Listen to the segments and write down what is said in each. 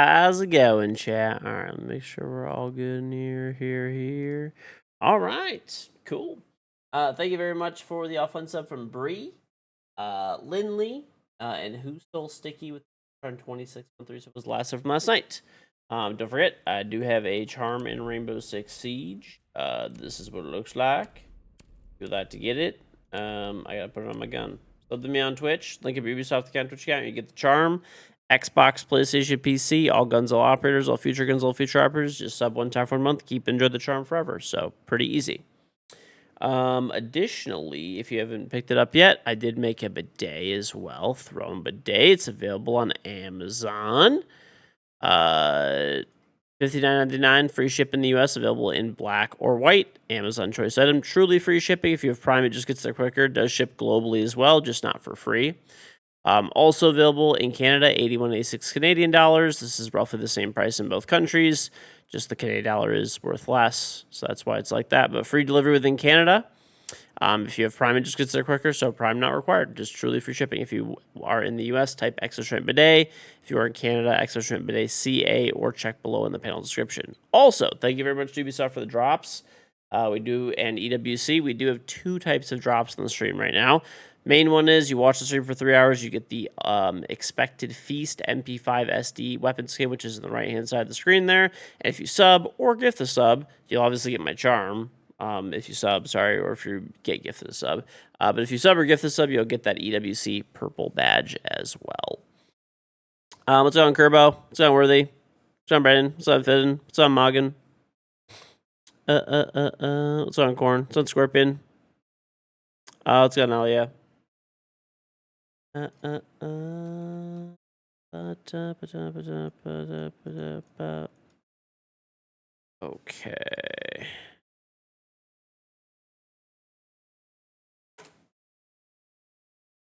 How's it going, chat? All right, make sure we're all good in here. All right, cool. Thank you very much for the off sub from Bree, Lindley, and Who Stole Sticky with turn 2613. So it was last from last night. Don't forget, I do have a charm in Rainbow Six Siege. This is what it looks like. If you'd like to get it, I gotta put it on my gun. Sub to me on Twitch. Link up your Ubisoft account, Twitch account. You get the charm. Xbox, PlayStation, PC, all guns, all operators, all future guns, all future operators. Just sub one time for a month. Keep enjoy the charm forever. So pretty easy. Additionally, if you haven't picked it up yet, I did make a bidet as well. Throne bidet. It's available on Amazon. $59.99 free ship in the US, available in black or white. Amazon choice item, truly free shipping. If you have Prime, it just gets there quicker. It does ship globally as well, just not for free. Also available in Canada, 81.86 Canadian dollars. This is roughly the same price in both countries. Just the Canadian dollar is worth less, so that's why it's like that. But free delivery within Canada. If you have Prime, it just gets there quicker, so Prime not required. Just truly free shipping. If you are in the US, type Exo Shrimp Bidet. If you are in Canada, Exo Shrimp Bidet CA, or check below in the panel description. Also, thank you very much to Ubisoft for the drops. We do, and EWC, we do have two types of drops on the stream right now. Main one is you watch the stream for 3 hours, you get the Expected Feast MP5 SD weapon skin, which is on the right-hand side of the screen there. And if you sub or gift a sub, you'll obviously get my charm. If you sub, sorry, or if you get gifted a sub. But if you sub or gift a sub, you'll get that EWC purple badge as well. What's on Kerbo? What's on Worthy? What's on Brandon? What's on Fidden? What's on Morgan? What's on Corn? What's on Scorpion? What's on Alia? Okay.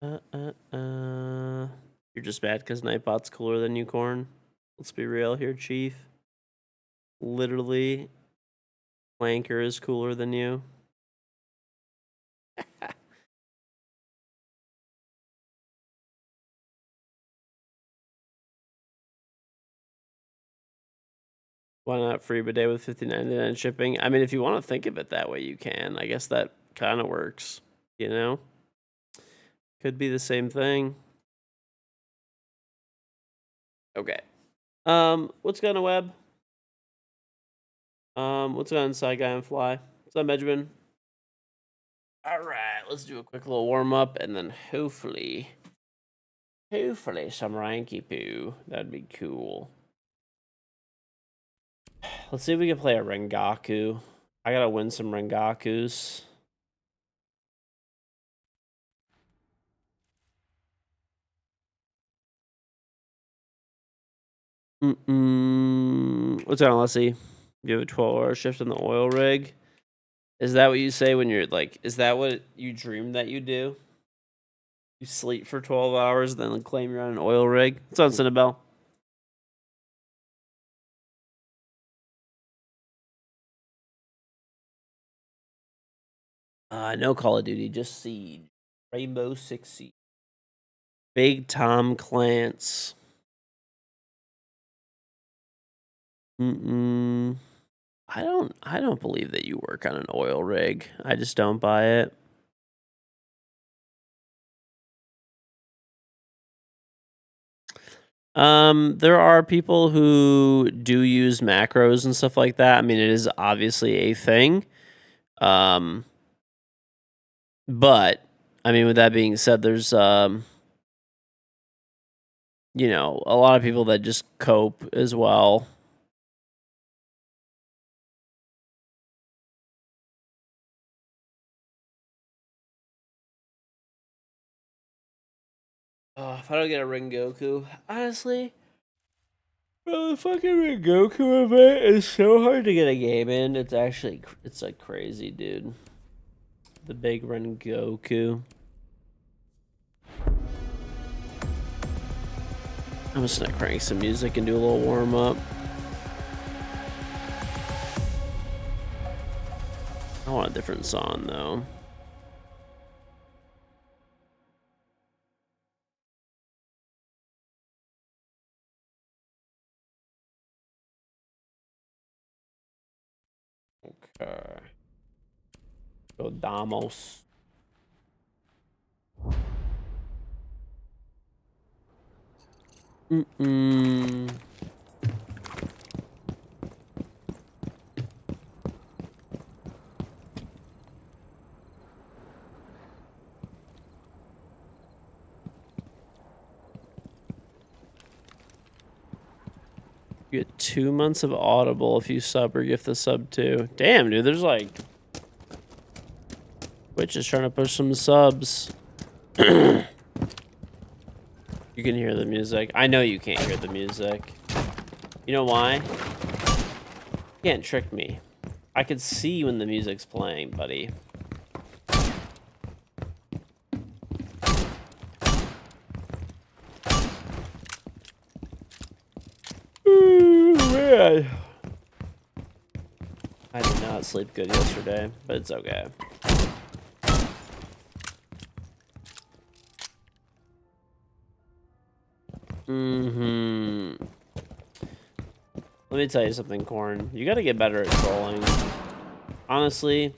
You're just mad because Nightbot's cooler than you, Corn. Let's be real here, Chief. Literally, Flanker is cooler than you. Why not free bidet with $59.99 shipping? I mean, if you want to think of it that way, you can. I guess that kind of works, you know? Could be the same thing. Okay. What's going on, Web? What's going on, Side Guy and Fly? What's up, Benjamin? All right, let's do a quick little warm up, and then hopefully some ranky poo. That'd be cool. Let's see if we can play a Rengaku. I gotta win some Rengakus. What's going on, Leslie? You have a 12-hour shift in the oil rig. Is that what you say when you're like, is that what you dream that you do? You sleep for 12 hours, then claim you're on an oil rig? What's on, Cinnabelle? No Call of Duty, just Siege. Rainbow Six Siege. Big Tom Clance. I don't believe that you work on an oil rig. I just don't buy it. There are people who do use macros and stuff like that. I mean, it is obviously a thing. But I mean, with that being said, there's you know, a lot of people that just cope as well. If I don't get a Rengoku, honestly, bro, the fucking Rengoku event is so hard to get a game in. It's actually, it's like crazy, dude. The big Rengoku. I'm just gonna crank some music and do a little warm up. I want a different song though. Okay. Go Damos. Mm-mm. You get 2 months of Audible if you sub or gift the sub too. Damn, dude, there's like... Twitch is trying to push some subs. You can hear the music. I know you can't hear the music. You know why? You can't trick me. I can see when the music's playing, buddy. Ooh, man. I did not sleep good yesterday, but it's okay. Mm-hmm. Let me tell you something, Corn. You gotta get better at trolling. Honestly,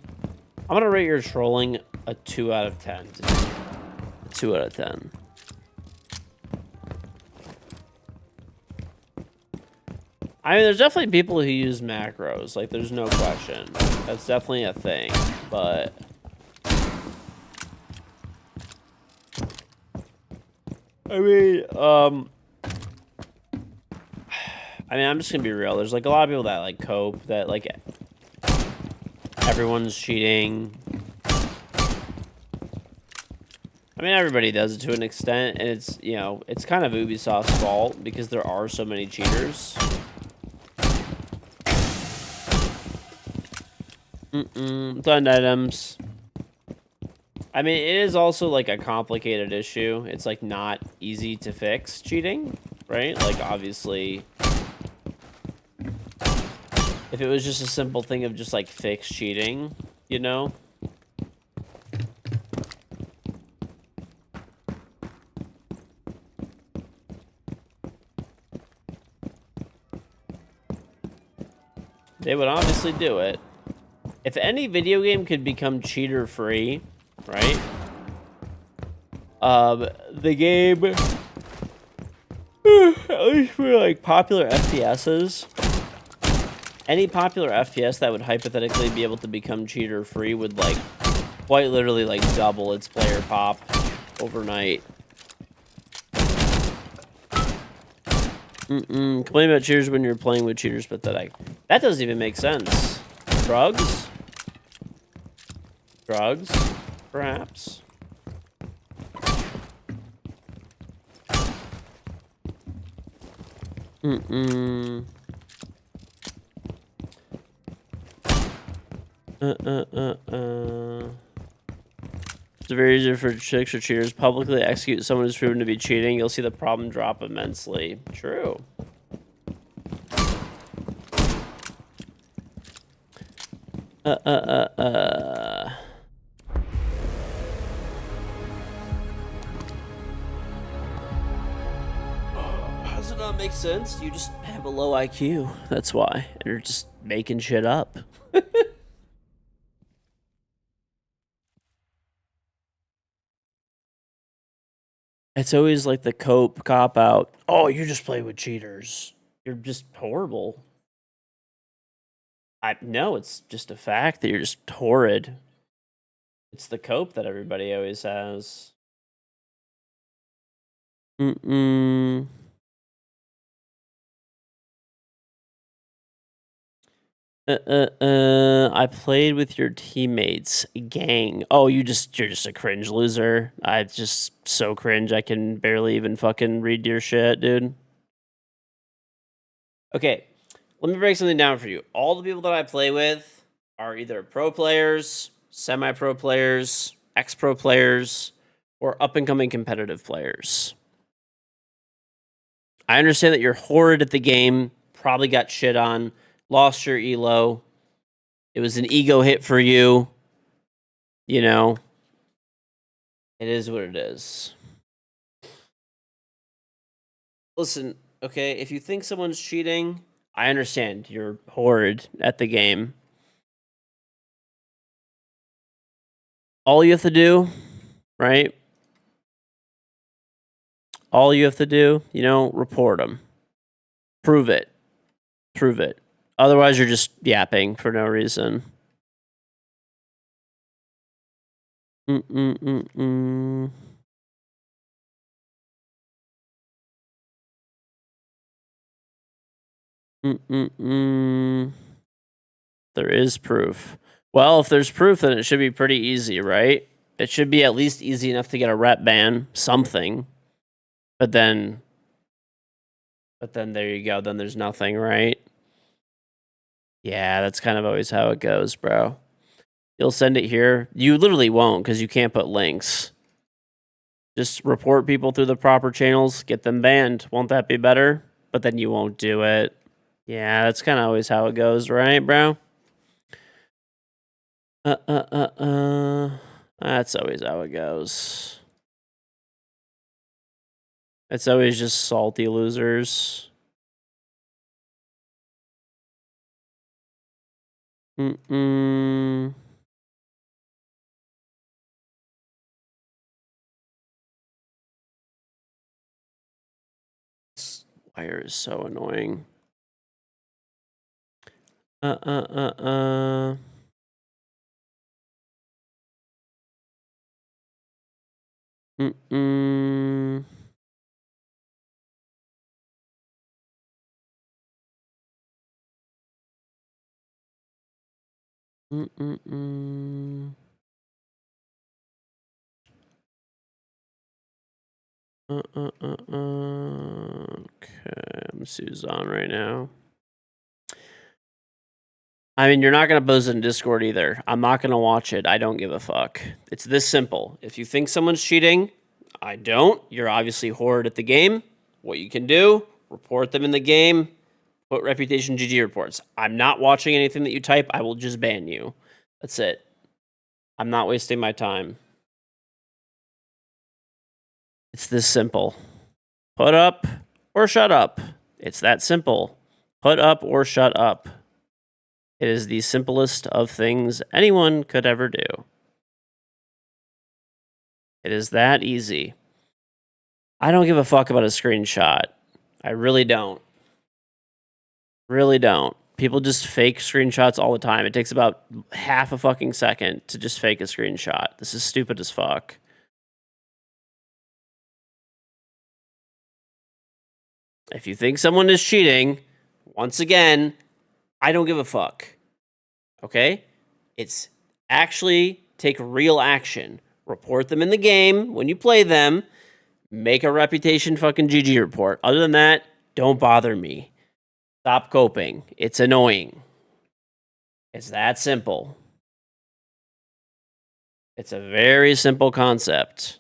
I'm gonna rate your trolling a 2 out of 10 today. A 2 out of 10. I mean, there's definitely people who use macros. Like, there's no question. That's definitely a thing. But... I mean, I'm just gonna be real. There's, like, a lot of people that, like, cope. That, like, everyone's cheating. I mean, everybody does it to an extent. And it's, you know, it's kind of Ubisoft's fault. Because there are so many cheaters. Done items. I mean, it is also, like, a complicated issue. It's, like, not easy to fix cheating, right? Like, obviously, if it was just a simple thing of just, like, fix cheating, you know? They would obviously do it. If any video game could become cheater-free, right? The game, at least for, like, popular FPSs, any popular FPS that would hypothetically be able to become cheater-free would, like, quite literally, like, double its player pop overnight. Complain about cheaters when you're playing with cheaters, pathetic. That doesn't even make sense. Drugs? Drugs? Perhaps? It's very easy for chicks or cheaters publicly execute someone who's proven to be cheating. You'll see the problem drop immensely. True. How does it not make sense? You just have a low IQ. That's why. And you're just making shit up. It's always like the cop out. Oh, you just play with cheaters. You're just horrible. No, it's just a fact that you're just horrid. It's the cope that everybody always has. I played with your teammates, gang. Oh, you're just a cringe loser. I just so cringe. I can barely even fucking read your shit, dude. Okay, let me break something down for you. All the people that I play with are either pro players, semi-pro players, ex-pro players, or up-and-coming competitive players. I understand that you're horrid at the game, probably got shit on, lost your elo. It was an ego hit for you. You know, it is what it is. Listen, okay, if you think someone's cheating, I understand you're horrid at the game. All you have to do, right? All you have to do, report them. Prove it. Prove it. Otherwise, you're just yapping for no reason. Mm-mm-mm-mm. Mm-mm-mm. There is proof. Well, if there's proof, then it should be pretty easy, right? It should be at least easy enough to get a rep ban, something. But then there you go. Then there's nothing, right? Yeah, that's kind of always how it goes, bro. You'll send it here. You literally won't because you can't put links. Just report people through the proper channels, get them banned. Won't that be better? But then you won't do it. Yeah, that's kind of always how it goes, right, bro? That's always how it goes. It's always just salty losers. Mm-mm. This wire is so annoying. Mm-mm. Mm-mm-mm. Okay, I'm Suzanne right now. I mean, you're not going to post in Discord either. I'm not going to watch it. I don't give a fuck. It's this simple. If you think someone's cheating, I don't. You're obviously horrid at the game. What you can do, report them in the game, put reputation GG reports. I'm not watching anything that you type. I will just ban you. That's it. I'm not wasting my time. It's this simple. Put up or shut up. It's that simple. Put up or shut up. It is the simplest of things anyone could ever do. It is that easy. I don't give a fuck about a screenshot. I really don't. Really don't. People just fake screenshots all the time. It takes about half a fucking second to just fake a screenshot. This is stupid as fuck. If you think someone is cheating, once again, I don't give a fuck. Okay? It's actually take real action. Report them in the game when you play them. Make a reputation fucking GG report. Other than that, don't bother me. Stop coping. It's annoying. It's that simple. It's a very simple concept.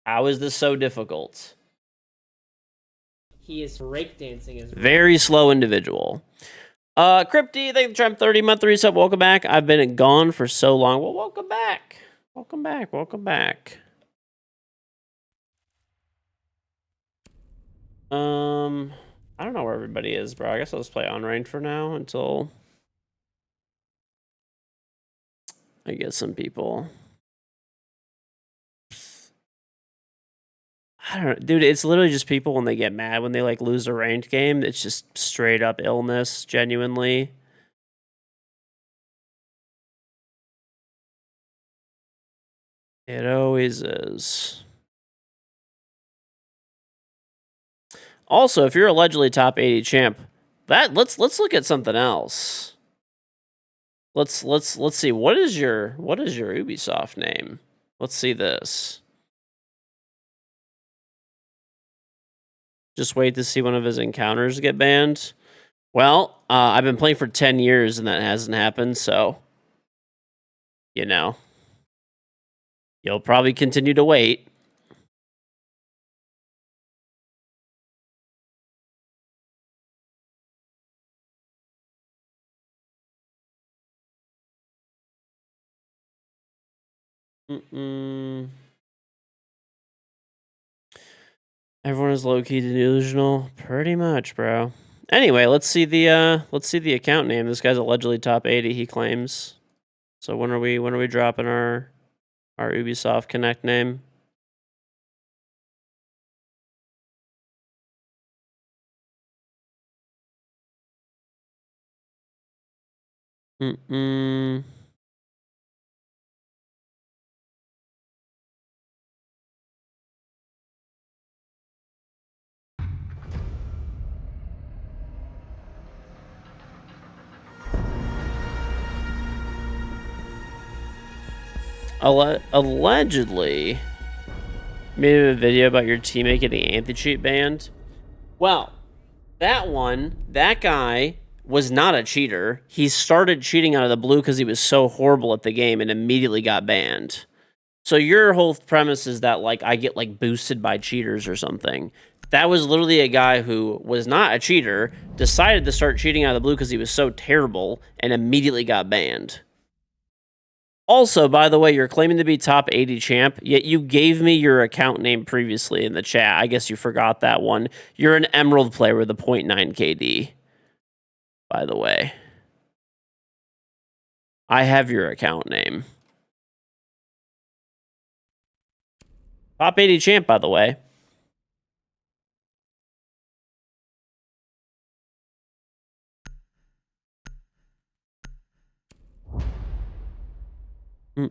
How is this so difficult? He is breakdancing as very slow individual. Crypty, thank you for the 30-month resub. Welcome back. I've been gone for so long. Well, welcome back. Welcome back. Welcome back. I don't know where everybody is, bro. I guess I'll just play on ranked for now until I get some people. I don't know, dude. It's literally just people when they get mad when they like lose a ranked game. It's just straight up illness, genuinely. It always is. Also, if you're allegedly top 80 champ, let's look at something else. Let's see what is your Ubisoft name? Let's see this. Just wait to see one of his encounters get banned. Well, I've been playing for 10 years and that hasn't happened, so you'll probably continue to wait. Everyone is low-key delusional. Pretty much, bro. Anyway, let's see the account name. This guy's allegedly top 80, he claims. So when are we dropping our Our Ubisoft Connect name. Allegedly made a video about your teammate getting anti-cheat banned. Well, that guy was not a cheater. He started cheating out of the blue because he was so horrible at the game and immediately got banned. So your whole premise is that like I get like boosted by cheaters or something. That was literally a guy who was not a cheater, decided to start cheating out of the blue because he was so terrible and immediately got banned. Also, by the way, you're claiming to be top 80 champ, yet you gave me your account name previously in the chat. I guess you forgot that one. You're an Emerald player with a 0.9 KD, by the way. I have your account name. Top 80 champ, by the way. You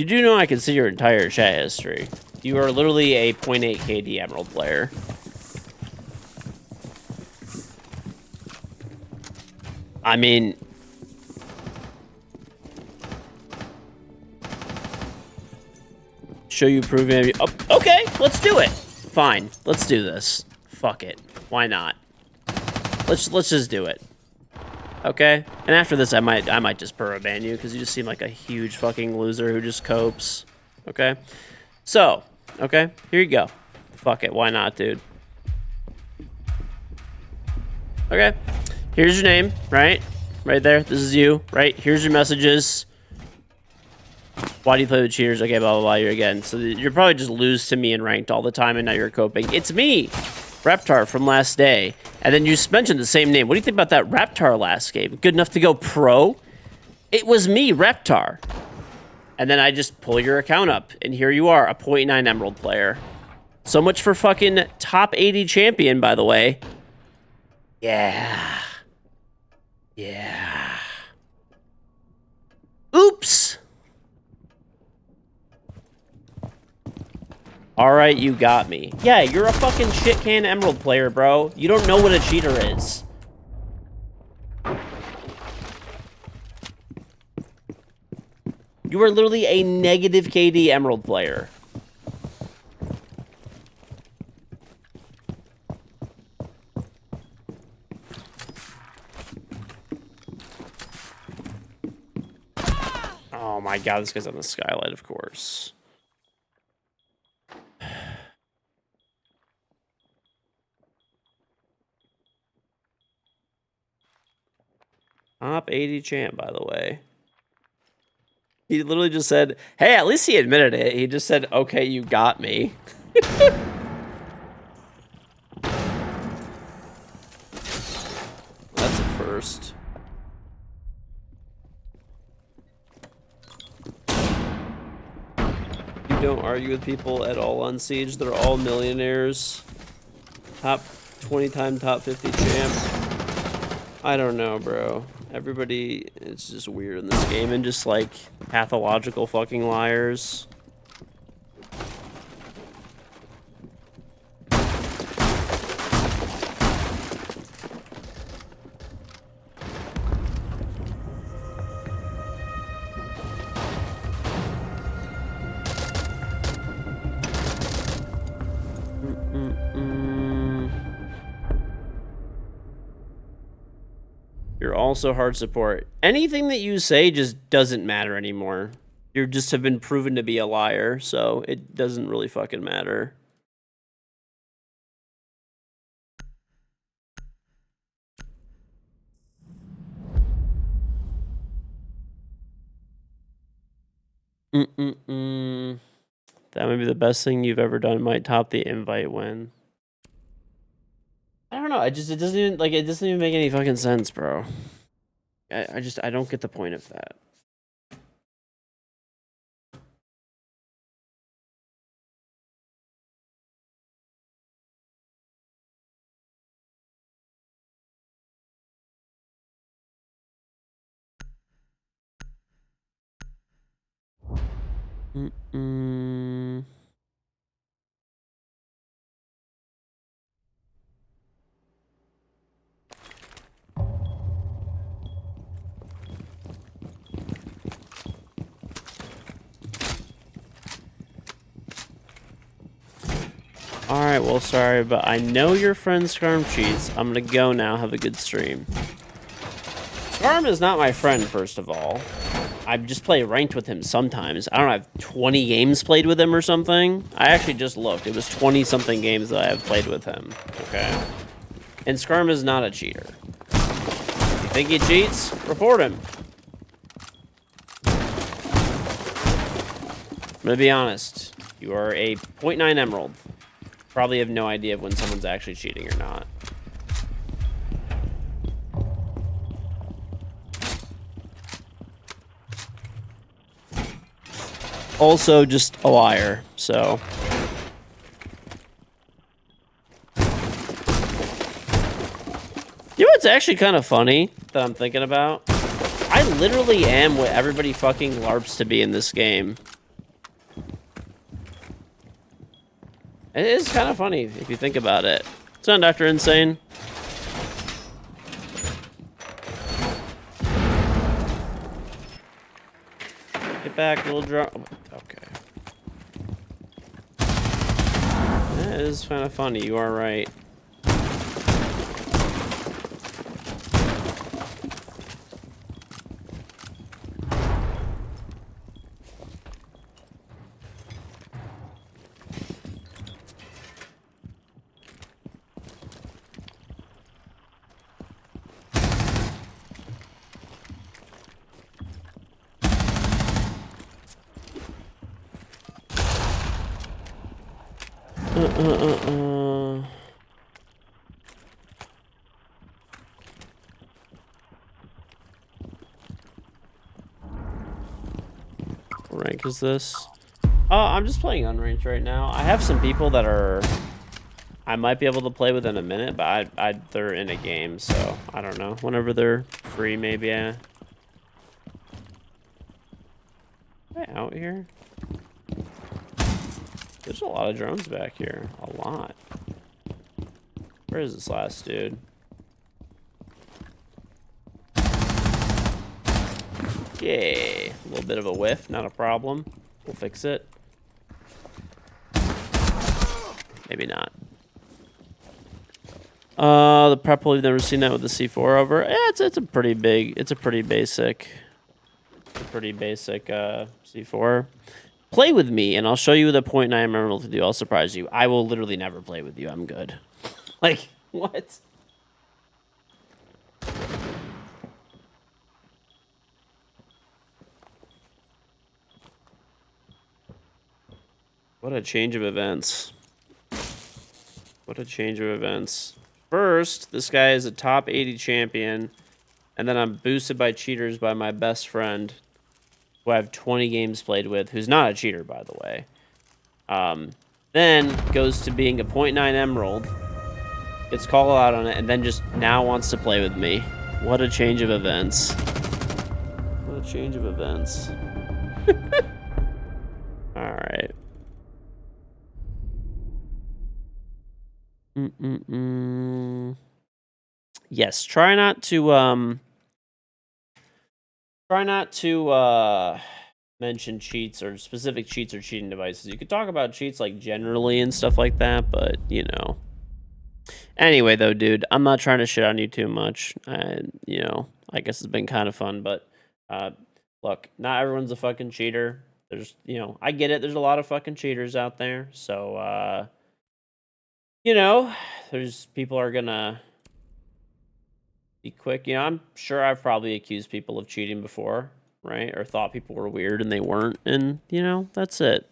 do know I can see your entire chat history. You are literally a 0.8 KD Emerald player. I mean... Show you proving... Oh, okay, let's do it. Fine, let's do this. Fuck it. Why not? Let's just do it. Okay? And after this, I might just perma ban you, because you just seem like a huge fucking loser who just copes. Okay? So, okay, here you go. Fuck it, why not, dude? Okay. Here's your name, right? Right there. This is you, right? Here's your messages. Why do you play with cheaters? Okay, blah, blah, blah. You're again. So you're probably just lose to me in ranked all the time, and now you're coping. It's me, Reptar from last day. And then you just mentioned the same name. What do you think about that Reptar last game? Good enough to go pro? It was me, Reptar. And then I just pull your account up, and here you are, a 0.9 Emerald player. So much for fucking top 80 champion, by the way. Yeah. Yeah. Oops. All right, you got me. Yeah, you're a fucking shit can Emerald player, bro. You don't know what a cheater is. You are literally a negative KD Emerald player. Oh my god, this guy's on the skylight, of course. Top 80 champ, by the way. He literally just said, hey, at least he admitted it. He just said, okay, you got me. That's a first. You don't argue with people at all on Siege. They're all millionaires. Top 20-time top 50 champ. I don't know, bro. Everybody is just weird in this game and just like pathological fucking liars. You're also hard support. Anything that you say just doesn't matter anymore. You just have been proven to be a liar, so it doesn't really fucking matter. That might be the best thing you've ever done. Might top the invite win. I don't know. It doesn't even make any fucking sense, bro. I don't get the point of that. Alright, well, sorry, but I know your friend Scarm cheats. I'm gonna go now. Have a good stream. Scarm is not my friend, first of all. I just play ranked with him sometimes. I don't know, I have 20 games played with him or something. I actually just looked. It was 20-something games that I have played with him. Okay? And Scarm is not a cheater. You think he cheats? Report him. I'm gonna be honest. You are a 0.9 emerald. Probably have no idea of when someone's actually cheating or not. Also, just a liar, so. You know what's actually kind of funny that I'm thinking about? I literally am what everybody fucking LARPs to be in this game. It is kind of funny if you think about it. It's not Dr. Insane. Get back, little drunk. Okay. That is kind of funny. You are right. What rank is this? I'm just playing unranked right now. I have some people that are I might be able to play with in a minute, but they're in a game, so I don't know. Whenever they're free, maybe. Am I out here? There's a lot of drones back here. A lot. Where is this last dude? Yay. A little bit of a whiff. Not a problem. We'll fix it. Maybe not. The prep pool, you've never seen that with the C4 over. Yeah, it's a pretty big, it's a pretty basic C4. Play with me, and I'll show you the 0.9 emerald to do. I'll surprise you. I will literally never play with you. I'm good. Like, what? What a change of events. What a change of events. First, this guy is a top 80 champion, and then I'm boosted by cheaters by my best friend, who I have 20 games played with, who's not a cheater, by the way. Then goes to being a 0.9 emerald, gets called out on it, and then just now wants to play with me. What a change of events. What a change of events. Alright. Yes, try not to mention cheats or specific cheats or cheating devices. You could talk about cheats like generally and stuff like that, but you know. Anyway, though, dude, I'm not trying to shit on you too much. You know, I guess it's been kind of fun, but look, not everyone's a fucking cheater. There's, you know, I get it. There's a lot of fucking cheaters out there, so you know, there's people are gonna be quick. You know, I'm sure I've probably accused people of cheating before, right? Or thought people were weird and they weren't, and you know, that's it.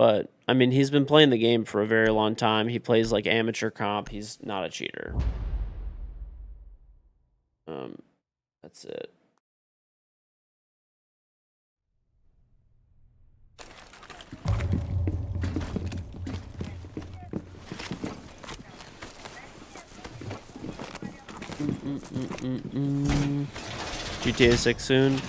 But, I mean, he's been playing the game for a very long time. He plays, like, amateur comp. He's not a cheater. That's it. GTA 6 soon.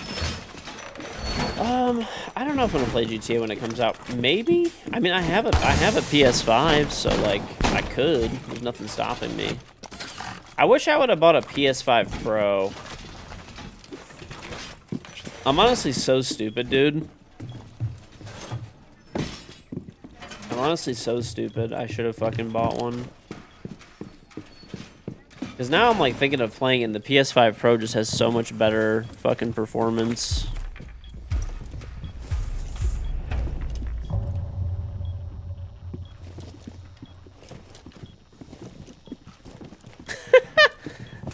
I don't know if I'm gonna play GTA when it comes out. Maybe. I mean, I have a PS5, so like I could. There's nothing stopping me. I wish I would have bought a PS5 Pro. I'm honestly so stupid, dude. I'm honestly so stupid. I should have fucking bought one. Because now I'm like thinking of playing, and the PS5 Pro just has so much better fucking performance.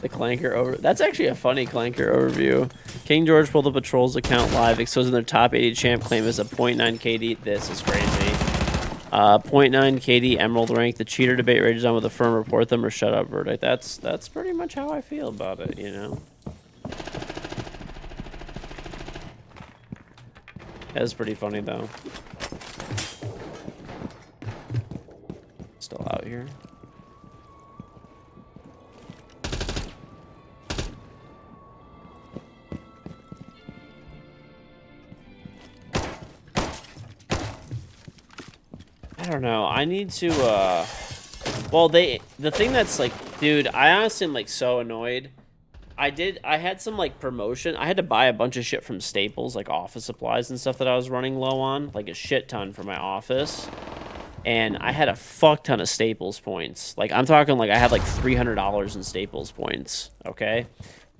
The Clanker over. That's actually a funny Clanker overview. KingGeorge pulled the Patrol's account live, exposing their top 80 champ claim as a 0.9 KD. This is crazy. 0.9 KD Emerald rank. The cheater debate rages on with a firm report them or shut up verdict. That's pretty much how I feel about it, you know. That's pretty funny though. Still out here. I don't know. I need to, well, the thing that's like, dude, I honestly am like so annoyed. I had some like promotion. I had to buy a bunch of shit from Staples, like office supplies and stuff that I was running low on, like a shit ton for my office. And I had a fuck ton of Staples points. Like, I'm talking like I had like $300 in Staples points, okay?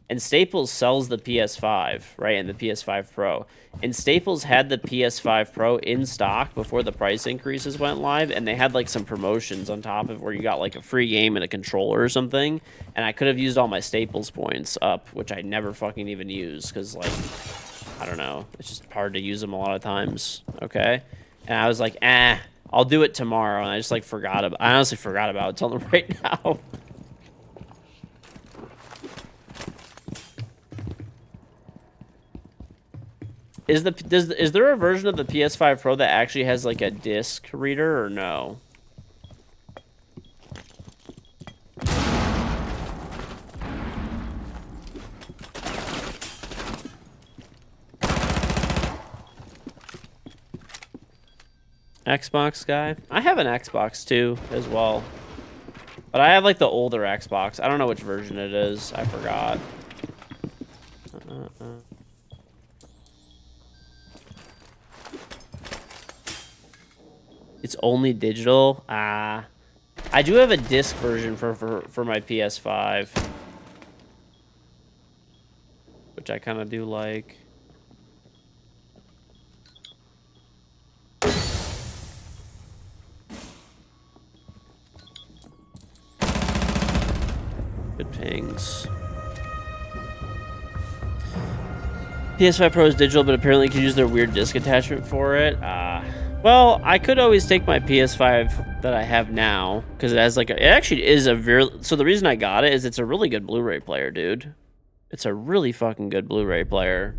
And Staples sells the PS5, right, and the PS5 Pro. And Staples had the PS5 Pro in stock before the price increases went live, and they had, like, some promotions on top of where you got, like, a free game and a controller or something. And I could have used all my Staples points up, which I never fucking even use, because, like, I don't know. It's just hard to use them a lot of times, okay? And I was like, I'll do it tomorrow, and I just, like, forgot about it. I honestly forgot about it until right now. Is there a version of the PS5 Pro that actually has like a disc reader or no? Xbox guy? I have an Xbox too as well. But I have like the older Xbox. I don't know which version it is. I forgot. It's only digital? I do have a disc version for my PS5. Which I kind of do like. Good pings. PS5 Pro is digital, but apparently you can use their weird disc attachment for it. Well, I could always take my PS5 that I have now, because it has like it actually is a very, so the reason I got it is it's a really good Blu-ray player, dude. It's a really fucking good Blu-ray player.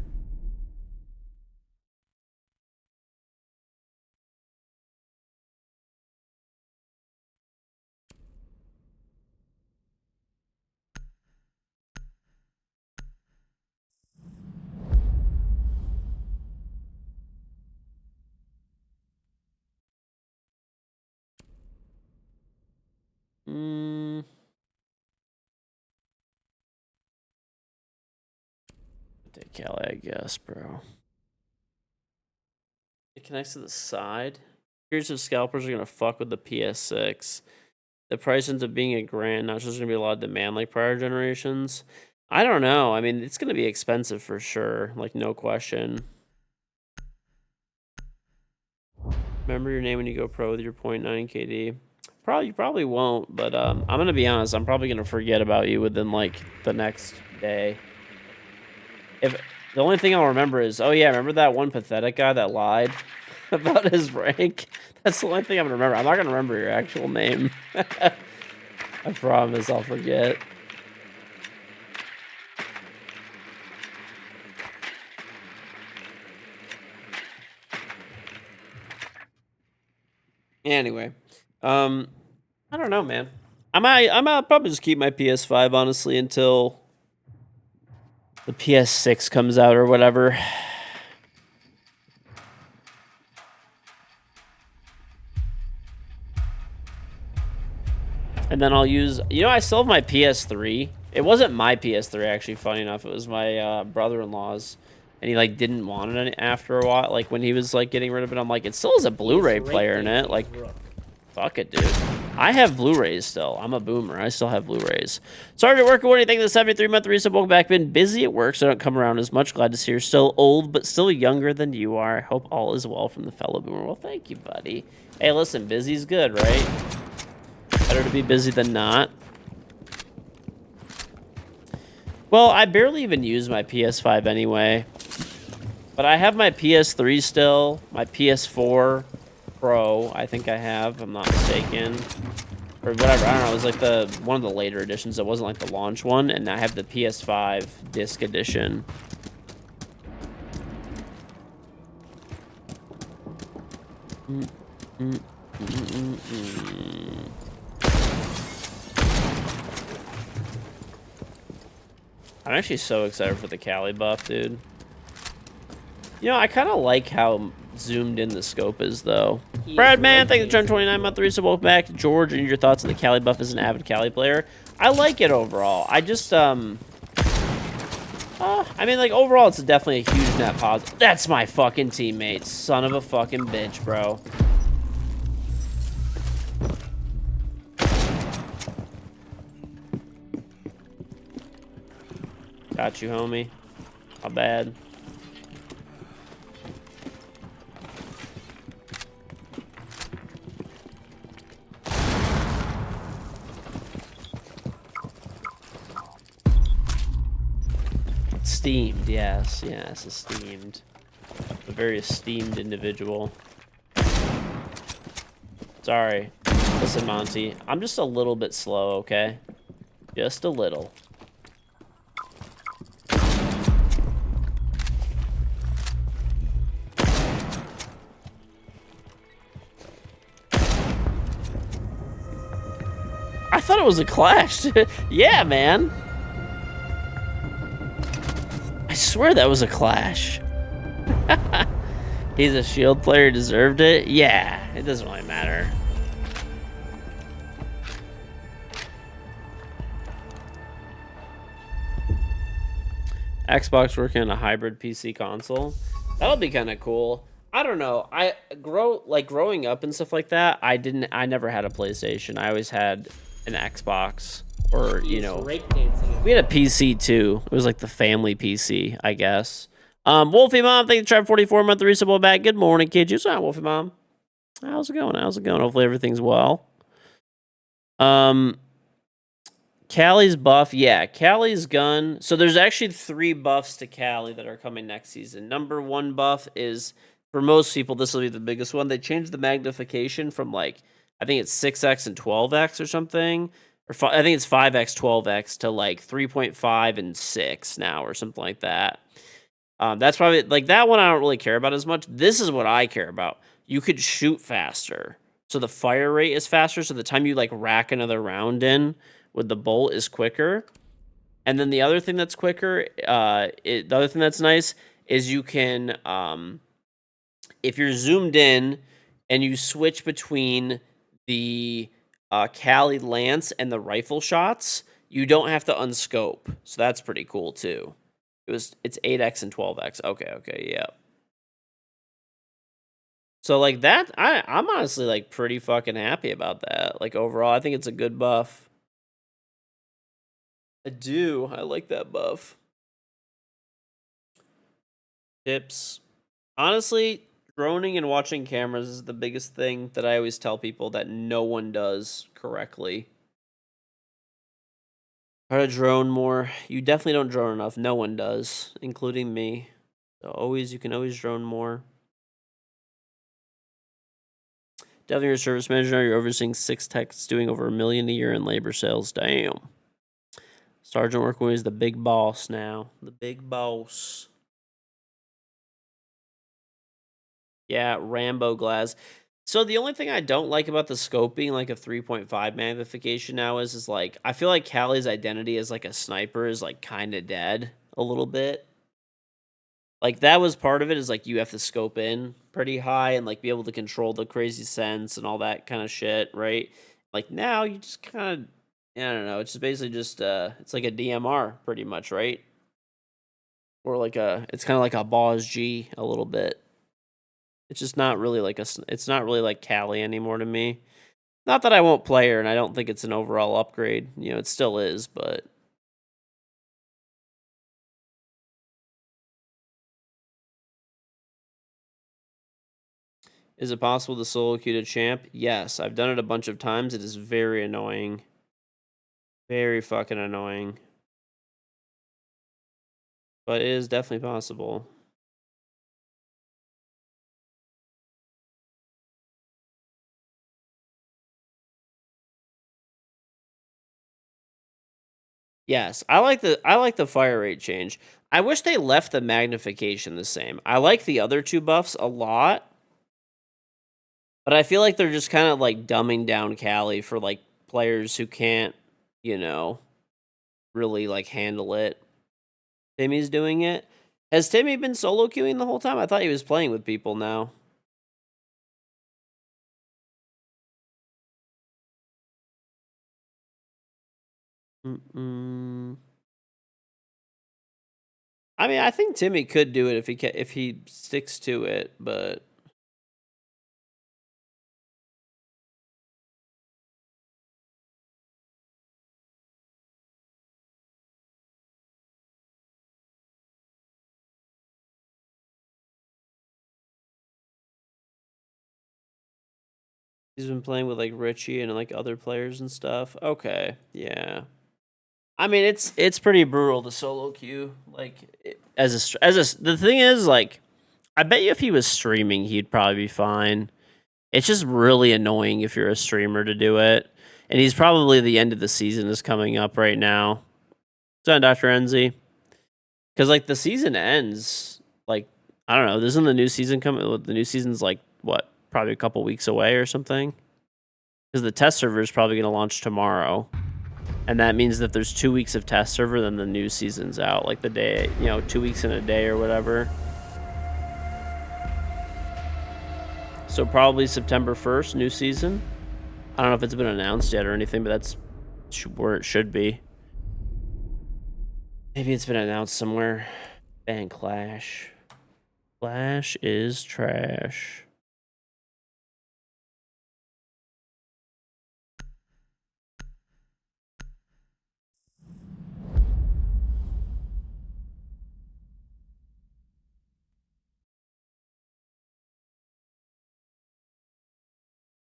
Take Kelly, I guess, bro. It connects to the side. Here's if scalpers are gonna fuck with the PS6. The price ends up being $1,000. Now it's just gonna be a lot of demand like prior generations. I don't know. I mean, it's gonna be expensive for sure, like no question. Remember your name when you go pro with your 0.9 KD. You probably won't, but I'm gonna be honest. I'm probably gonna forget about you within like the next day. If the only thing I'll remember is, oh yeah, remember that one pathetic guy that lied about his rank? That's the only thing I'm gonna remember. I'm not gonna remember your actual name. I promise I'll forget. Anyway, I don't know, man. I might probably just keep my PS5 honestly until the PS6 comes out or whatever. And then I'll use, I still have my PS3. It wasn't my PS3 actually, funny enough. It was my brother-in-law's. And he like didn't want it after a while. Like when he was like getting rid of it, I'm like, it still has a Blu-ray player in it. Like, fuck it, dude. I have Blu-rays still. I'm a boomer. I still have Blu-rays. Sorry to work. What do you think of the 73-month resub? Welcome back. Been busy at work, so I don't come around as much. Glad to see you're still old, but still younger than you are. I hope all is well from the fellow boomer. Well, thank you, buddy. Hey, listen, busy's good, right? Better to be busy than not. Well, I barely even use my PS5 anyway. But I have my PS3 still, my PS4 Pro, I think I have, if I'm not mistaken. Or whatever, I don't know, it was like one of the later editions. It wasn't like the launch one, and I have the PS5 disc edition. I'm actually so excited for the Cali buff, dude. I kind of like how zoomed in the scope is, though. Brad, man, thank you for 29-month resub. Welcome back. George, and your thoughts on the Cali buff as an avid Cali player? I like it overall. I just, I mean, like, overall, it's definitely a huge net positive. That's my fucking teammate. Son of a fucking bitch, bro. Got you, homie. How bad? Esteemed, yes, esteemed. A very esteemed individual. Sorry. Listen, Monty, I'm just a little bit slow, okay? Just a little. I thought it was a clash. Yeah, man. I swear that was a clash. He's a shield player, deserved it? Yeah, it doesn't really matter. Xbox working on a hybrid PC console. That'll be kind of cool. I don't know. Growing up and stuff like that, I never had a PlayStation. I always had an Xbox. Or, we had a PC too. It was like the family PC, I guess. Wolfie Mom, thank you for 44-month resub back. Good morning, kids. What's up, Wolfie Mom? How's it going? Hopefully everything's well. Callie's buff. Yeah, Callie's gun. So there's actually 3 buffs to Callie that are coming next season. Number 1 buff is, for most people, this will be the biggest one. They changed the magnification from I think it's 6x and 12x or something. I think it's 5x, 12x to 3.5 and 6 now or something like that. That's probably that one I don't really care about as much. This is what I care about. You could shoot faster. So the fire rate is faster. So the time you rack another round in with the bolt is quicker. And then the other thing that's quicker, the other thing that's nice is you can, if you're zoomed in and you switch between the Cali Lance and the rifle shots, you don't have to unscope. So that's pretty cool too. It's 8x and 12x. Okay, yeah. So that, I'm honestly pretty fucking happy about that. Overall, I think it's a good buff. I do. I like that buff. Tips. Honestly, droning and watching cameras is the biggest thing that I always tell people that no one does correctly. How to drone more. You definitely don't drone enough. No one does, including me. So you can always drone more. Definitely your service manager. You're overseeing 6 techs doing over $1 million a year in labor sales. Damn. Sergeant working is the big boss now. The big boss. Yeah, Rambo glass. So the only thing I don't like about the scope being like a 3.5 magnification now is like I feel like Callie's identity as like a sniper is like kind of dead a little bit. Like that was part of it is like you have to scope in pretty high and like be able to control the crazy sense and all that kind of shit, right? Like now you just kind of I don't know, it's just basically just it's like a DMR pretty much, right? Or like it's kind of like a Boss G a little bit. It's just not really like it's not really like Callie anymore to me. Not that I won't play her and I don't think it's an overall upgrade. You know, it still is, but is it possible to solo queue to champ? Yes, I've done it a bunch of times. It is very annoying. Very fucking annoying. But it is definitely possible. Yes, I like the fire rate change. I wish they left the magnification the same. I like the other two buffs a lot, but I feel like they're just kind of like dumbing down Callie for like players who can't, you know, really like handle it. Timmy's doing it. Has Timmy been solo queuing the whole time? I thought he was playing with people now. Mm-mm. I mean, I think Timmy could do it if he sticks to it, but he's been playing with like Richie and like other players and stuff. Okay, yeah. I mean, it's pretty brutal to solo queue. Like the thing is like, I bet you if he was streaming, he'd probably be fine. It's just really annoying if you're a streamer to do it, and he's probably the end of the season is coming up right now. It's on Dr. Enzi. Because like the season ends, like I don't know, isn't the new season coming? The new season's like what, probably a couple weeks away or something. Because the test server is probably going to launch tomorrow, and that means that there's 2 weeks of test server, then the new season's out, like the day, 2 weeks in a day or whatever. So probably September 1st, new season. I don't know if it's been announced yet or anything, but that's where it should be. Maybe it's been announced somewhere. Ban Clash. Clash is trash.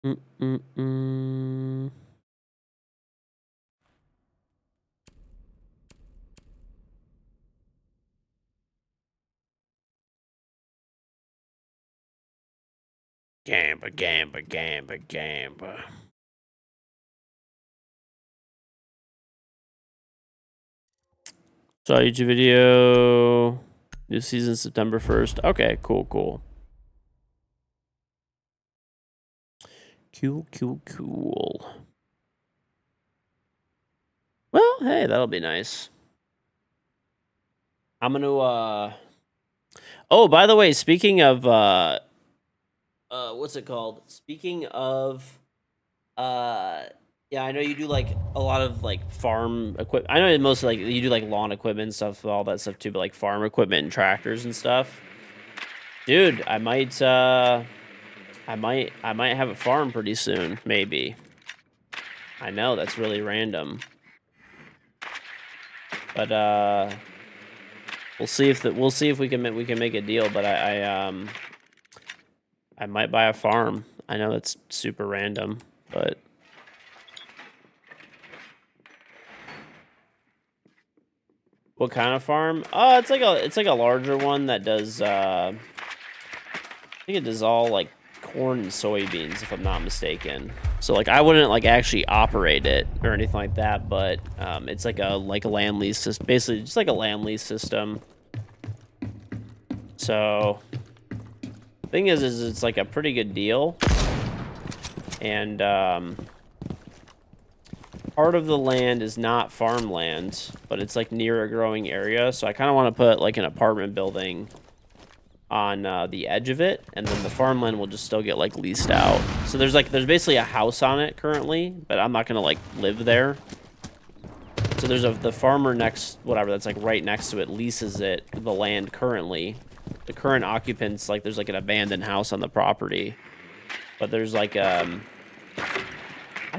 Mm-mm-mm. Gamba. Saw YouTube video. New season September 1st. Okay, cool. Cool. Well, hey, that'll be nice. I'm gonna Oh, by the way, speaking of what's it called? Speaking of yeah, I know you do like a lot of like farm equipment. I know mostly like you do like lawn equipment and stuff, all that stuff too, but like farm equipment and tractors and stuff. Dude, I might have a farm pretty soon, maybe. I know that's really random. But we'll see if we can make a deal, but I might buy a farm. I know that's super random, but what kind of farm? Oh, it's like a larger one that does I think it does all like corn and soybeans, if I'm not mistaken. So like I wouldn't like actually operate it or anything like that, but it's like a land lease system, basically just like a land lease system. So thing is it's like a pretty good deal, and part of the land is not farmland, but it's like near a growing area. So I kind of want to put like an apartment building on the edge of it, and then the farmland will just still get like leased out. So there's basically a house on it currently, but I'm not gonna like live there. So there's the farmer next, whatever, that's like right next to it, leases the land currently. The current occupants, like there's like an abandoned house on the property, but there's like I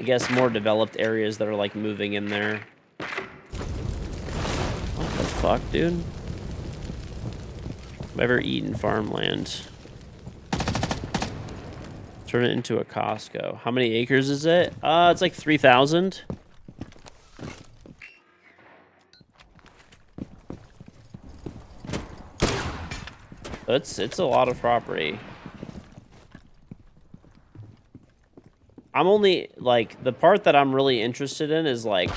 guess more developed areas that are like moving in there. What the fuck, dude? I've ever eaten farmland. Turn it into a Costco. How many acres is it? It's like 3,000. It's a lot of property. I'm only like the part that I'm really interested in is like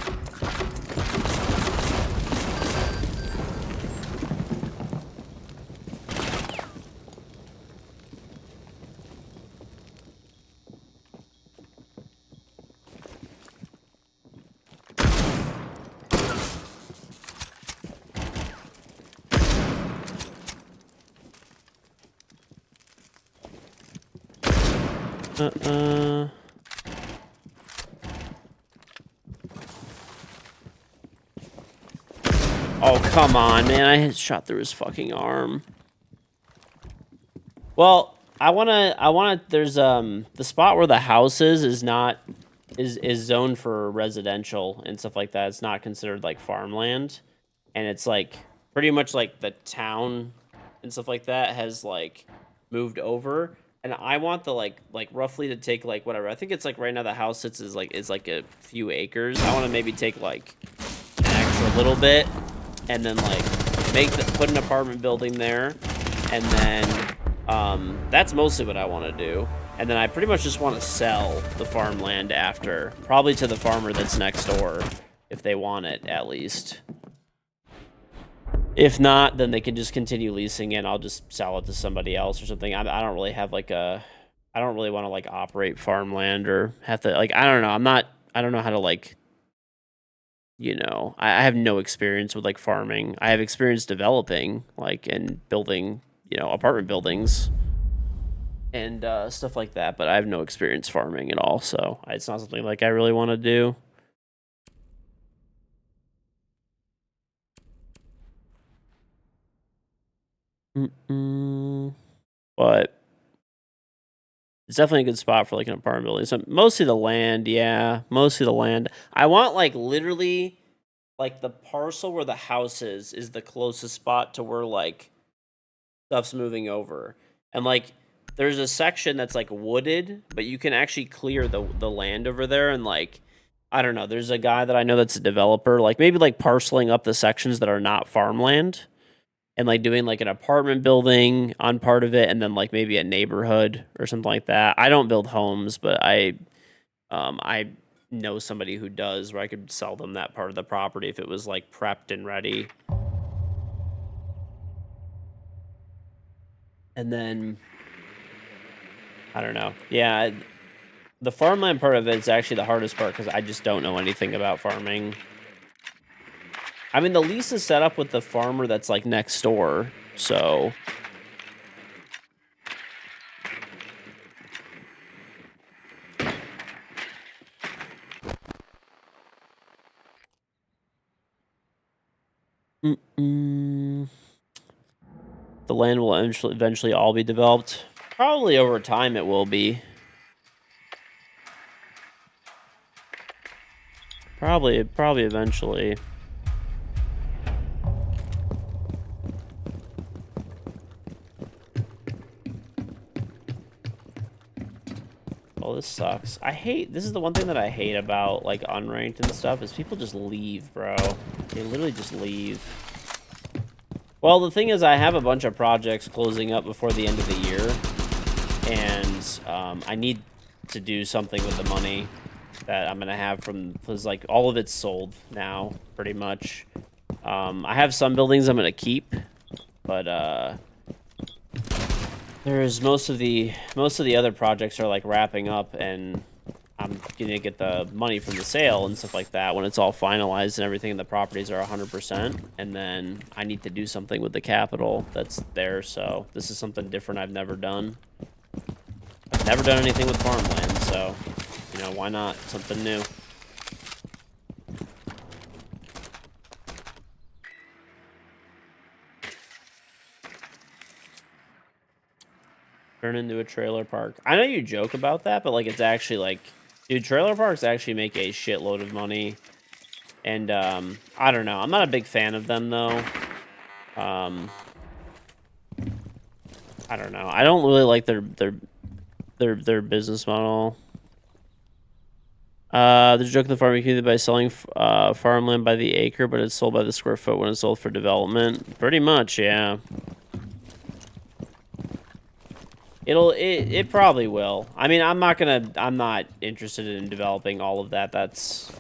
oh, come on, man. I had shot through his fucking arm. Well, there's the spot where the house is zoned for residential and stuff like that. It's not considered like farmland. And it's like pretty much like the town and stuff like that has like moved over. And I want the like roughly to take like whatever. I think it's like right now the house sits is like a few acres. I want to maybe take like an extra little bit and then like put an apartment building there, and then that's mostly what I want to do. And then I pretty much just want to sell the farmland after, probably to the farmer that's next door, if they want it at least. If not, then they can just continue leasing it. I'll just sell it to somebody else or something. I don't really have like I don't really want to like operate farmland or have to like, I don't know. I don't know how to like, you know, I have no experience with like farming. I have experience developing like and building, you know, apartment buildings and stuff like that, but I have no experience farming at all. So it's not something like I really want to do. But it's definitely a good spot for like an apartment building. So mostly the land, yeah, mostly the land. I want like literally like the parcel where the house is the closest spot to where like stuff's moving over. And like there's a section that's like wooded, but you can actually clear the land over there, and like I don't know, there's a guy that I know that's a developer, like maybe like parceling up the sections that are not farmland and like doing like an apartment building on part of it, and then like maybe a neighborhood or something like that. I don't build homes, but I know somebody who does, where I could sell them that part of the property if it was like prepped and ready. And then I don't know. Yeah, the farmland part of it is actually the hardest part because I just don't know anything about farming. I mean, the lease is set up with the farmer that's like next door, so the land will eventually all be developed. Probably over time it will be. Probably eventually. Oh, this sucks. This is the one thing that I hate about like unranked and stuff is people just leave, bro. They literally just leave. Well, the thing is I have a bunch of projects closing up before the end of the year, and and I need to do something with the money that I'm gonna have from, because like all of it's sold now, pretty much. I have some buildings I'm gonna keep, but there's most of the other projects are like wrapping up, and I'm gonna get the money from the sale and stuff like that when it's all finalized and everything, and the properties are 100%, and then I need to do something with the capital that's there. So this is something different I've never done. I've never done anything with farmland, so you know, why not something new? Turn into a trailer park. I know you joke about that, but like it's actually like, dude, trailer parks actually make a shitload of money. And I don't know. I'm not a big fan of them though. I don't know. I don't really like their business model. They're joking the farming community by selling farmland by the acre, but it's sold by the square foot when it's sold for development. Pretty much, yeah. It probably will. I mean, I'm not interested in developing all of that. That's,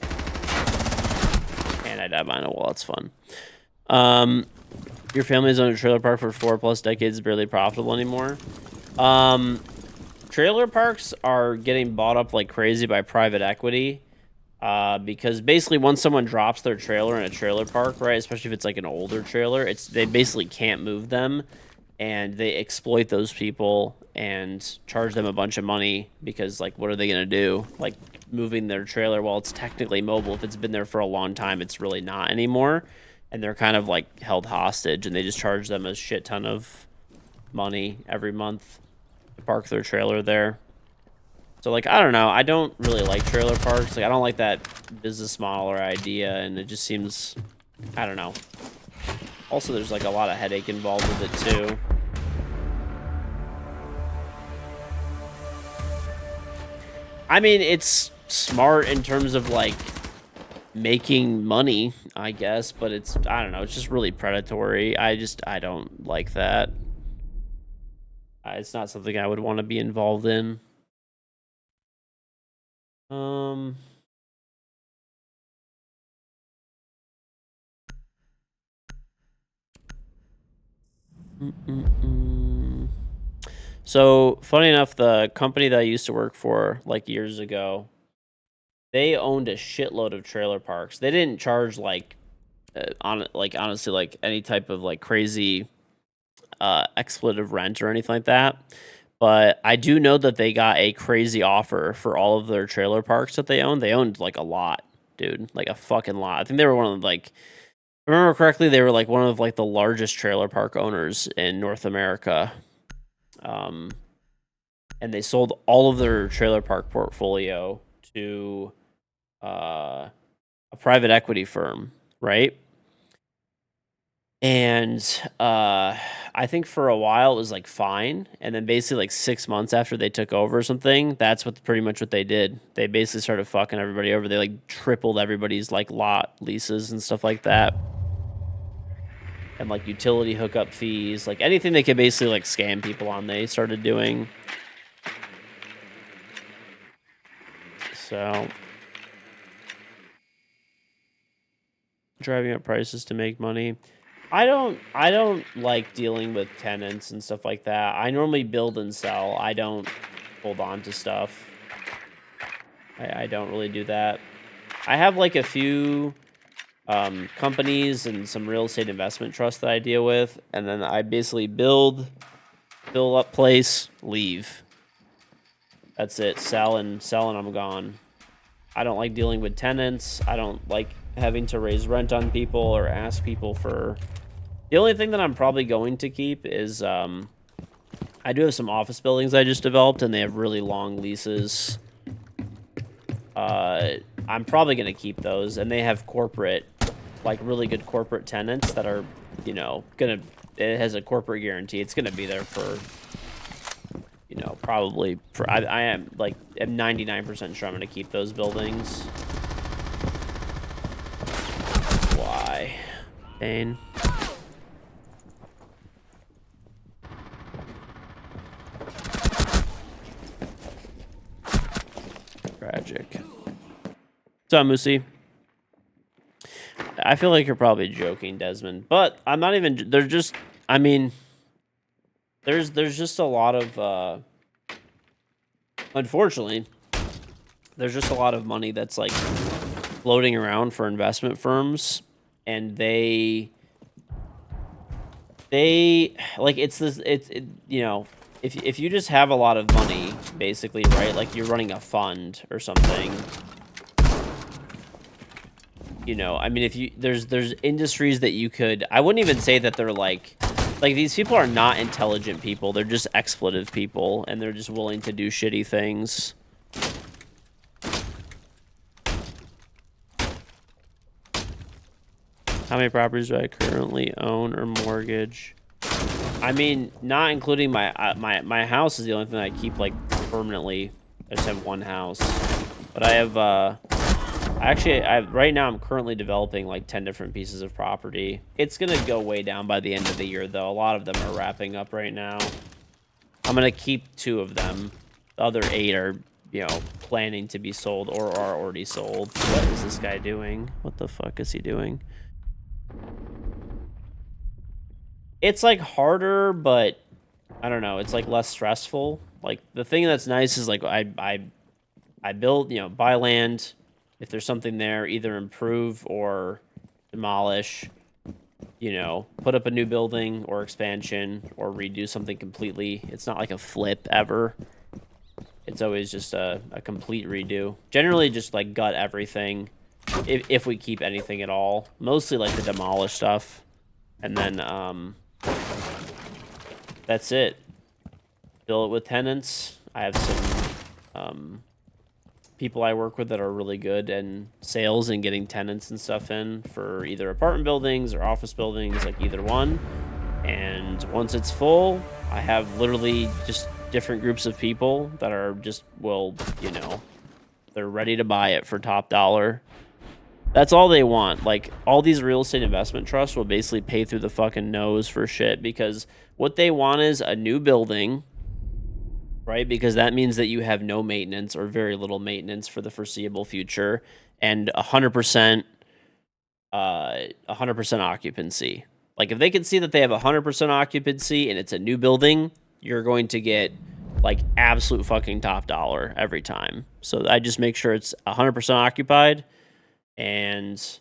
and I died behind a wall. It's fun. Your family's owned a trailer park for 4+ decades, barely profitable anymore. Trailer parks are getting bought up like crazy by private equity. Because basically once someone drops their trailer in a trailer park, right, especially if it's like an older trailer, they basically can't move them, and they exploit those people and charge them a bunch of money because, like, what are they gonna do? Like, moving their trailer while it's technically mobile, if it's been there for a long time, it's really not anymore, and they're kind of like held hostage, and they just charge them a shit ton of money every month to park their trailer there. So, like, I don't know. I don't really like trailer parks. Like, I don't like that business model or idea, and it just seems, I don't know. Also, there's, like, a lot of headache involved with it, too. I mean, it's smart in terms of, like, making money, I guess, but it's, I don't know, it's just really predatory. I don't like that. It's not something I would want to be involved in. So, funny enough, the company that I used to work for, like, years ago, they owned a shitload of trailer parks. They didn't charge, like, honestly, like, any type of, like, crazy expletive rent or anything like that. But I do know that they got a crazy offer for all of their trailer parks that they owned. They owned, like, a lot, dude. Like, a fucking lot. I think they were one of, like, if I remember correctly, they were, like, one of, like, the largest trailer park owners in North America. And they sold all of their trailer park portfolio to a private equity firm, right? And I think for a while it was like fine, and then basically like 6 months after they took over or something, that's pretty much what they did. They basically started fucking everybody over. They like tripled everybody's like lot leases and stuff like that, and like utility hookup fees, like anything they could basically like scam people on, they started doing. So, driving up prices to make money. I don't like dealing with tenants and stuff like that. I normally build and sell. I don't hold on to stuff. I don't really do that. I have like a few companies and some real estate investment trusts that I deal with, and then I basically build up place, leave. That's it. Sell and I'm gone. I don't like dealing with tenants. I don't like having to raise rent on people or ask people for. The only thing that I'm probably going to keep is I do have some office buildings I just developed, and they have really long leases. I'm probably going to keep those, and they have corporate, like really good corporate tenants that are, you know, it has a corporate guarantee. It's going to be there for, you know, probably, I am like, I'm 99% sure I'm going to keep those buildings. Why? Pain. logic. What's up, Moosey? I feel like you're probably joking, Desmond, but I'm not even. They're just. I mean, there's just a lot of. Unfortunately, there's just a lot of money that's like floating around for investment firms, and they like you know, if you just have a lot of money, basically, right? Like you're running a fund or something. You know, I mean, if you there's industries that you could. I wouldn't even say that they're like these people are not intelligent people. They're just expletive people, and they're just willing to do shitty things. How many properties do I currently own or mortgage? I mean, not including my house is the only thing I keep like permanently. I just have one house, but I have right now I'm currently developing like 10 different pieces of property. It's gonna go way down by the end of the year though. A lot of them are wrapping up right now. I'm gonna keep 2 of them. The other 8 are, you know, planning to be sold or are already sold. What is this guy doing? What the fuck is he doing? It's like harder, but I don't know. It's like less stressful. Like the thing that's nice is like I build, you know, buy land. If there's something there, either improve or demolish. You know, put up a new building or expansion or redo something completely. It's not like a flip ever. It's always just a complete redo. Generally, just like gut everything. If we keep anything at all, mostly like the demolish stuff, and then that's it. Fill it with tenants. I have some people I work with that are really good in sales and getting tenants and stuff in for either apartment buildings or office buildings, like either one. And once it's full, I have literally just different groups of people that are just, well, you know, they're ready to buy it for top dollar. That's all they want. Like, all these real estate investment trusts will basically pay through the fucking nose for shit because what they want is a new building, right? Because that means that you have no maintenance or very little maintenance for the foreseeable future and 100% occupancy. Like if they can see that they have 100% occupancy and it's a new building, you're going to get like absolute fucking top dollar every time. So I just make sure it's 100% occupied and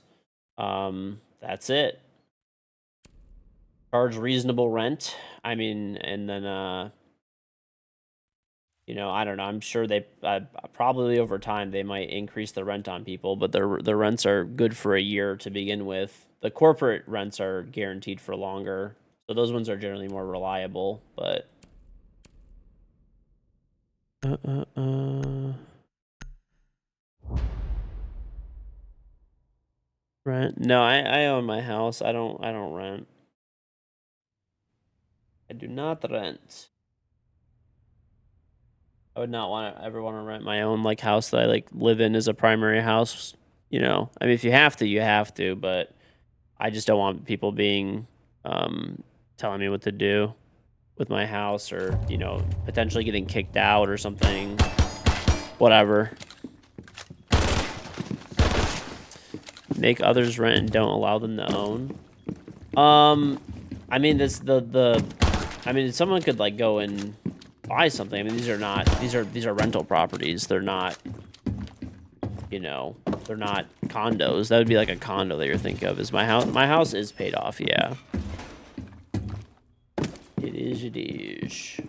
that's it. Charge reasonable rent. I mean, and then you know, I don't know. I'm sure they probably over time they might increase the rent on people, but the rents are good for a year to begin with. The corporate rents are guaranteed for longer, so those ones are generally more reliable. But rent? No, I own my house. I don't rent. I do not rent. I would not ever want to rent my own like house that I like live in as a primary house. You know, I mean, if you have to, you have to. But I just don't want people being telling me what to do with my house, or you know, potentially getting kicked out or something. Whatever. Make others rent and don't allow them to own. I mean, I mean, someone could like go and buy something. I mean, these are rental properties. They're not, you know, they're not condos. That would be like a condo that you're thinking of. Is my house? My house is paid off. Yeah, it is. It is.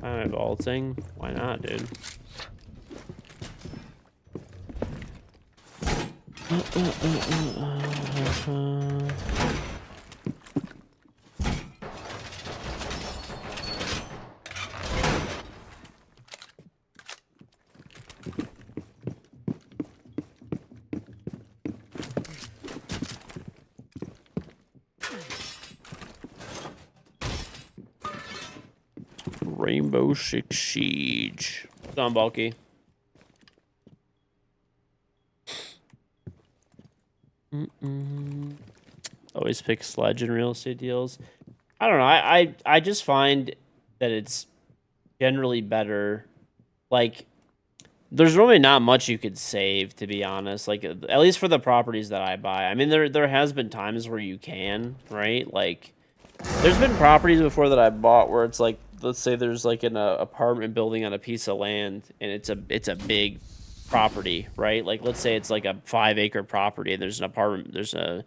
I'm vaulting. Why not, dude? Rainbow Six Siege. What's on, Bulky? Always pick sledge in real estate deals. I don't know. I just find that it's generally better. Like, there's really not much you could save, to be honest. Like, at least for the properties that I buy. I mean, there has been times where you can, right? Like, there's been properties before that I bought where it's like, let's say there's like an apartment building on a piece of land, and it's a big property, right? Like, let's say it's like a 5-acre property, and there's a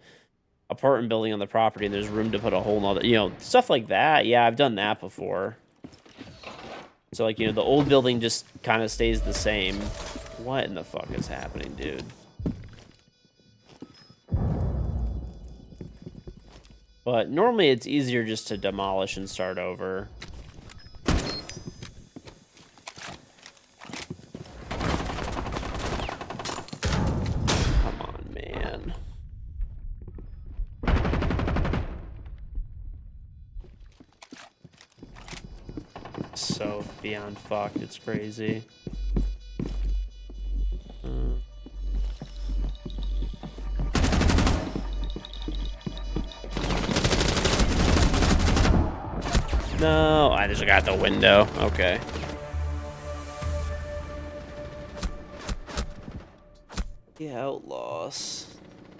apartment building on the property, and there's room to put a whole nother, stuff like that. Yeah, I've done that before. So, like, the old building just kind of stays the same. What in the fuck is happening, dude? But normally it's easier just to demolish and start over. Come on, man. So beyond fucked, it's crazy. No, I just got the window. Okay. The Outlaws.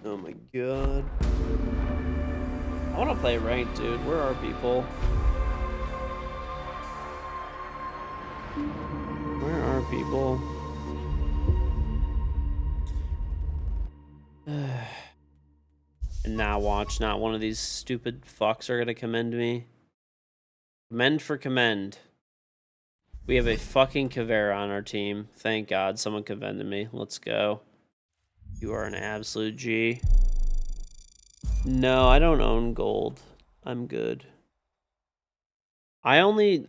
Oh my god. I want to play ranked, dude. Where are people? Where are people? And now watch, not one of these stupid fucks are gonna commend me. Commend for commend. We have a fucking Caveira on our team. Thank God someone commended me. Let's go. You are an absolute G. No, I don't own gold. I'm good. I only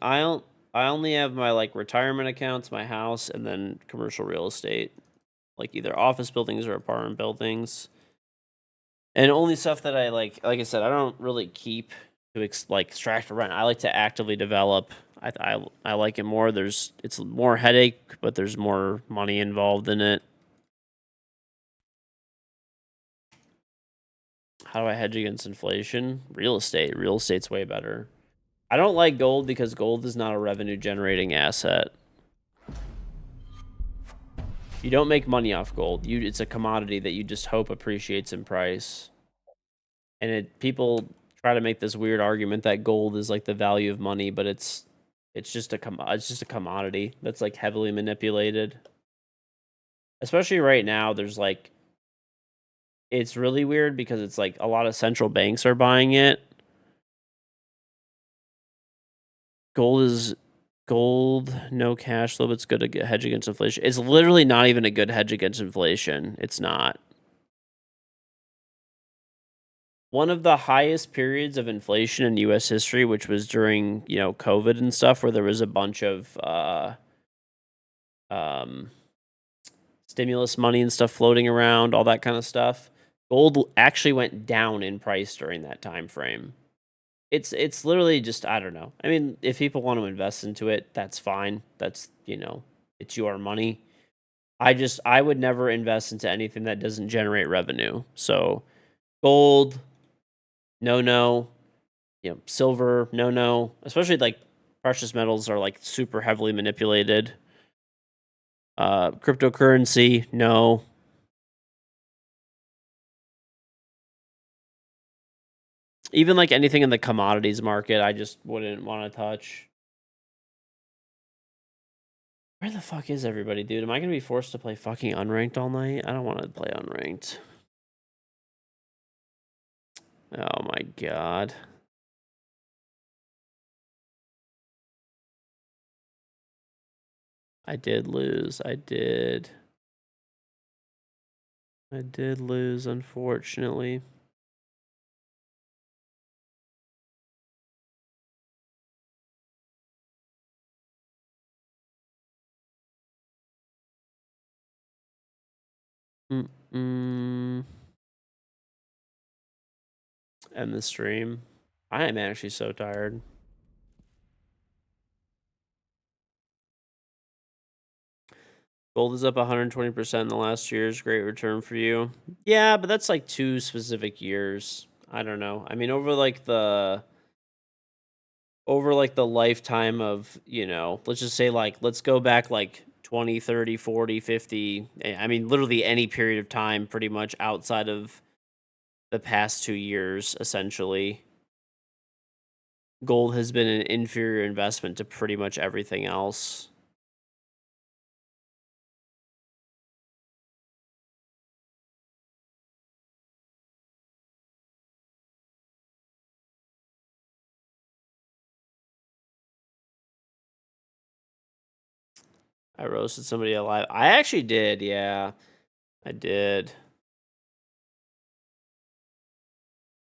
have my like retirement accounts, my house, and then commercial real estate. Like either office buildings or apartment buildings. And only stuff that I like I said, I don't really keep to extract or rent. I like to actively develop. I like it more. It's more headache, but there's more money involved in it. How do I hedge against inflation? Real estate. Real estate's way better. I don't like gold because gold is not a revenue generating asset. You don't make money off gold. It's a commodity that you just hope appreciates in price. And people try to make this weird argument that gold is like the value of money, but it's just a commodity that's like heavily manipulated. Especially right now, there's like it's really weird because it's like a lot of central banks are buying it. Gold, no cash flow, but it's good to hedge against inflation. It's literally not even a good hedge against inflation. It's not. One of the highest periods of inflation in U.S. history, which was during COVID and stuff, where there was a bunch of stimulus money and stuff floating around, all that kind of stuff. Gold actually went down in price during that time frame. It's literally just, I don't know. I mean, if people want to invest into it, that's fine. That's it's your money. I would never invest into anything that doesn't generate revenue. So gold, no. Silver, no. Especially like precious metals are like super heavily manipulated. Cryptocurrency, no. Even like anything in the commodities market, I just wouldn't want to touch. Where the fuck is everybody, dude? Am I gonna be forced to play fucking unranked all night? I don't want to play unranked. Oh my god. I did lose. I did lose, unfortunately. End the stream. I am actually so tired. Gold is up 120% in the last 2 years. Great return for you. Yeah, but that's like 2 specific years. I don't know. I mean, over like the lifetime of, you know, let's just say like let's go back like 20, 30, 40, 50. I mean, literally any period of time pretty much outside of the past 2 years essentially. Gold has been an inferior investment to pretty much everything else. I roasted somebody alive. I actually did, yeah. I did.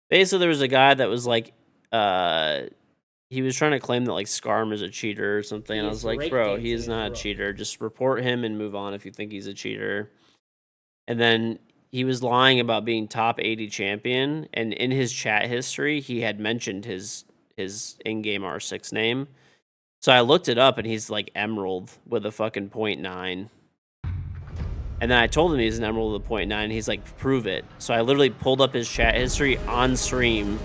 Basically, there was a guy that was like, he was trying to claim that like Scarm is a cheater or something, and I was like, bro, he is not a cheater. Just report him and move on if you think he's a cheater. And then he was lying about being top 80 champion, and in his chat history, he had mentioned his in-game R6 name. So I looked it up, and he's like Emerald with a fucking 0.9. And then I told him he's an Emerald with a 0.9. He's like, prove it. So I literally pulled up his chat history on stream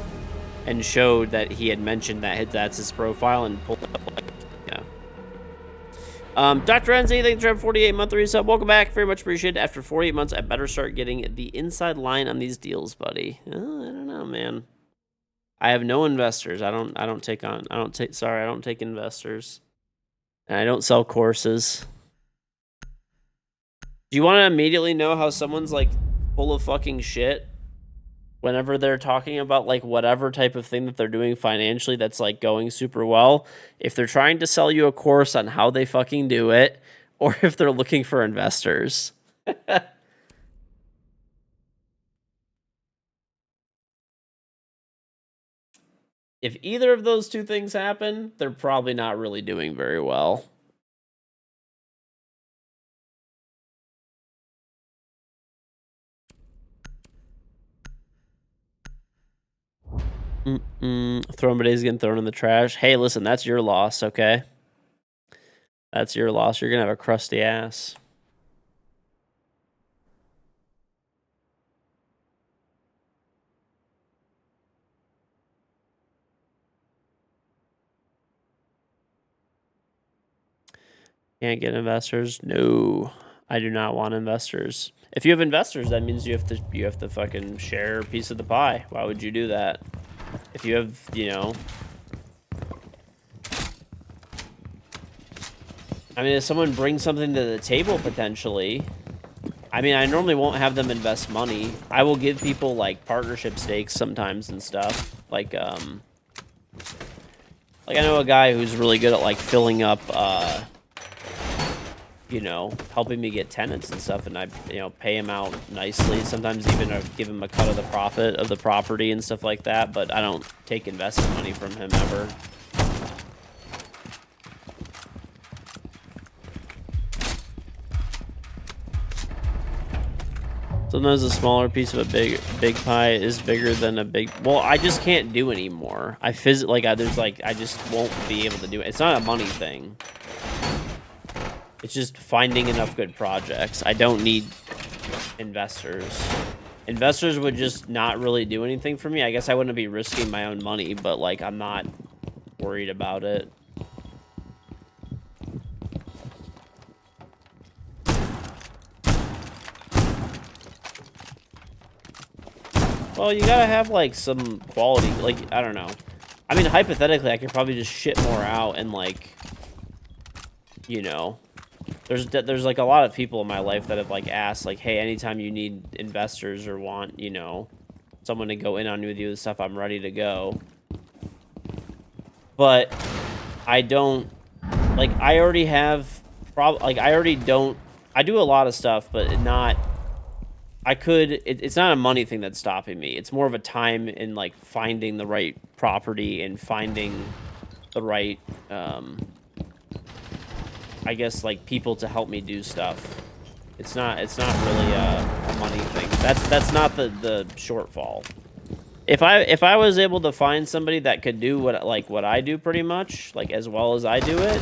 and showed that he had mentioned that that's his profile and pulled up, like, yeah. Dr. Renzi, thanks for 48 month resub. Welcome back. Very much appreciated. After 48 months, I better start getting the inside line on these deals, buddy. I don't know, man. I have no investors. I don't take investors. And I don't sell courses. Do you want to immediately know how someone's like full of fucking shit whenever they're talking about like whatever type of thing that they're doing financially that's like going super well? If they're trying to sell you a course on how they fucking do it, or if they're looking for investors. If either of those two things happen, they're probably not really doing very well. Throwing days getting thrown in the trash. Hey, listen, that's your loss, okay? That's your loss. You're gonna have a crusty ass. Can't get investors. No, I do not want investors. If you have investors, that means you have to fucking share a piece of the pie. Why would you do that? If you have, you know, I mean, if someone brings something to the table potentially, I mean, I normally won't have them invest money. I will give people like partnership stakes sometimes and stuff. Like I know a guy who's really good at like filling up, you know, helping me get tenants and stuff, and I, you know, pay him out nicely. Sometimes even give him a cut of the profit of the property and stuff like that, but I don't take investment money from him ever. Sometimes a smaller piece of a big pie is bigger than a big. Well, I just can't do anymore. I just won't be able to do it. It's not a money thing. It's just finding enough good projects. I don't need investors. Investors would just not really do anything for me. I guess I wouldn't be risking my own money, but like I'm not worried about it. Well, you gotta have like some quality. Like, I don't know. I mean, hypothetically, I could probably just shit more out and like, you know, there's like a lot of people in my life that have like asked like, hey, anytime you need investors or want, you know, someone to go in on with you and stuff, I'm ready to go. But I don't, like, I already have I do a lot of stuff, but not. It's not a money thing that's stopping me. It's more of a time in like finding the right property and finding the right, I guess, like people to help me do stuff. It's not really a money thing. That's not the shortfall. If I was able to find somebody that could do what I do pretty much, like as well as I do it,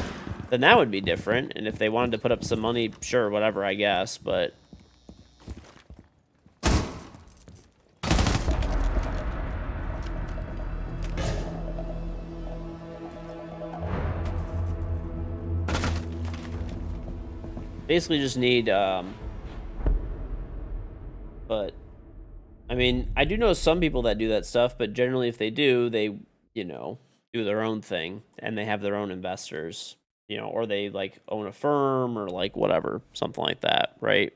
then that would be different. And if they wanted to put up some money, sure, whatever, I guess. But basically just need, but I mean, I do know some people that do that stuff, but generally if they do, they, you know, do their own thing and they have their own investors, you know, or they like own a firm or like whatever, something like that, right?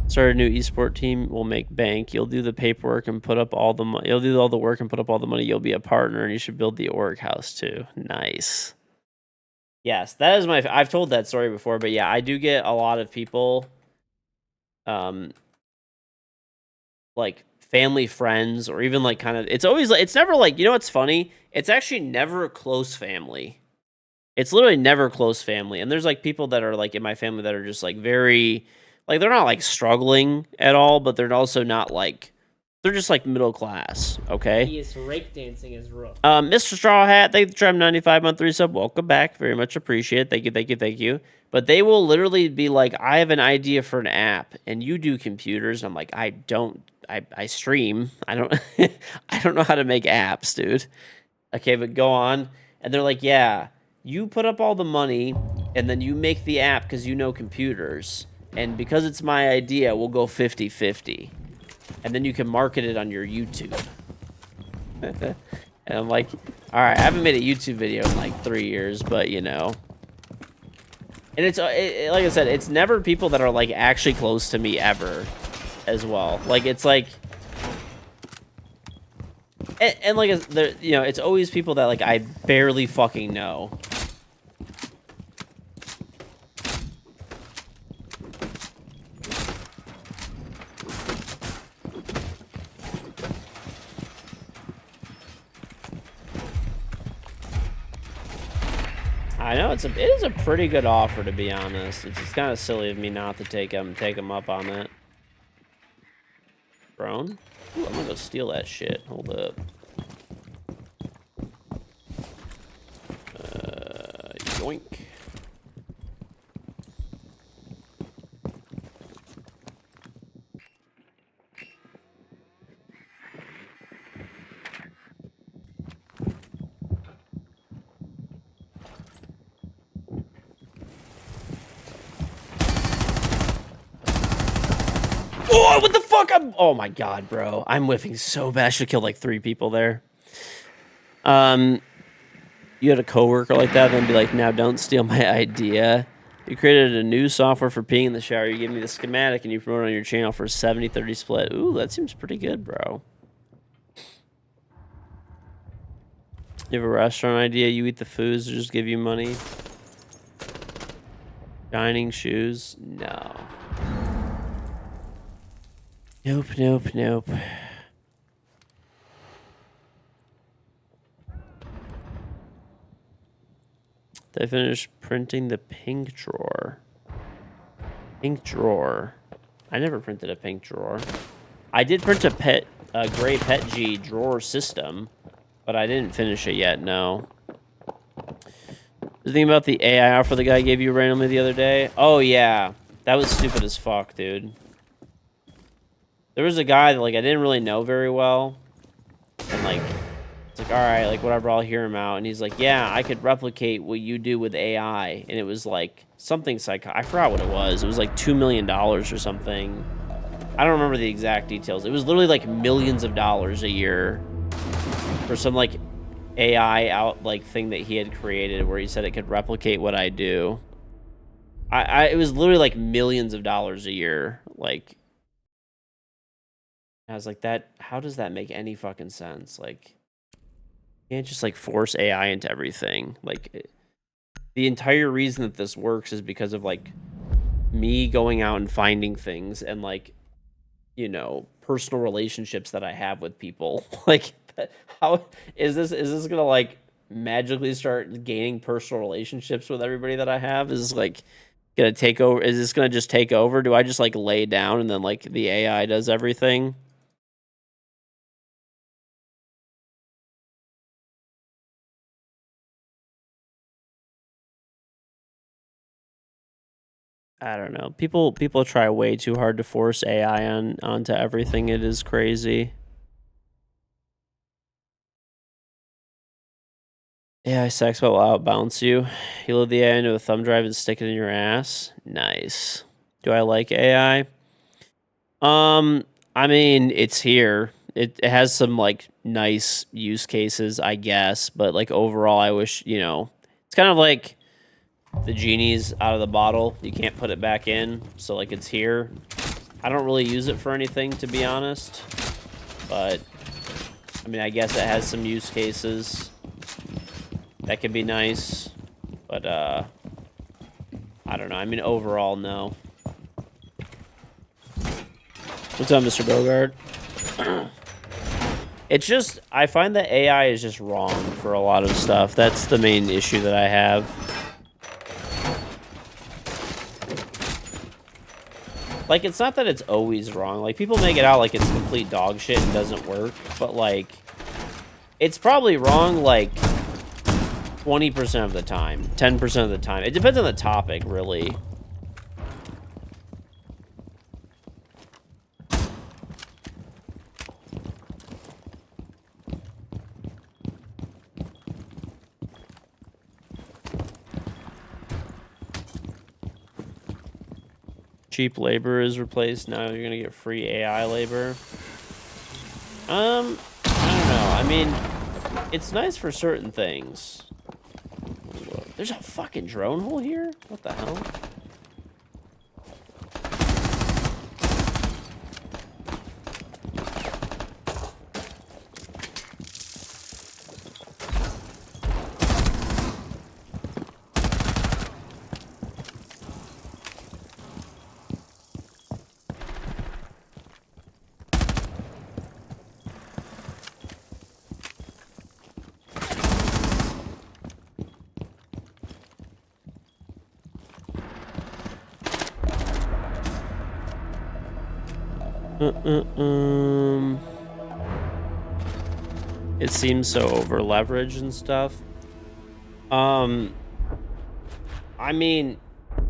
Start a new esport team, will make bank. You'll do the paperwork and put up all the money. You'll do all the work and put up all the money. You'll be a partner and you should build the org house too. Nice. Yes, that is I've told that story before, but yeah, I do get a lot of people, like family, friends, or even like kind of, it's always like, it's never like, you know what's funny? It's actually never a close family. It's literally never close family. And there's like people that are like in my family that are just like very, like they're not like struggling at all, but they're also not like, they're just like middle class, okay? He is breakdancing his rook. Mr. Straw Hat, thank you for trying 95 month resub. Welcome back. Very much appreciate it. Thank you, thank you, thank you. But they will literally be like, I have an idea for an app and you do computers. And I'm like, I don't, I stream. I don't I don't know how to make apps, dude. Okay, but go on. And they're like, yeah, you put up all the money and then you make the app because you know computers. And because it's my idea, we'll go 50-50. And then you can market it on your YouTube. And I'm like, all right, I haven't made a YouTube video in like 3 years, but you know. And it's like I said, it's never people that are like actually close to me ever as well. Like it's like, and like, you know, it's always people that like I barely fucking know. I know it is a pretty good offer, to be honest. It's just kind of silly of me not to take him up on that. Drone? Ooh, I'm gonna go steal that shit. Hold up. Yoink. Oh, what the fuck? Oh my god, bro. I'm whiffing so bad. I should have killed like 3 people there. You had a coworker like that, then be like, now don't steal my idea. You created a new software for peeing in the shower. You gave me the schematic and you promote it on your channel for a 70-30 split. Ooh, that seems pretty good, bro. You have a restaurant idea, you eat the foods, just give you money. Dining shoes? No. Nope, nope, nope. They finished printing the pink drawer. Pink drawer. I never printed a pink drawer. I did print a gray Pet G drawer system, but I didn't finish it yet, no. The thing about the AI offer the guy gave you randomly the other day? Oh, yeah. That was stupid as fuck, dude. There was a guy that, like, I didn't really know very well. And, like, it's like, all right, like, whatever, I'll hear him out. And he's like, yeah, I could replicate what you do with AI. And it was, like, something I forgot what it was. It was, like, $2 million or something. I don't remember the exact details. It was literally, like, millions of dollars a year for some, like, AI thing that he had created where he said it could replicate what I do. It was literally, like, millions of dollars a year. Like, I was like, how does that make any fucking sense? Like, you can't just, like, force AI into everything. Like, the entire reason that this works is because of, like, me going out and finding things and, like, you know, personal relationships that I have with people. Like, how is this gonna, like, magically start gaining personal relationships with everybody that I have? Is this, like, gonna take over? Is this gonna just take over? Do I just, like, lay down and then, like, the AI does everything? I don't know. People try way too hard to force AI onto everything. It is crazy. AI sex will outbounce you. You load the AI into a thumb drive and stick it in your ass. Nice. Do I like AI? I mean, it's here. It has some like nice use cases, I guess, but like overall, I wish, it's kind of like the genie's out of the bottle. You can't put it back in, so like it's here. I don't really use it for anything, to be honest, but I mean, I guess it has some use cases that could be nice, but I don't know. I mean, overall, no. What's up, Mr. Bogard? It's just, I find that AI is just wrong for a lot of stuff. That's the main issue that I have. Like, it's not that it's always wrong. Like, people make it out like it's complete dog shit and doesn't work. But, like, it's probably wrong, like, 20% of the time. 10% of the time. It depends on the topic, really. Cheap labor is replaced. Now you're gonna get free AI labor. I don't know. I mean, it's nice for certain things. There's a fucking drone hole here? What the hell? It seems so over leveraged and stuff. I mean,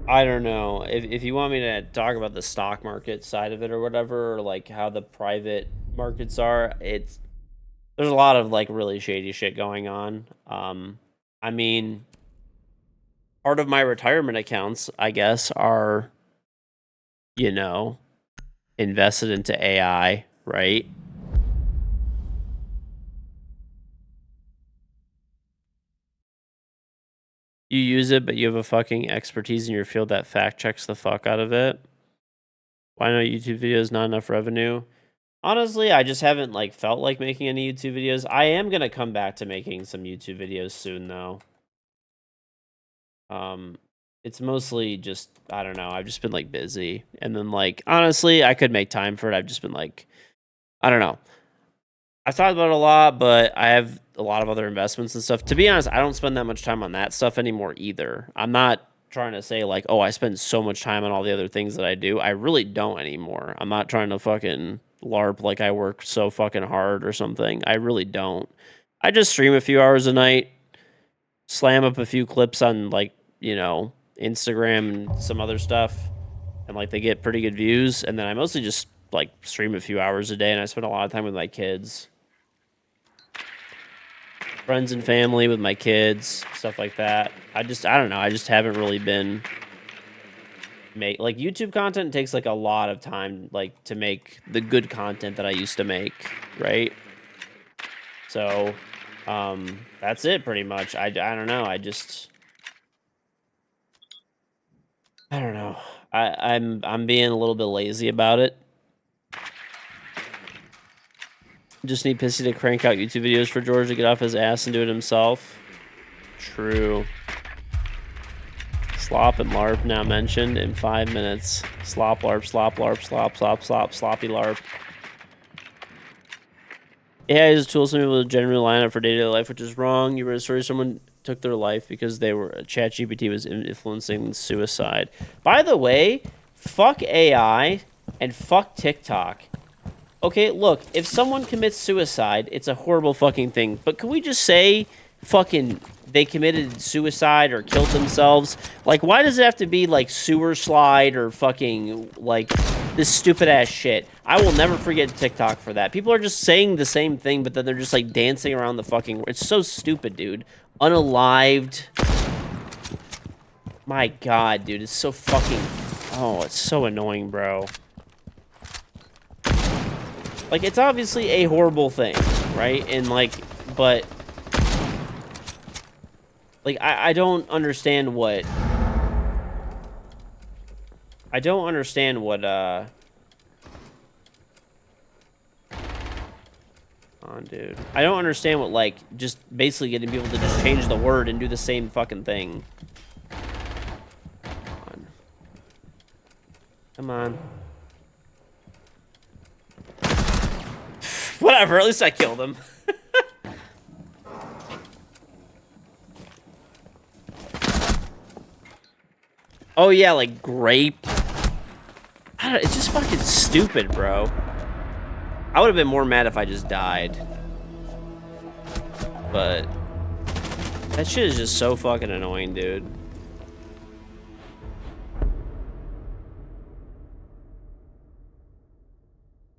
I don't know. If you want me to talk about the stock market side of it or whatever, or like how the private markets are, there's a lot of like really shady shit going on. I mean, part of my retirement accounts, I guess, are, invested into AI, right? You use it, but you have a fucking expertise in your field that fact checks the fuck out of it. Why no YouTube videos? Not enough revenue. Honestly, I just haven't like felt like making any YouTube videos. I am gonna come back to making some YouTube videos soon, though. It's mostly just, I don't know. I've just been like busy, and then like honestly, I could make time for it. I've just been like, I don't know. I've thought about it a lot, but I have a lot of other investments and stuff. To be honest, I don't spend that much time on that stuff anymore either. I'm not trying to say like, oh, I spend so much time on all the other things that I do. I really don't anymore. I'm not trying to fucking LARP like I work so fucking hard or something. I really don't. I just stream a few hours a night, slam up a few clips on like, Instagram and some other stuff, and like they get pretty good views. And then I mostly just like stream a few hours a day, and I spend a lot of time with my kids. Friends and family with my kids, stuff like that. I don't know. I just haven't really been like YouTube content takes like a lot of time like to make the good content that I used to make, right? So, that's it pretty much. I don't know. I don't know. I'm being a little bit lazy about it. Just need Pissy to crank out YouTube videos for George to get off his ass and do it himself. True. Slop and LARP now mentioned in 5 minutes. Slop LARP, slop LARP, slop, slop, slop, sloppy LARP. AI is a tool some people generally line up for day-to-day life, which is wrong. You read a story someone took their life because ChatGPT was influencing suicide. By the way, fuck AI and fuck TikTok. Okay, look, if someone commits suicide, it's a horrible fucking thing. But can we just say fucking they committed suicide or killed themselves. Like, why does it have to be, like, sewer slide or fucking, like, this stupid-ass shit? I will never forget TikTok for that. People are just saying the same thing, but then they're just, like, dancing around the fucking... It's so stupid, dude. Unalived. My God, dude. It's so fucking... Oh, it's so annoying, bro. Like, it's obviously a horrible thing, right? And, like, but... Like, I don't understand what... I don't understand what, on, dude. I don't understand what, like, just basically getting people to just change the word and do the same fucking thing. Come on. Whatever, at least I killed him. Oh, yeah, like grape. I don't, it's just fucking stupid, bro. I would have been more mad if I just died. But that shit is just so fucking annoying, dude.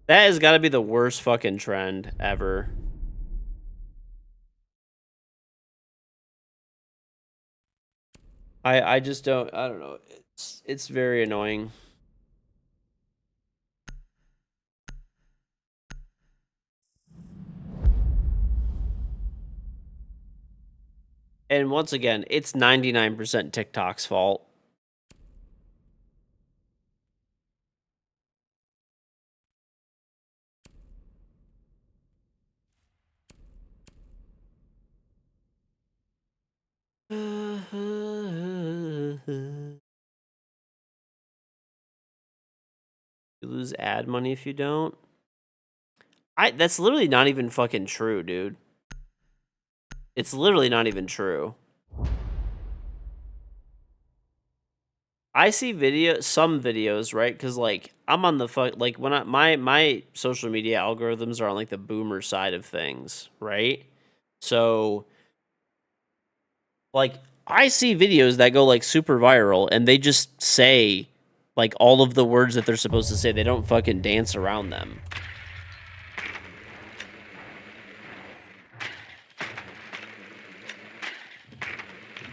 That has got to be the worst fucking trend ever. I just don't, I don't know. It's very annoying. And once again, it's 99% TikTok's fault. You lose ad money if you don't. That's literally not even fucking true, dude. It's literally not even true. I see some videos, right? Because like I'm on the like when my social media algorithms are on like the boomer side of things, right? So like I see videos that go like super viral and they just say like all of the words that they're supposed to say. They don't fucking dance around them.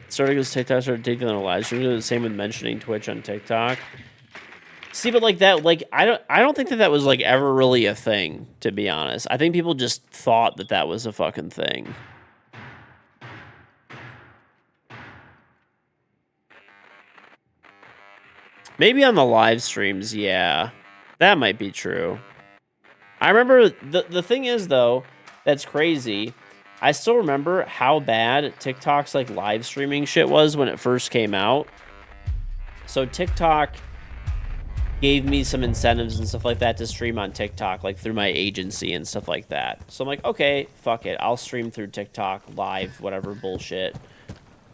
Starting with TikTok, started taking on a live stream. The same with mentioning Twitch on TikTok. See, but like that, like I don't think that was like ever really a thing. To be honest, I think people just thought that that was a fucking thing. Maybe on the live streams, yeah, that might be true. I remember the thing is though, that's crazy. I still remember how bad TikTok's like live streaming shit was when it first came out. So TikTok gave me some incentives and stuff like that to stream on TikTok, like through my agency and stuff like that. So I'm like, okay, fuck it. I'll stream through TikTok live, whatever bullshit.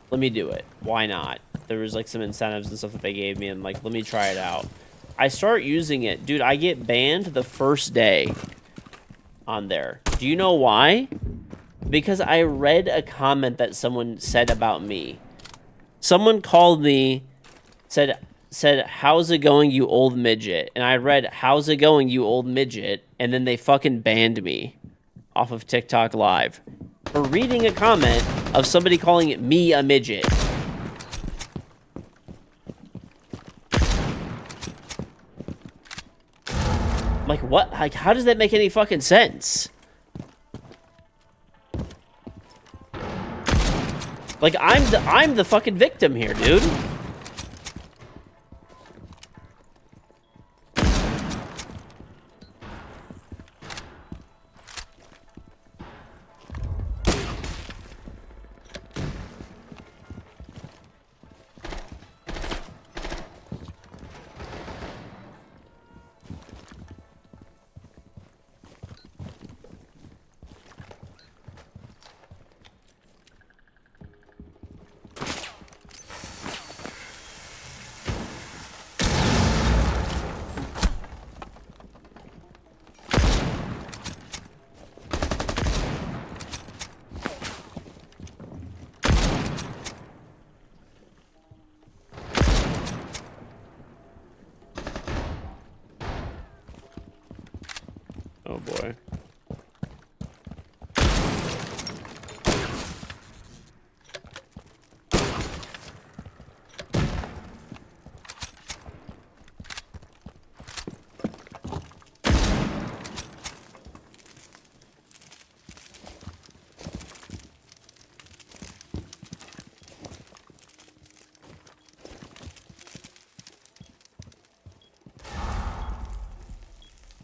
Let me do it. Why not? There was like some incentives and stuff that they gave me and like, let me try it out. I start using it. Dude, I get banned the first day on there. Do you know why? Because I read a comment that someone said about me. Someone called me, said, how's it going, you old midget? And I read, how's it going, you old midget? And then they fucking banned me off of TikTok Live for reading a comment of somebody calling me a midget. Like, what? Like, how does that make any fucking sense? Like, I'm the fucking victim here, dude.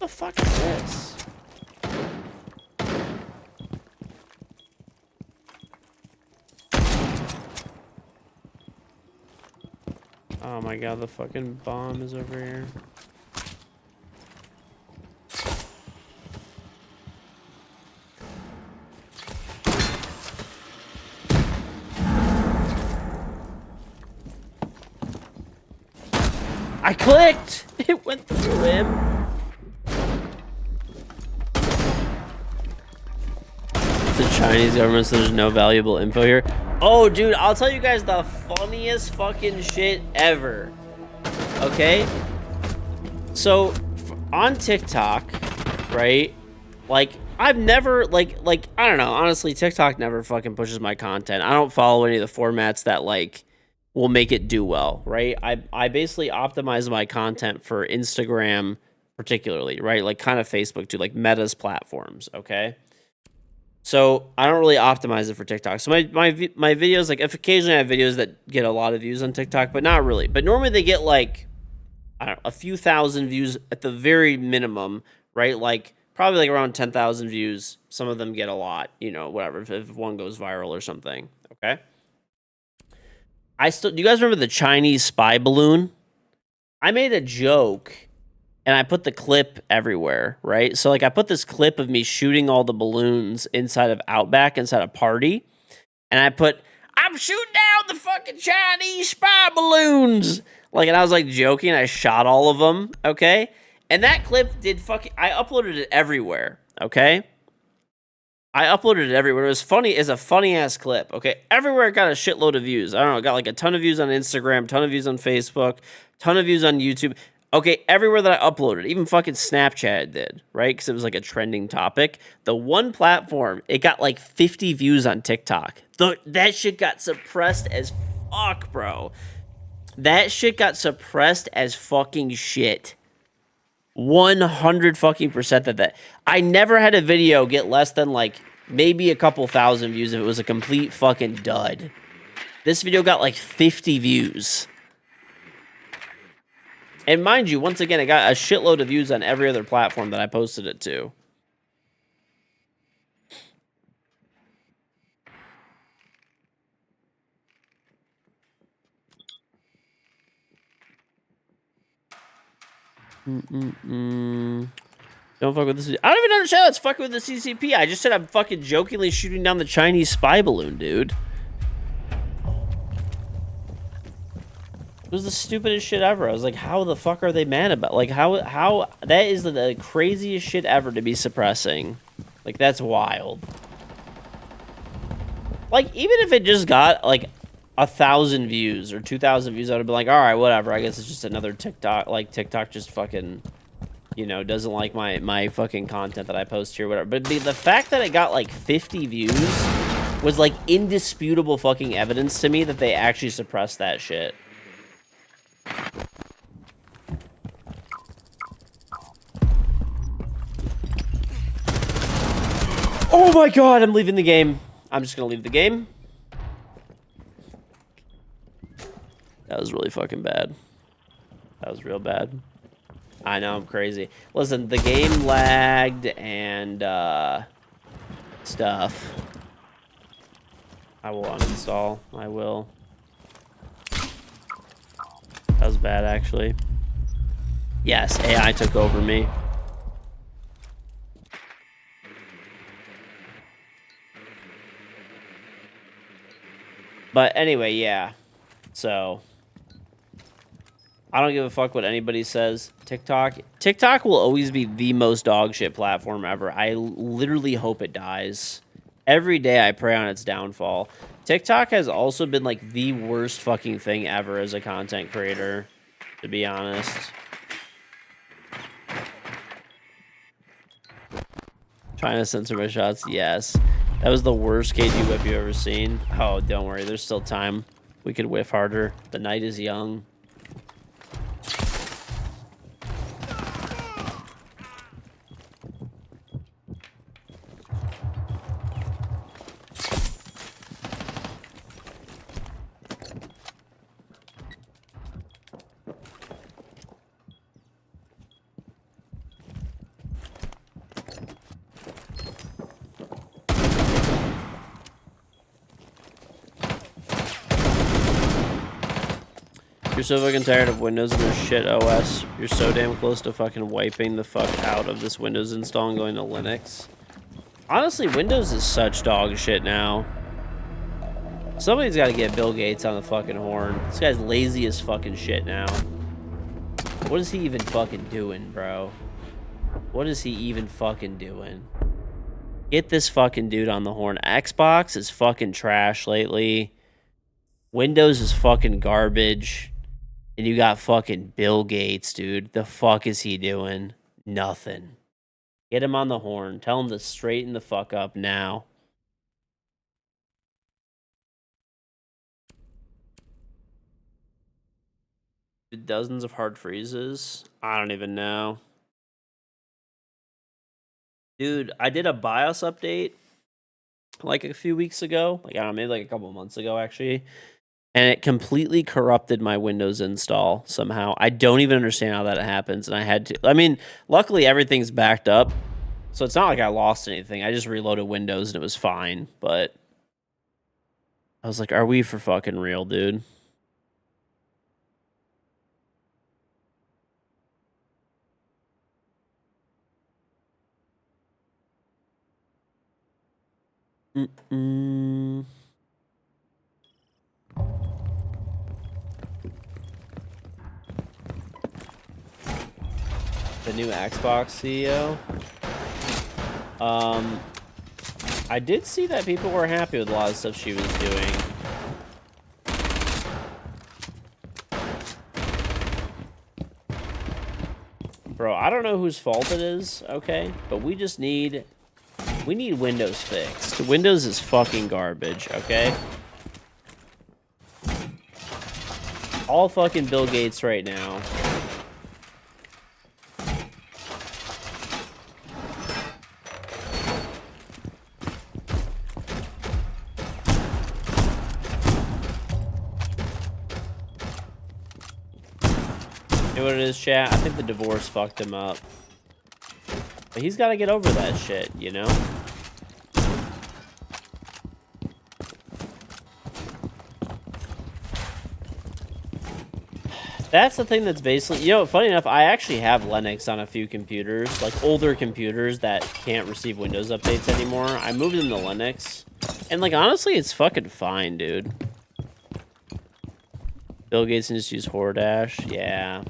the fuck is this? Oh my god, the fucking bomb is over here. I clicked! It went through him. The Chinese government says there's no valuable info here. Oh, dude, I'll tell you guys the funniest fucking shit ever. Okay? So, on TikTok, right? Like, I've never, like, I don't know. Honestly, TikTok never fucking pushes my content. I don't follow any of the formats that, like, will make it do well, right? I basically optimize my content for Instagram particularly, right? Like, kind of Facebook too, like Meta's platforms, okay? So I don't really optimize it for TikTok. So my videos, like, if occasionally I have videos that get a lot of views on TikTok, but not really. But normally they get like, I don't know, a few thousand views at the very minimum, right? Like probably like around 10,000 views. Some of them get a lot, you know, whatever, if one goes viral or something. Okay. Do you guys remember the Chinese spy balloon? I made a joke and I put the clip everywhere, right? So like I put this clip of me shooting all the balloons inside of Outback, inside a party, and I put, I'm shooting down the fucking Chinese spy balloons. Like, and I was like joking, I shot all of them, okay? And that clip did I uploaded it everywhere, okay? I uploaded it everywhere. It was funny. It's a funny ass clip. Okay, everywhere it got a shitload of views. I don't know. It got like a ton of views on Instagram, ton of views on Facebook, ton of views on YouTube. Okay, everywhere that I uploaded, even fucking Snapchat did, right? Because it was like a trending topic. The one platform, it got like 50 views on TikTok. That shit got suppressed as fuck, bro. That shit got suppressed as fucking shit. 100 fucking percent that I never had a video get less than like maybe a couple thousand views if it was a complete fucking dud. This video got like 50 views. And mind you, once again, it got a shitload of views on every other platform that I posted it to. Don't fuck with this. I don't even understand what's fucking with the CCP. I just said I'm fucking jokingly shooting down the Chinese spy balloon, dude. It was the stupidest shit ever. I was like, how the fuck are they mad about? Like, how that is the craziest shit ever to be suppressing. Like, that's wild. Like, even if it just got like 1,000 views or 2,000 views, I would have been like, all right, whatever. I guess it's just another TikTok. Like, TikTok just fucking, you know, doesn't like my fucking content that I post here, whatever. But the fact that it got like 50 views was like indisputable fucking evidence to me that they actually suppressed that shit. Oh my god, I'm leaving the game. I'm just gonna leave the game. That was really fucking bad. That was real bad. I know, I'm crazy. Listen, the game lagged and stuff. I will uninstall. I will. That was bad, actually. Yes, AI took over me. But anyway, yeah. So, I don't give a fuck what anybody says. TikTok will always be the most dog shit platform ever. I literally hope it dies. Every day I pray on its downfall. TikTok has also been like the worst fucking thing ever as a content creator, to be honest. Trying to censor my shots? Yes. That was the worst KG whip you've ever seen. Oh, don't worry. There's still time. We could whiff harder. The night is young. You're so fucking tired of Windows and their shit OS. You're so damn close to fucking wiping the fuck out of this Windows install and going to Linux. Honestly, Windows is such dog shit now. Somebody's got to get Bill Gates on the fucking horn. This guy's lazy as fucking shit now. What is he even fucking doing, bro? What is he even fucking doing? Get this fucking dude on the horn. Xbox is fucking trash lately. Windows is fucking garbage. And you got fucking Bill Gates, dude. The fuck is he doing? Nothing. Get him on the horn. Tell him to straighten the fuck up now. Dozens of hard freezes? I don't even know. Dude, I did a BIOS update like a few weeks ago. Like, I don't know, maybe like a couple months ago, actually. And it completely corrupted my Windows install somehow. I don't even understand how that happens. And I had to, I mean, luckily everything's backed up. So it's not like I lost anything. I just reloaded Windows and it was fine. But I was like, are we for fucking real, dude? Mm-mm. The new Xbox CEO. I did see that people were happy with a lot of stuff she was doing. Bro, I don't know whose fault it is, okay? But we need Windows fixed. Windows is fucking garbage, okay? All fucking Bill Gates right now. You know what it is, chat? I think the divorce fucked him up. But he's got to get over that shit, you know? That's the thing that's basically... You know, funny enough, I actually have Linux on a few computers. Like, older computers that can't receive Windows updates anymore. I moved them to Linux. And, like, honestly, it's fucking fine, dude. Bill Gates can just use Hordash. Yeah.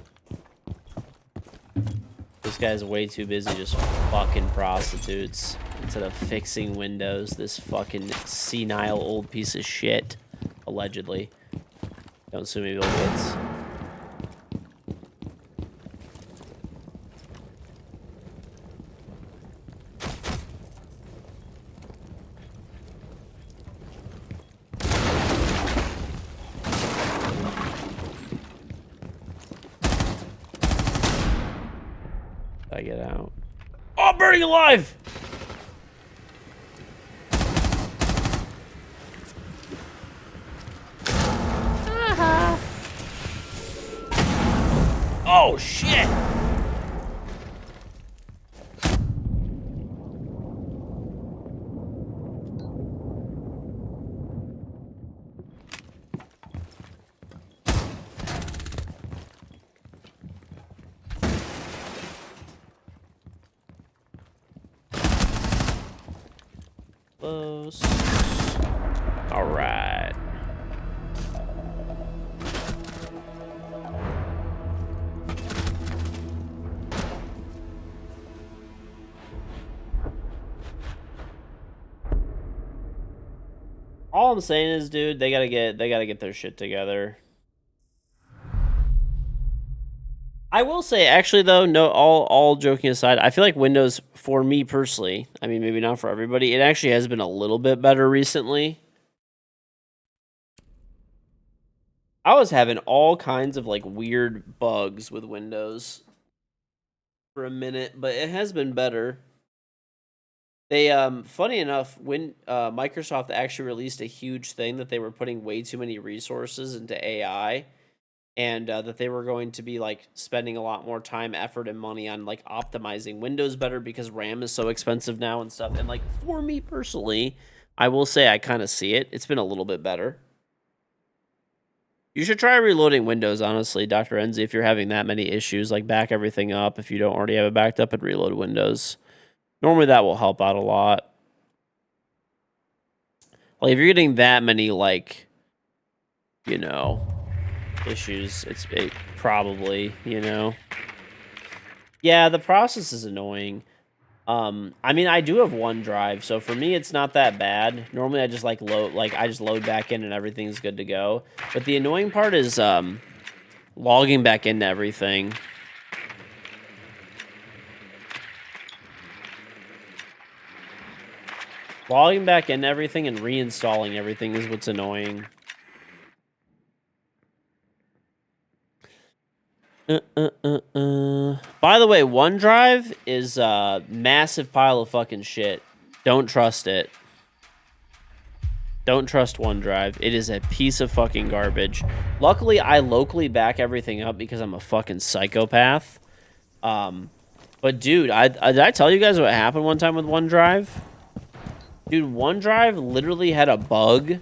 This guy's way too busy just fucking prostitutes instead of fixing Windows. This fucking senile old piece of shit. Allegedly. Don't sue me, Bill Gates. I get out. Oh, I'm burning alive! Oh, shit! Close. All right. All I'm saying is, dude, they gotta get their shit together. I will say, actually, though, no, all joking aside, I feel like Windows, for me personally, I mean, maybe not for everybody, it actually has been a little bit better recently. I was having all kinds of, like, weird bugs with Windows for a minute, but it has been better. They, funny enough, when Microsoft actually released a huge thing that they were putting way too many resources into AI, and that they were going to be like spending a lot more time, effort, and money on like optimizing Windows better because RAM is so expensive now and stuff. And like for me personally, I will say I kind of see it. It's been a little bit better. You should try reloading Windows, honestly, Dr. Enzi, if you're having that many issues. Like, back everything up if you don't already have it backed up and reload Windows. Normally, that will help out a lot. Like, if you're getting that many, like, you know, issues, it probably, you know. Yeah, the process is annoying. I mean, I do have OneDrive, so for me, it's not that bad. Normally, I just load back in and everything's good to go. But the annoying part is logging back into everything. Logging back into everything and reinstalling everything is what's annoying. By the way, OneDrive is a massive pile of fucking shit. Don't trust it. Don't trust OneDrive. It is a piece of fucking garbage. Luckily, I locally back everything up because I'm a fucking psychopath. But dude, did I tell you guys what happened one time with OneDrive? Dude, OneDrive literally had a bug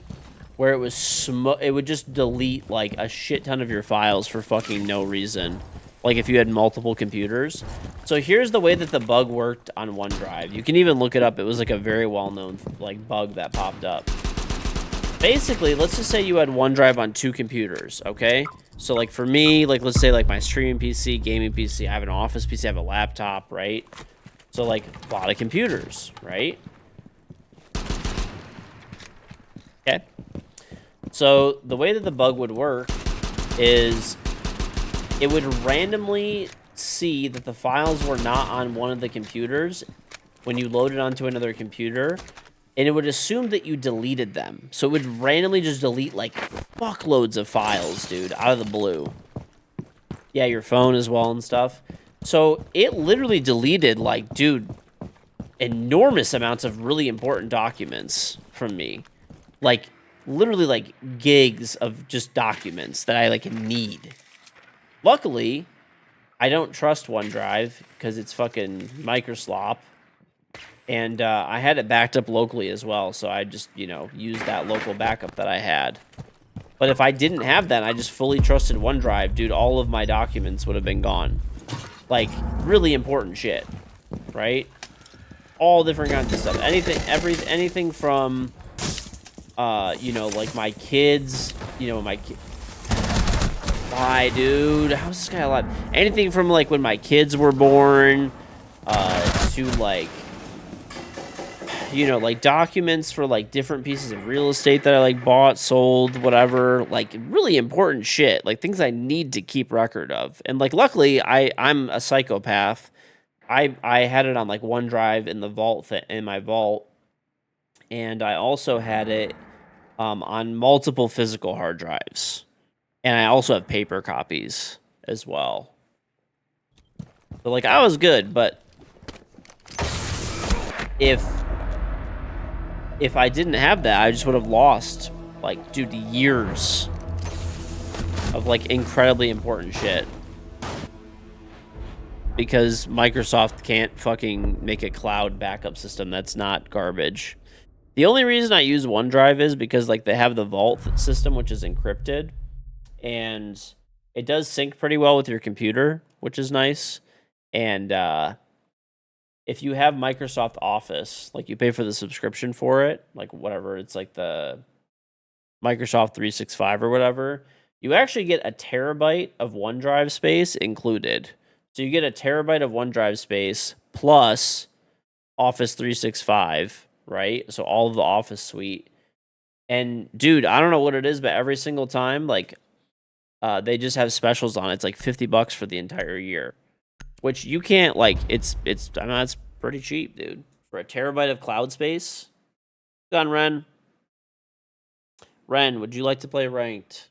where it was it would just delete like a shit ton of your files for fucking no reason. Like if you had multiple computers. So here's the way that the bug worked on OneDrive. You can even look it up. It was like a very well-known like bug that popped up. Basically, let's just say you had OneDrive on 2 computers, okay? So like for me, like let's say like my streaming PC, gaming PC, I have an office PC, I have a laptop, right? So like a lot of computers, right? Okay. So the way that the bug would work is it would randomly see that the files were not on one of the computers when you load it onto another computer, and it would assume that you deleted them. So it would randomly just delete like fuckloads of files, dude, out of the blue. Yeah, your phone as well and stuff. So it literally deleted like, dude, enormous amounts of really important documents from me. Like, literally like gigs of just documents that I like need. Luckily, I don't trust OneDrive because it's fucking Microsoft, and I had it backed up locally as well, so I just, you know, used that local backup that I had. But if I didn't have that, I just fully trusted OneDrive, dude, all of my documents would have been gone. Like, really important shit, right? All different kinds of stuff. Anything from, you know, like my kids, you know, why, dude? How's this guy alive? Anything from, like, when my kids were born, to, like, you know, like, documents for, like, different pieces of real estate that I, like, bought, sold, whatever. Like, really important shit. Like, things I need to keep record of. And, like, luckily, I'm a psychopath. I had it on, like, OneDrive in the vault, in my vault. And I also had it on multiple physical hard drives. And I also have paper copies as well. So, like, I was good, but if I didn't have that, I just would have lost, like, dude, years of, like, incredibly important shit. Because Microsoft can't fucking make a cloud backup system that's not garbage. The only reason I use OneDrive is because, like, they have the Vault system, which is encrypted. And it does sync pretty well with your computer, which is nice. And if you have Microsoft Office, like you pay for the subscription for it, like whatever, it's like the Microsoft 365 or whatever, you actually get a terabyte of OneDrive space included. So you get a terabyte of OneDrive space plus Office 365, right? So all of the Office suite. And dude, I don't know what it is, but every single time, like, they just have specials on it. It's like $50 for the entire year, which you can't, like, it's, I mean, that's pretty cheap, dude. For a terabyte of cloud space. Done, Ren. Ren, would you like to play ranked?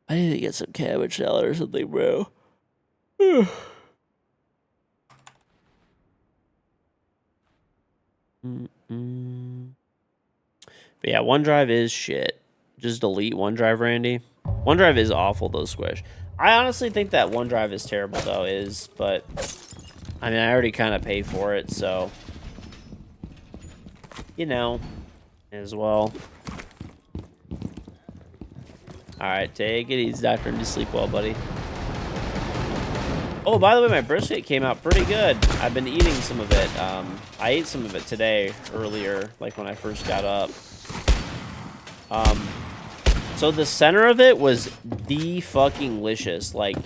I need to get some cabbage salad or something, bro. But yeah, OneDrive is shit. Just delete OneDrive, Randy. OneDrive is awful, though, Squish. I honestly think that OneDrive is terrible, though, but I mean, I already kind of pay for it, so, you know, as well. All right, take it easy, Doctor, and just sleep well, buddy. Oh, by the way, my brisket came out pretty good. I've been eating some of it. I ate some of it today, earlier, like when I first got up. So the center of it was the fucking licious. Like,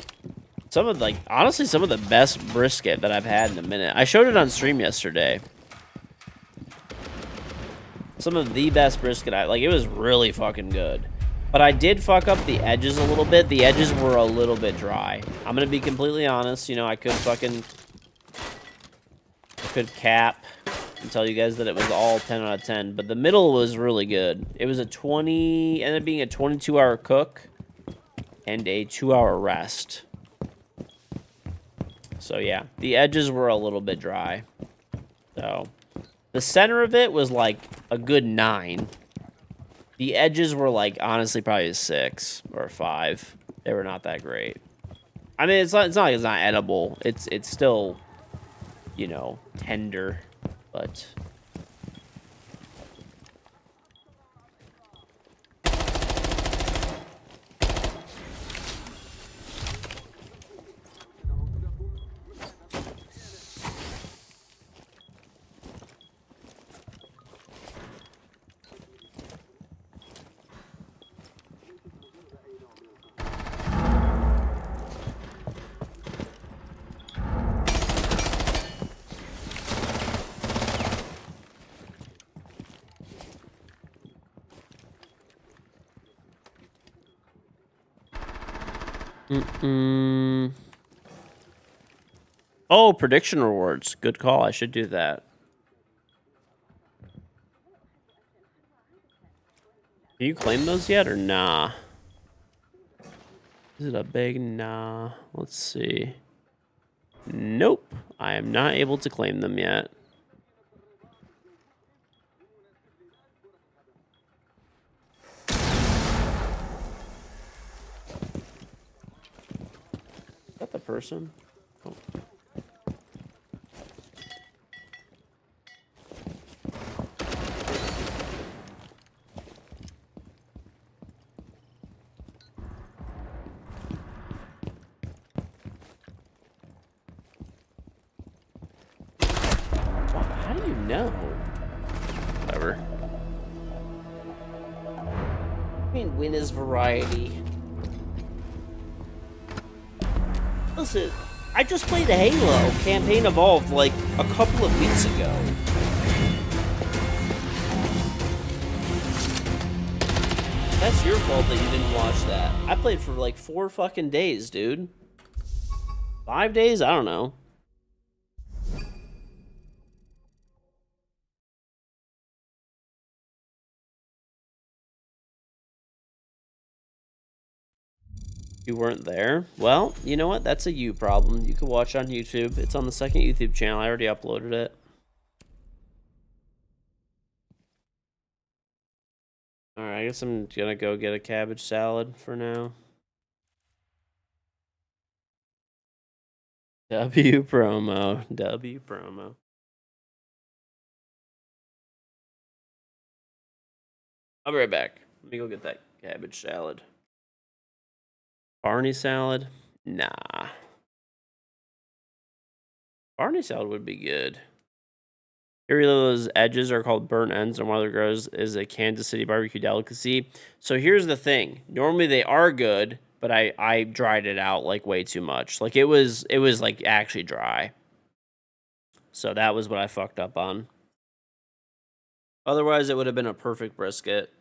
honestly, some of the best brisket that I've had in a minute. I showed it on stream yesterday. Some of the best brisket it was really fucking good. But I did fuck up the edges a little bit. The edges were a little bit dry. I'm gonna be completely honest. You know, I could cap and tell you guys that it was all 10 out of 10. But the middle was really good. It was ended up being a 22-hour cook and a 2-hour rest. So yeah, the edges were a little bit dry. So the center of it was like a good 9. The edges were like, honestly, probably a 6 or a 5. They were not that great. I mean, it's not like it's not edible. It's still, you know, tender, but... Oh, prediction rewards. Good call. I should do that. Can you claim those yet or nah? Is it a big nah? Let's see. Nope. I am not able to claim them yet. Is that the person? Oh. How do you know? Whatever. I mean, win is variety. Listen, I just played Halo Campaign Evolved like a couple of weeks ago. That's your fault that you didn't watch that. I played for like 4 fucking days, dude. 5 days? I don't know. You weren't there? Well, you know what? That's a you problem. You can watch on YouTube. It's on the second YouTube channel. I already uploaded it. Alright, I guess I'm gonna go get a cabbage salad for now. W promo. W promo. I'll be right back. Let me go get that cabbage salad. Barney salad? Nah. Barney salad would be good. Here, those edges are called burnt ends, and one of the grows is a Kansas City barbecue delicacy. So here's the thing. Normally they are good, but I dried it out like way too much. Like it was like actually dry. So that was what I fucked up on. Otherwise, it would have been a perfect brisket.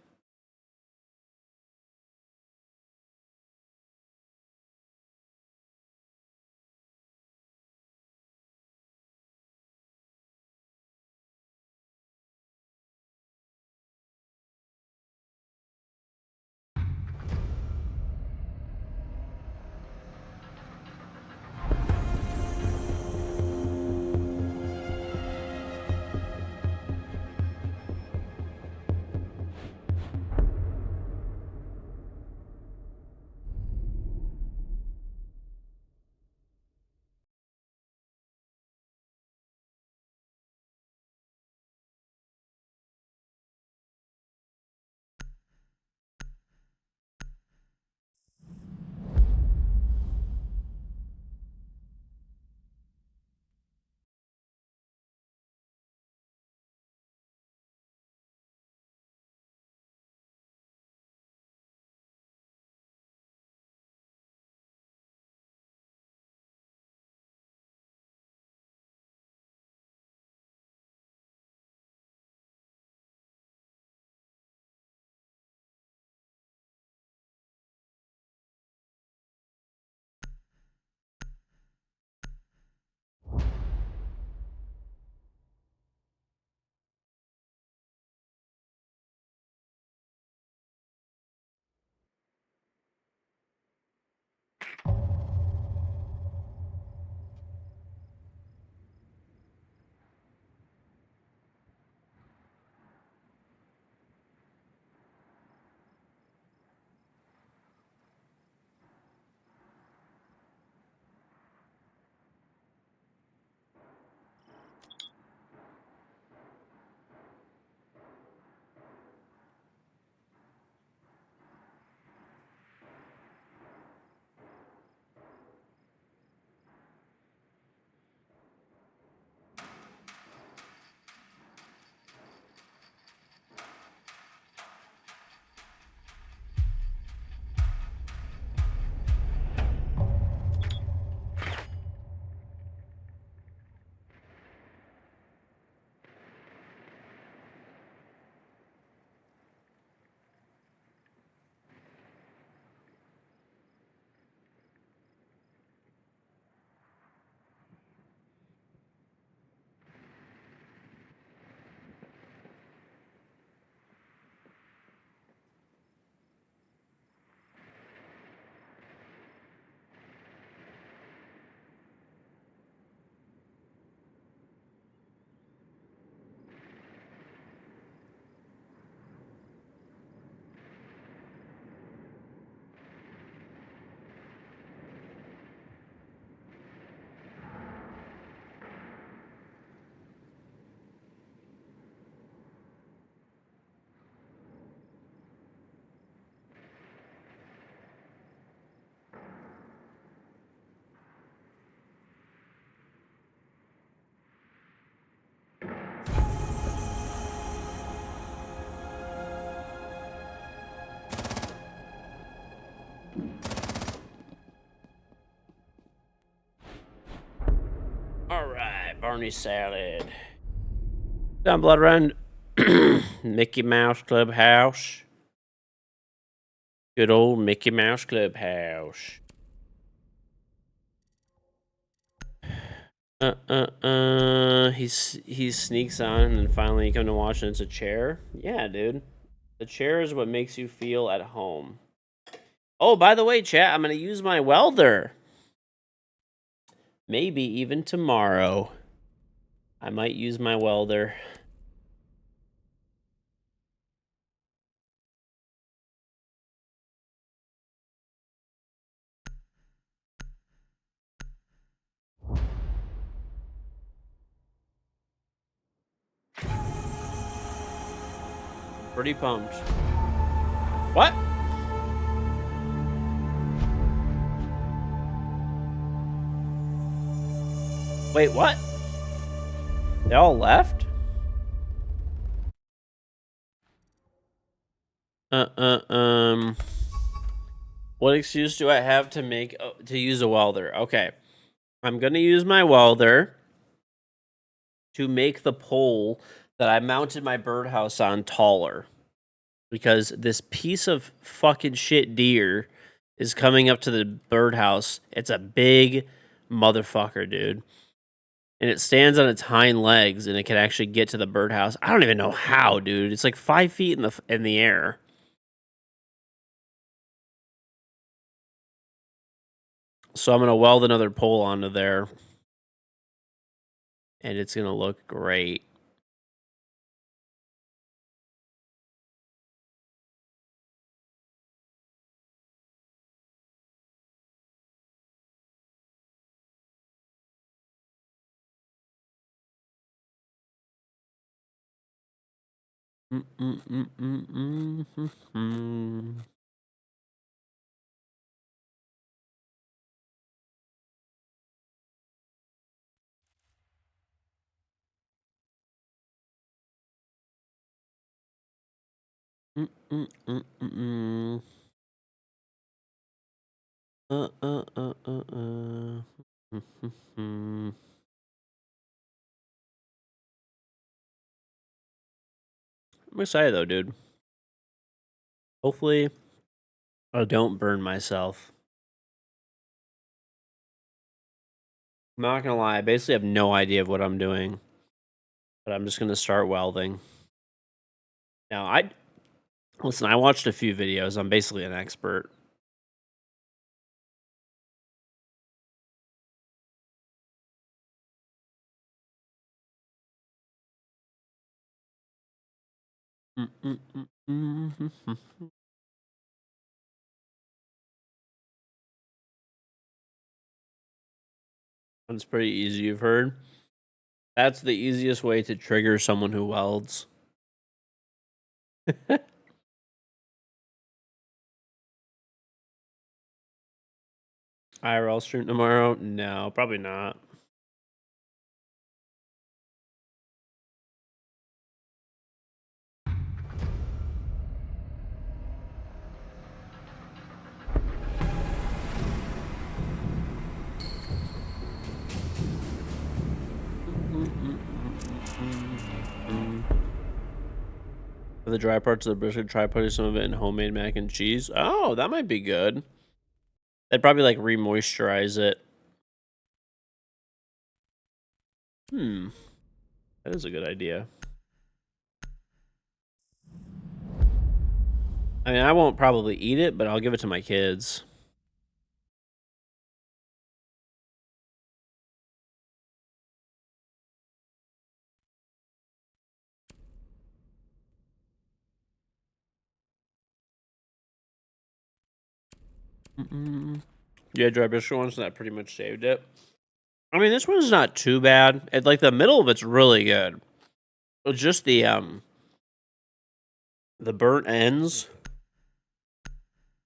Carne salad. Down blood run. Mickey Mouse Clubhouse. Good old Mickey Mouse Clubhouse. He sneaks on and then finally you come to watch and it's a chair. Yeah, dude. The chair is what makes you feel at home. Oh, by the way, chat, I'm gonna use my welder. Maybe even tomorrow. I might use my welder. Pretty pumped. What? Wait, what? They all left? What excuse do I have to make to use a welder? Okay. I'm going to use my welder to make the pole that I mounted my birdhouse on taller. Because this piece of fucking shit deer is coming up to the birdhouse. It's a big motherfucker, dude. And it stands on its hind legs and it can actually get to the birdhouse. I don't even know how, dude. It's like 5 feet in the air. So I'm going to weld another pole onto there. And it's going to look great. I'm excited though, dude. Hopefully, I don't burn myself. I'm not gonna lie, I basically have no idea of what I'm doing. But I'm just gonna start welding. Now, listen, I watched a few videos. I'm basically an expert. That's pretty easy, you've heard. That's the easiest way to trigger someone who welds. IRL stream tomorrow? No, probably not. For the dry parts of the brisket, try putting some of it in homemade mac and cheese. Oh, that might be good. They'd probably like re-moisturize it. That is a good idea. I mean, I won't probably eat it, but I'll give it to my kids. Yeah, dry brisket ones, that pretty much saved it. I mean, this one's not too bad. It, like, the middle of it's really good. It's just the burnt ends,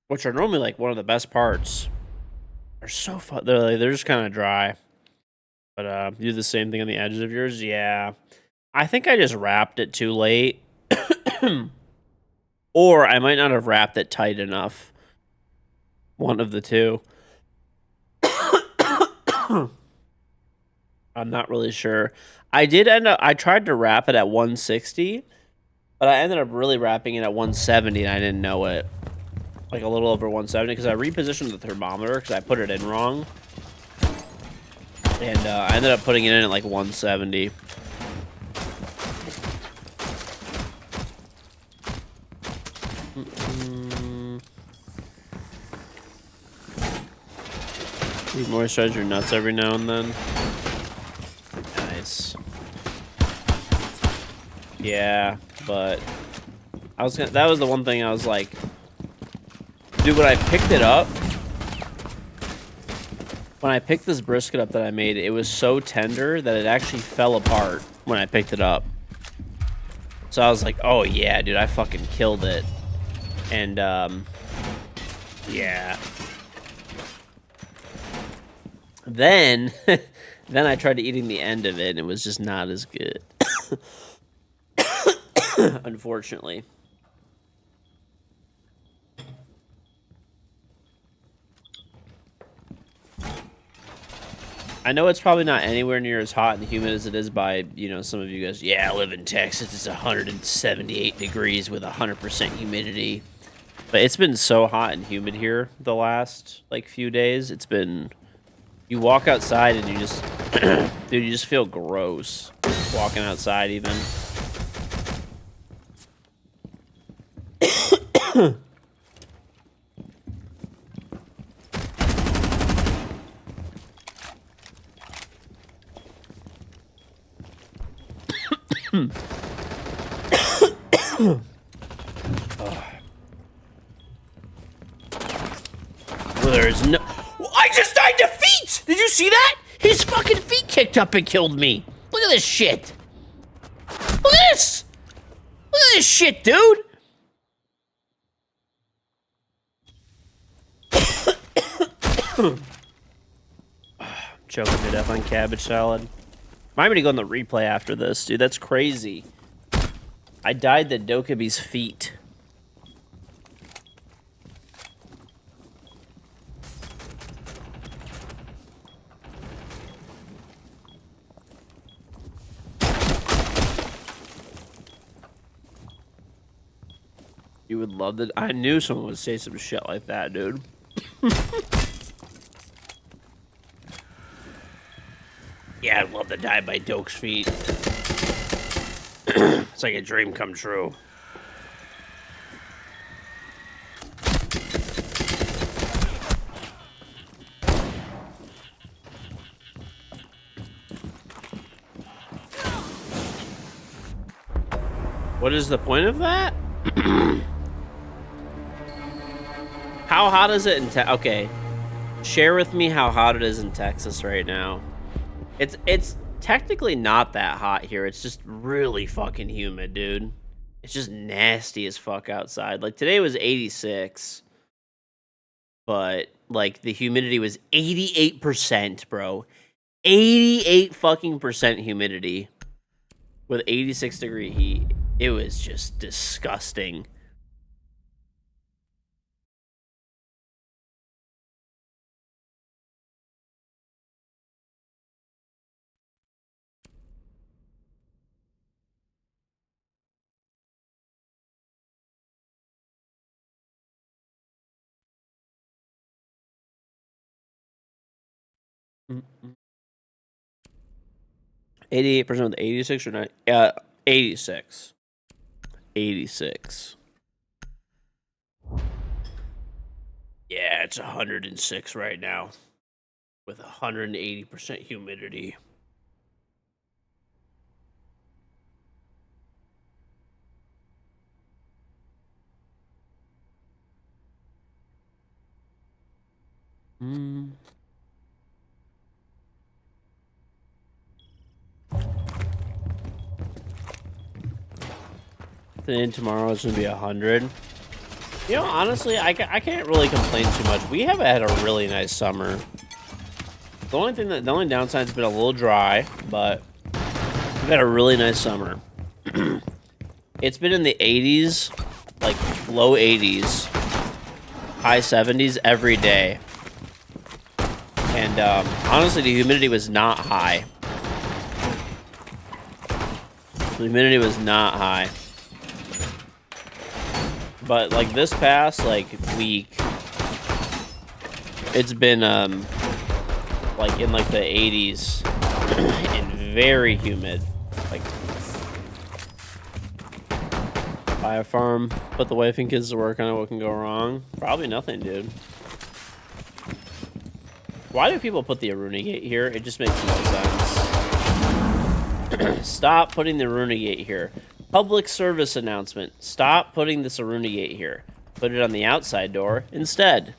which are normally like one of the best parts, are so fun. They're just kind of dry. But you do the same thing on the edges of yours. Yeah, I think I just wrapped it too late, or I might not have wrapped it tight enough. One of the two. I'm not really sure. I tried to wrap it at 160, but I ended up really wrapping it at 170 and I didn't know it. Like a little over 170 because I repositioned the thermometer because I put it in wrong. And I ended up putting it in at like 170. You moisturize your nuts every now and then. Nice. Yeah, but that was the one thing I was like, dude, when I picked it up, when I picked this brisket up that I made, it was so tender that it actually fell apart when I picked it up. So I was like, oh yeah, dude, I fucking killed it. And, yeah. Then, then I tried eating the end of it, and it was just not as good. Unfortunately. I know it's probably not anywhere near as hot and humid as it is by, you know, some of you guys. Yeah, I live in Texas. It's 178 degrees with 100% humidity. But it's been so hot and humid here the last, like, few days. It's been... You walk outside and you just... dude, you just feel gross. Walking outside, even. There's no... I just died to feet! Did you see that? His fucking feet kicked up and killed me. Look at this shit. Look at this. Look at this shit, dude. Choking to death on cabbage salad. Remind me to go on the replay after this, dude. That's crazy. I died to Dokubi's feet. You would love that. I knew someone would say some shit like that, dude. Yeah, I'd love to die by Doke's feet. It's like a dream come true. What is the point of that? How hot is it in Texas? Okay. Share with me how hot it is in Texas right now. It's technically not that hot here. It's just really fucking humid, dude. It's just nasty as fuck outside. Like, today was 86. But, like, the humidity was 88%, bro. 88 fucking percent humidity. With 86-degree heat. It was just disgusting. Mm-mm. 88% with 86 or 9? 86. 86. Yeah, it's 106 right now. With 180% humidity. Hmm. Then tomorrow is going to be 100. You know, honestly, I can't really complain too much. We have had a really nice summer. The only downside's been a little dry, but we've had a really nice summer. It's been in the 80s, like low 80s, high 70s every day. And honestly, the humidity was not high. The humidity was not high. But, like, this past, like, week, it's been, like, in, like, the 80s and very humid. Like, buy a farm, put the wife and kids to work on it, what can go wrong? Probably nothing, dude. Why do people put the Aruna Gate here? It just makes no sense. Stop putting the Aruna Gate here. Public service announcement. Stop putting this Aruna Gate here. Put it on the outside door instead.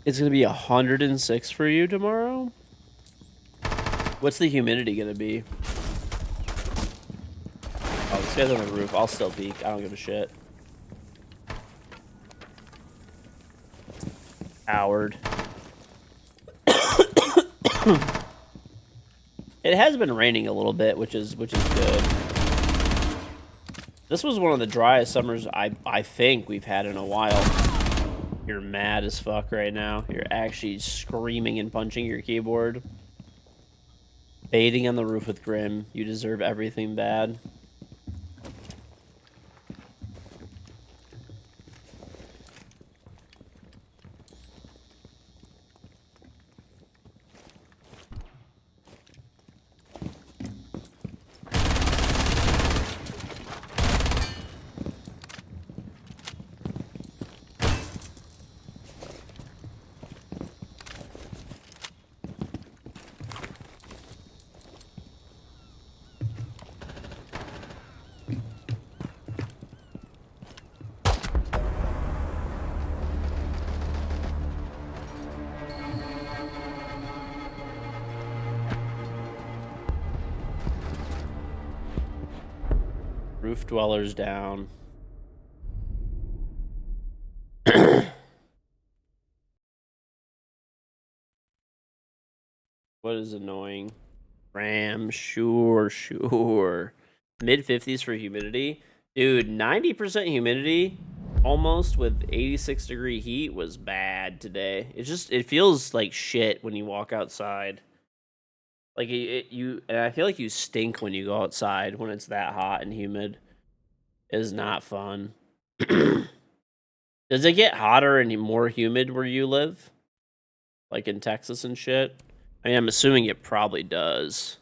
It's gonna be 106 for you tomorrow? What's the humidity gonna be? Oh, this guy's on the roof. I'll still peek. I don't give a shit. Howard. It has been raining a little bit, which is good. This was one of the driest summers I think we've had in a while. You're mad as fuck right now. You're actually screaming and punching your keyboard. Baiting on the roof with Grim. You deserve everything bad. Roof dwellers down. What is annoying? Ram, sure. Mid-50s for humidity. Dude, 90% humidity, almost with 86-degree heat, was bad today. It feels like shit when you walk outside. Like, and I feel like you stink when you go outside when it's that hot and humid. It is not fun. Does it get hotter and more humid where you live? Like in Texas and shit? I mean, I'm assuming it probably does.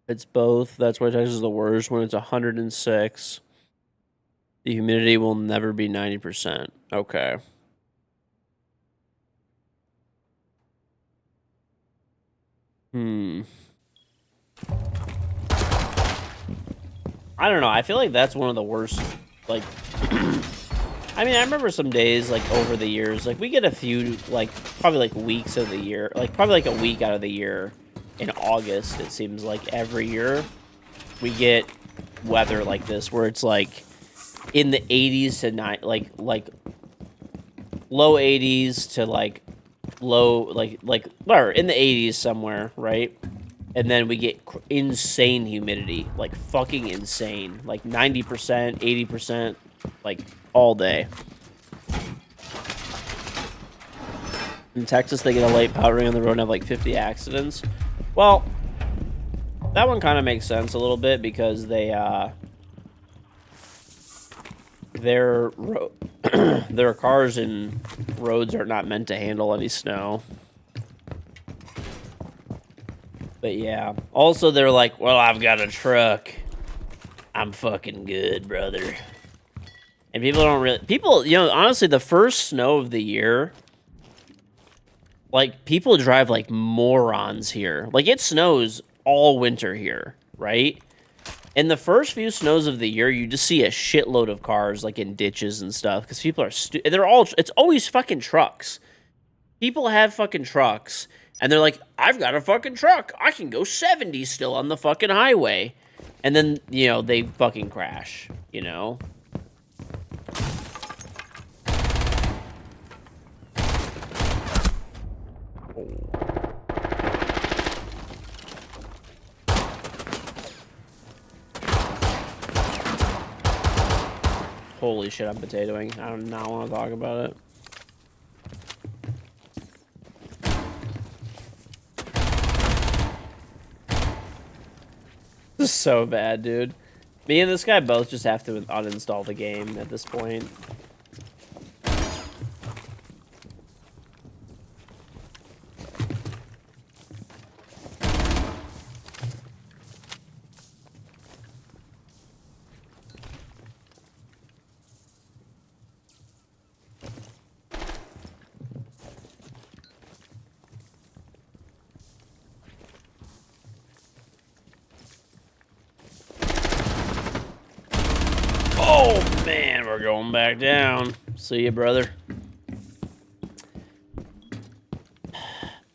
It's both. That's why Texas is the worst. When it's 106, the humidity will never be 90%. Okay. I don't know. I feel like that's one of the worst, like... I mean, I remember some days, like, over the years, like, we get a few, like, probably, like, weeks of the year, like, probably, like, a week out of the year in August, it seems like every year we get weather like this, where it's, like, in the 80s to like low 80s to, like, low, like, or in the 80s somewhere, right? And then we get insane humidity, like, fucking insane, like, 90%, 80%, like, all day. In Texas, they get a late powdering on the road and have like 50 accidents. Well, that one kind of makes sense a little bit because their their cars and roads are not meant to handle any snow. But yeah, also they're like, well, I've got a truck. I'm fucking good, brother. And people don't really... People, you know, honestly, the first snow of the year Like, people drive like morons here. Like, it snows all winter here, right? In the first few snows of the year, you just see a shitload of cars like in ditches and stuff because people are they're all it's always fucking trucks. People have fucking trucks and they're like, "I've got a fucking truck. I can go 70 still on the fucking highway." And then, they fucking crash, Holy shit, I'm potatoing. I do not want to talk about it. This is so bad, dude. Me and this guy both just have to uninstall the game at this point. Oh, man, we're going back down. See ya, brother.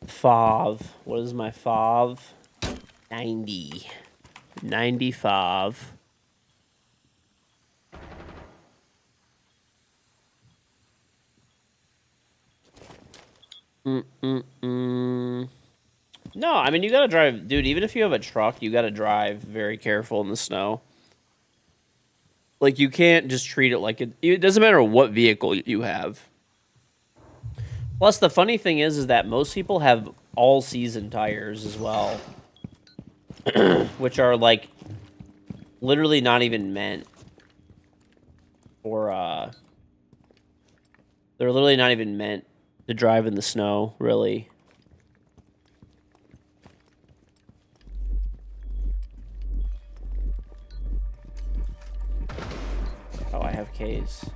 Fav. What is my fav? 90. 95. No, I mean, you gotta drive... Dude, even if you have a truck, you gotta drive very careful in the snow. Like, you can't just treat it like it doesn't matter what vehicle you have. Plus, the funny thing is that most people have all-season tires as well. Which are, like, literally not even meant for, they're literally not even meant to drive in the snow, really. Oh, I have K's.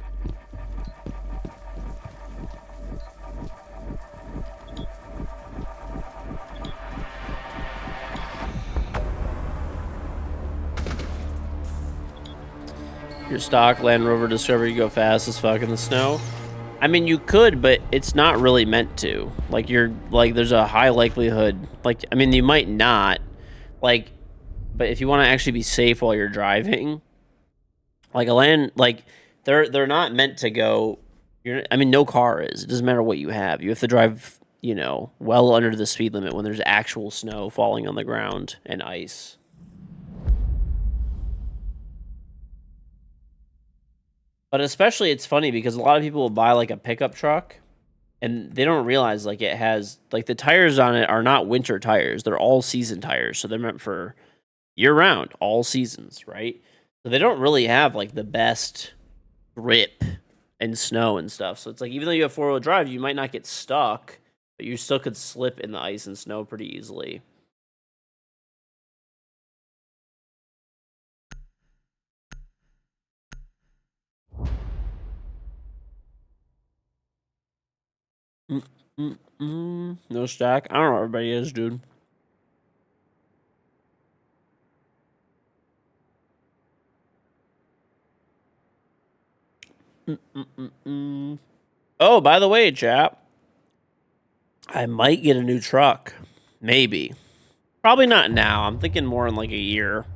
Your stock Land Rover Discovery, you go fast as fuck in the snow. I mean, you could, but it's not really meant to. Like, there's a high likelihood. Like, I mean, you might not. Like, but if you want to actually be safe while you're driving, like they're not meant to go. I mean, no car is. It doesn't matter what you have. You have to drive, well under the speed limit when there's actual snow falling on the ground and ice. But especially, it's funny because a lot of people will buy like a pickup truck, and they don't realize like it has like the tires on it are not winter tires; they're all season tires, so they're meant for year round, all seasons, right? So they don't really have like the best grip and snow and stuff. So it's like even though you have 4-wheel drive, you might not get stuck, but you still could slip in the ice and snow pretty easily. No stack. I don't know what everybody is, dude. Oh, by the way, chap, I might get a new truck. Maybe. Probably not now. I'm thinking more in like a year.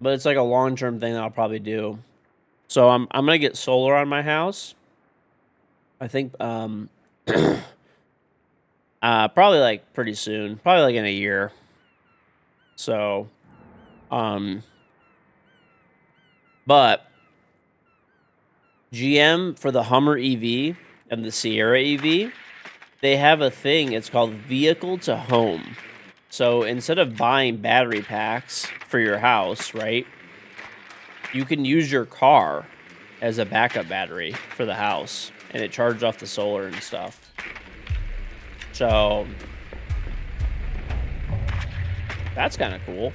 But it's like a long-term thing that I'll probably do. So I'm gonna get solar on my house. I think probably like pretty soon. Probably like in a year. So but GM for the Hummer EV and the Sierra EV, they have a thing. It's called vehicle to home. So instead of buying battery packs for your house, right? You can use your car as a backup battery for the house, and it charges off the solar and stuff. So that's kind of cool.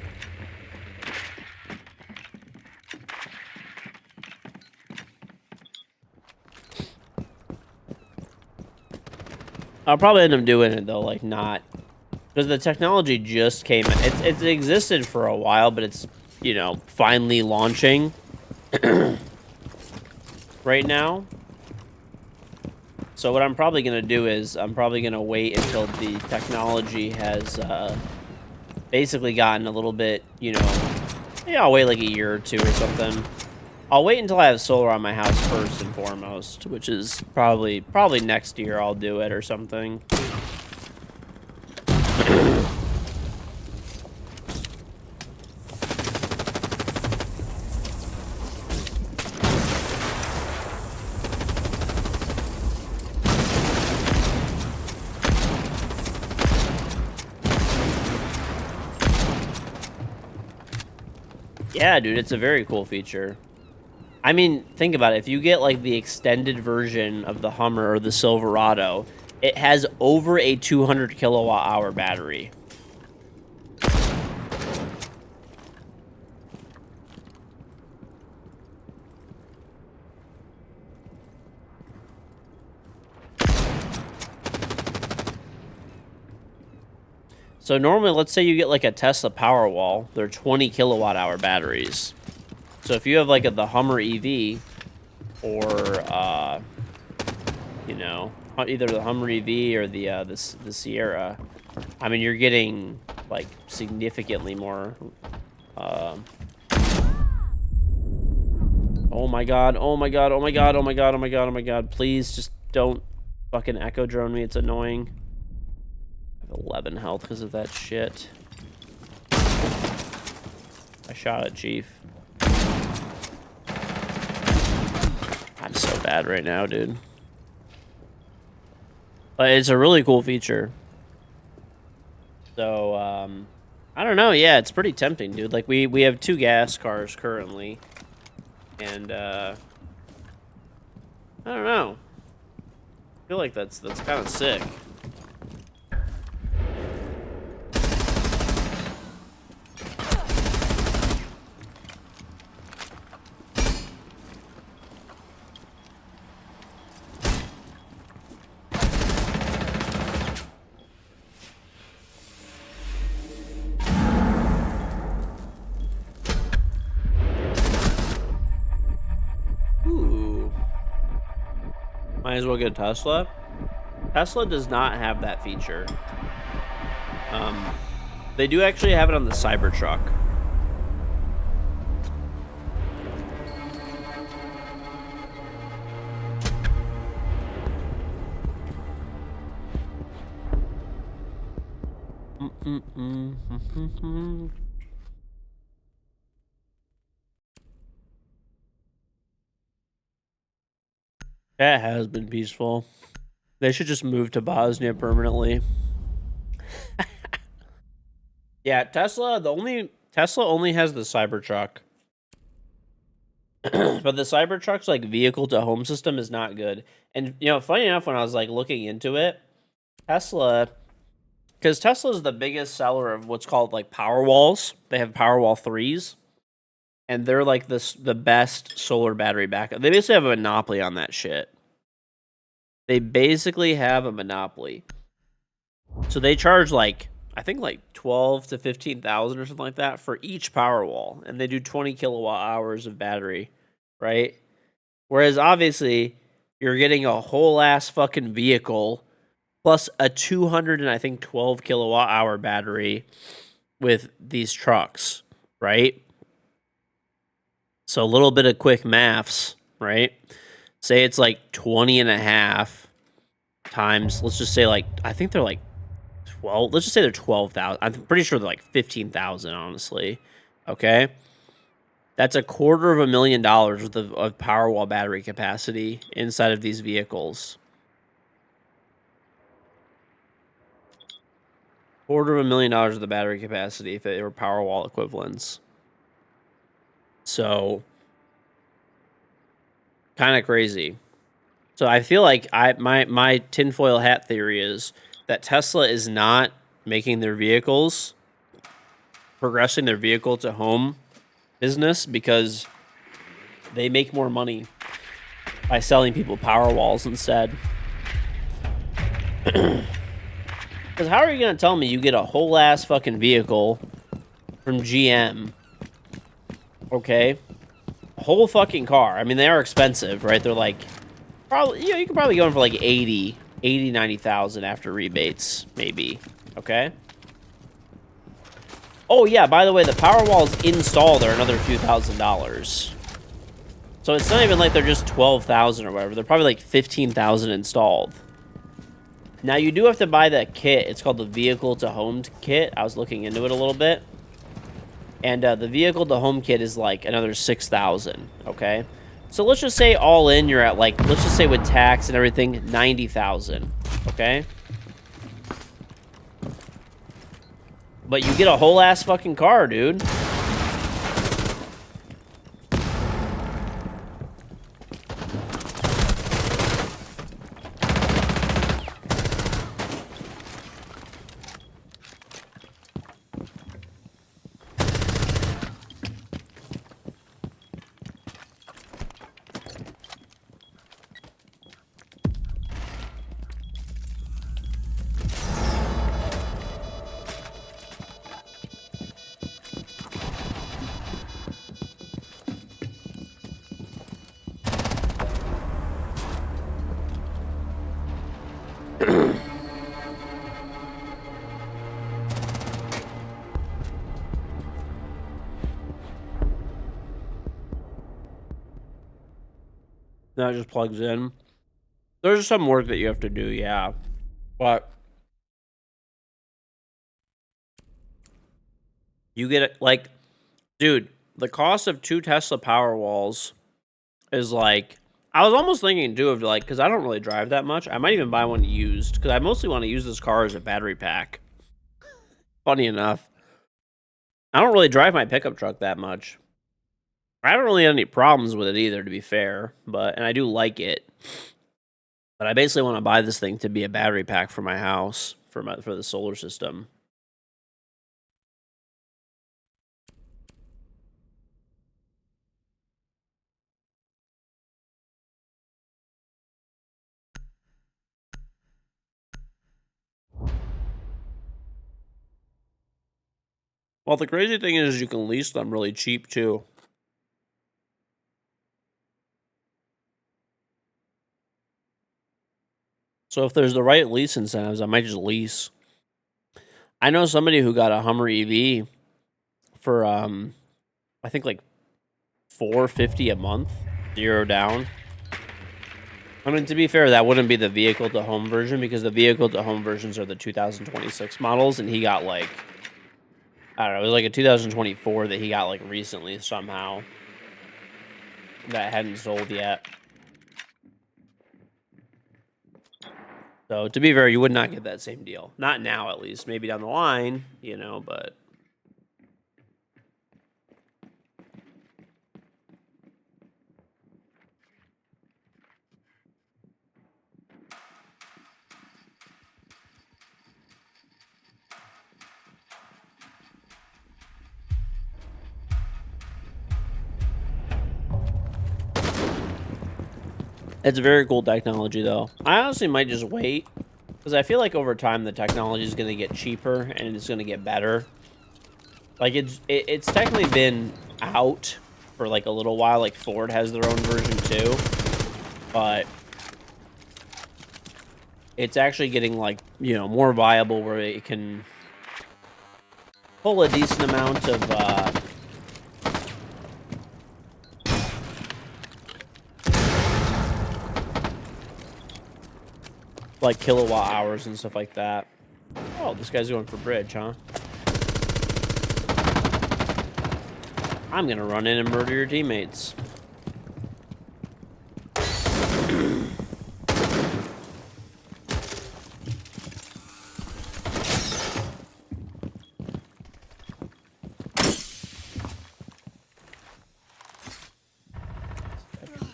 I'll probably end up doing it though, like not because the technology just came. It's existed for a while, but it's finally launching right now. So what I'm probably gonna do is I'm probably gonna wait until the technology has basically gotten a little bit, I'll wait like a year or two or something. I'll wait until I have solar on my house first and foremost, which is probably next year I'll do it or something. Yeah, dude, it's a very cool feature. I mean, think about it. If you get like the extended version of the Hummer or the Silverado, it has over a 200 kilowatt hour battery. So normally, let's say you get like a Tesla Powerwall, they're 20 kilowatt hour batteries. So if you have like the Hummer EV or either the Hummer EV or the Sierra, I mean you're getting like significantly more. Oh my god! Oh my god! Oh my god! Oh my god! Oh my god! Oh my god! Please just don't fucking echo drone me. It's annoying. I have 11 health because of that shit. I shot at Chief. I'm so bad right now, dude. But it's a really cool feature. So, I don't know. Yeah, it's pretty tempting, dude. Like, we have 2 gas cars currently. And, I don't know. I feel like that's kind of sick. Might as well get a Tesla. Tesla does not have that feature. They do actually have it on the Cybertruck. That has been peaceful. They should just move to Bosnia permanently. Yeah, Tesla only has the Cybertruck. But the Cybertruck's like vehicle to home system is not good. And funny enough, when I was like looking into it, Tesla, because Tesla is the biggest seller of what's called like Powerwalls. They have Powerwall 3s. And they're like the best solar battery backup. They basically have a monopoly on that shit. They basically have a monopoly. So they charge like I think like 12 to 15,000 or something like that for each Powerwall, and they do 20 kilowatt hours of battery, right? Whereas obviously you're getting a whole ass fucking vehicle plus a 200 and I think 12 kilowatt hour battery with these trucks, right? So a little bit of quick maths, right? Say it's like 20 and a half times, let's just say like, I think they're like 12, let's just say they're 12,000. I'm pretty sure they're like 15,000, honestly. Okay. That's $250,000 worth of Powerwall battery capacity inside of these vehicles. $250,000 of the battery capacity if it were Powerwall equivalents. So kind of crazy. So I feel like my tinfoil hat theory is that Tesla is not making their vehicles, progressing their vehicle to home business because they make more money by selling people Powerwalls instead. Because how are you going to tell me you get a whole ass fucking vehicle from GM? Okay? A whole fucking car. I mean, they are expensive, right? They're like, probably, you know, you could probably go in for like 90,000 after rebates, maybe. Okay? Oh, yeah, by the way, the Powerwalls installed are another few $1,000s. So it's not even like they're just 12,000 or whatever. They're probably like 15,000 installed. Now, you do have to buy that kit. It's called the Vehicle to Home kit. I was looking into it a little bit. And the Vehicle to Home kit is like another 6,000, okay? So let's just say all in, you're at like, let's just say with tax and everything, 90,000, okay? But you get a whole ass fucking car, dude. That just plugs in. There's some work that you have to do, yeah. But you get it, like, dude, the cost of 2 Tesla Powerwalls is like, I was almost thinking too of like, because I don't really drive that much. I might even buy one used, because I mostly want to use this car as a battery pack. Funny enough. I don't really drive my pickup truck that much. I haven't really had any problems with it either, to be fair. And I do like it. But I basically want to buy this thing to be a battery pack for my house, for the solar system. Well, the crazy thing is you can lease them really cheap too. So if there's the right lease incentives, I might just lease. I know somebody who got a Hummer EV for I think like $450 a month, 0 down. I mean, to be fair, that wouldn't be the vehicle to home version, because the vehicle to home versions are the 2026 models, and he got like, I don't know, it was like a 2024 that he got like recently somehow that hadn't sold yet. So to be fair, you would not get that same deal. Not now, at least. Maybe down the line, you know, but it's very cool technology, though. I honestly might just wait, because I feel like over time the technology is going to get cheaper and it's going to get better. Like, it's technically been out for like a little while. Like, Ford has their own version too, but it's actually getting like, you know, more viable, where it can pull a decent amount of like kilowatt hours and stuff like that. Oh, this guy's going for bridge, huh? I'm gonna run in and murder your teammates.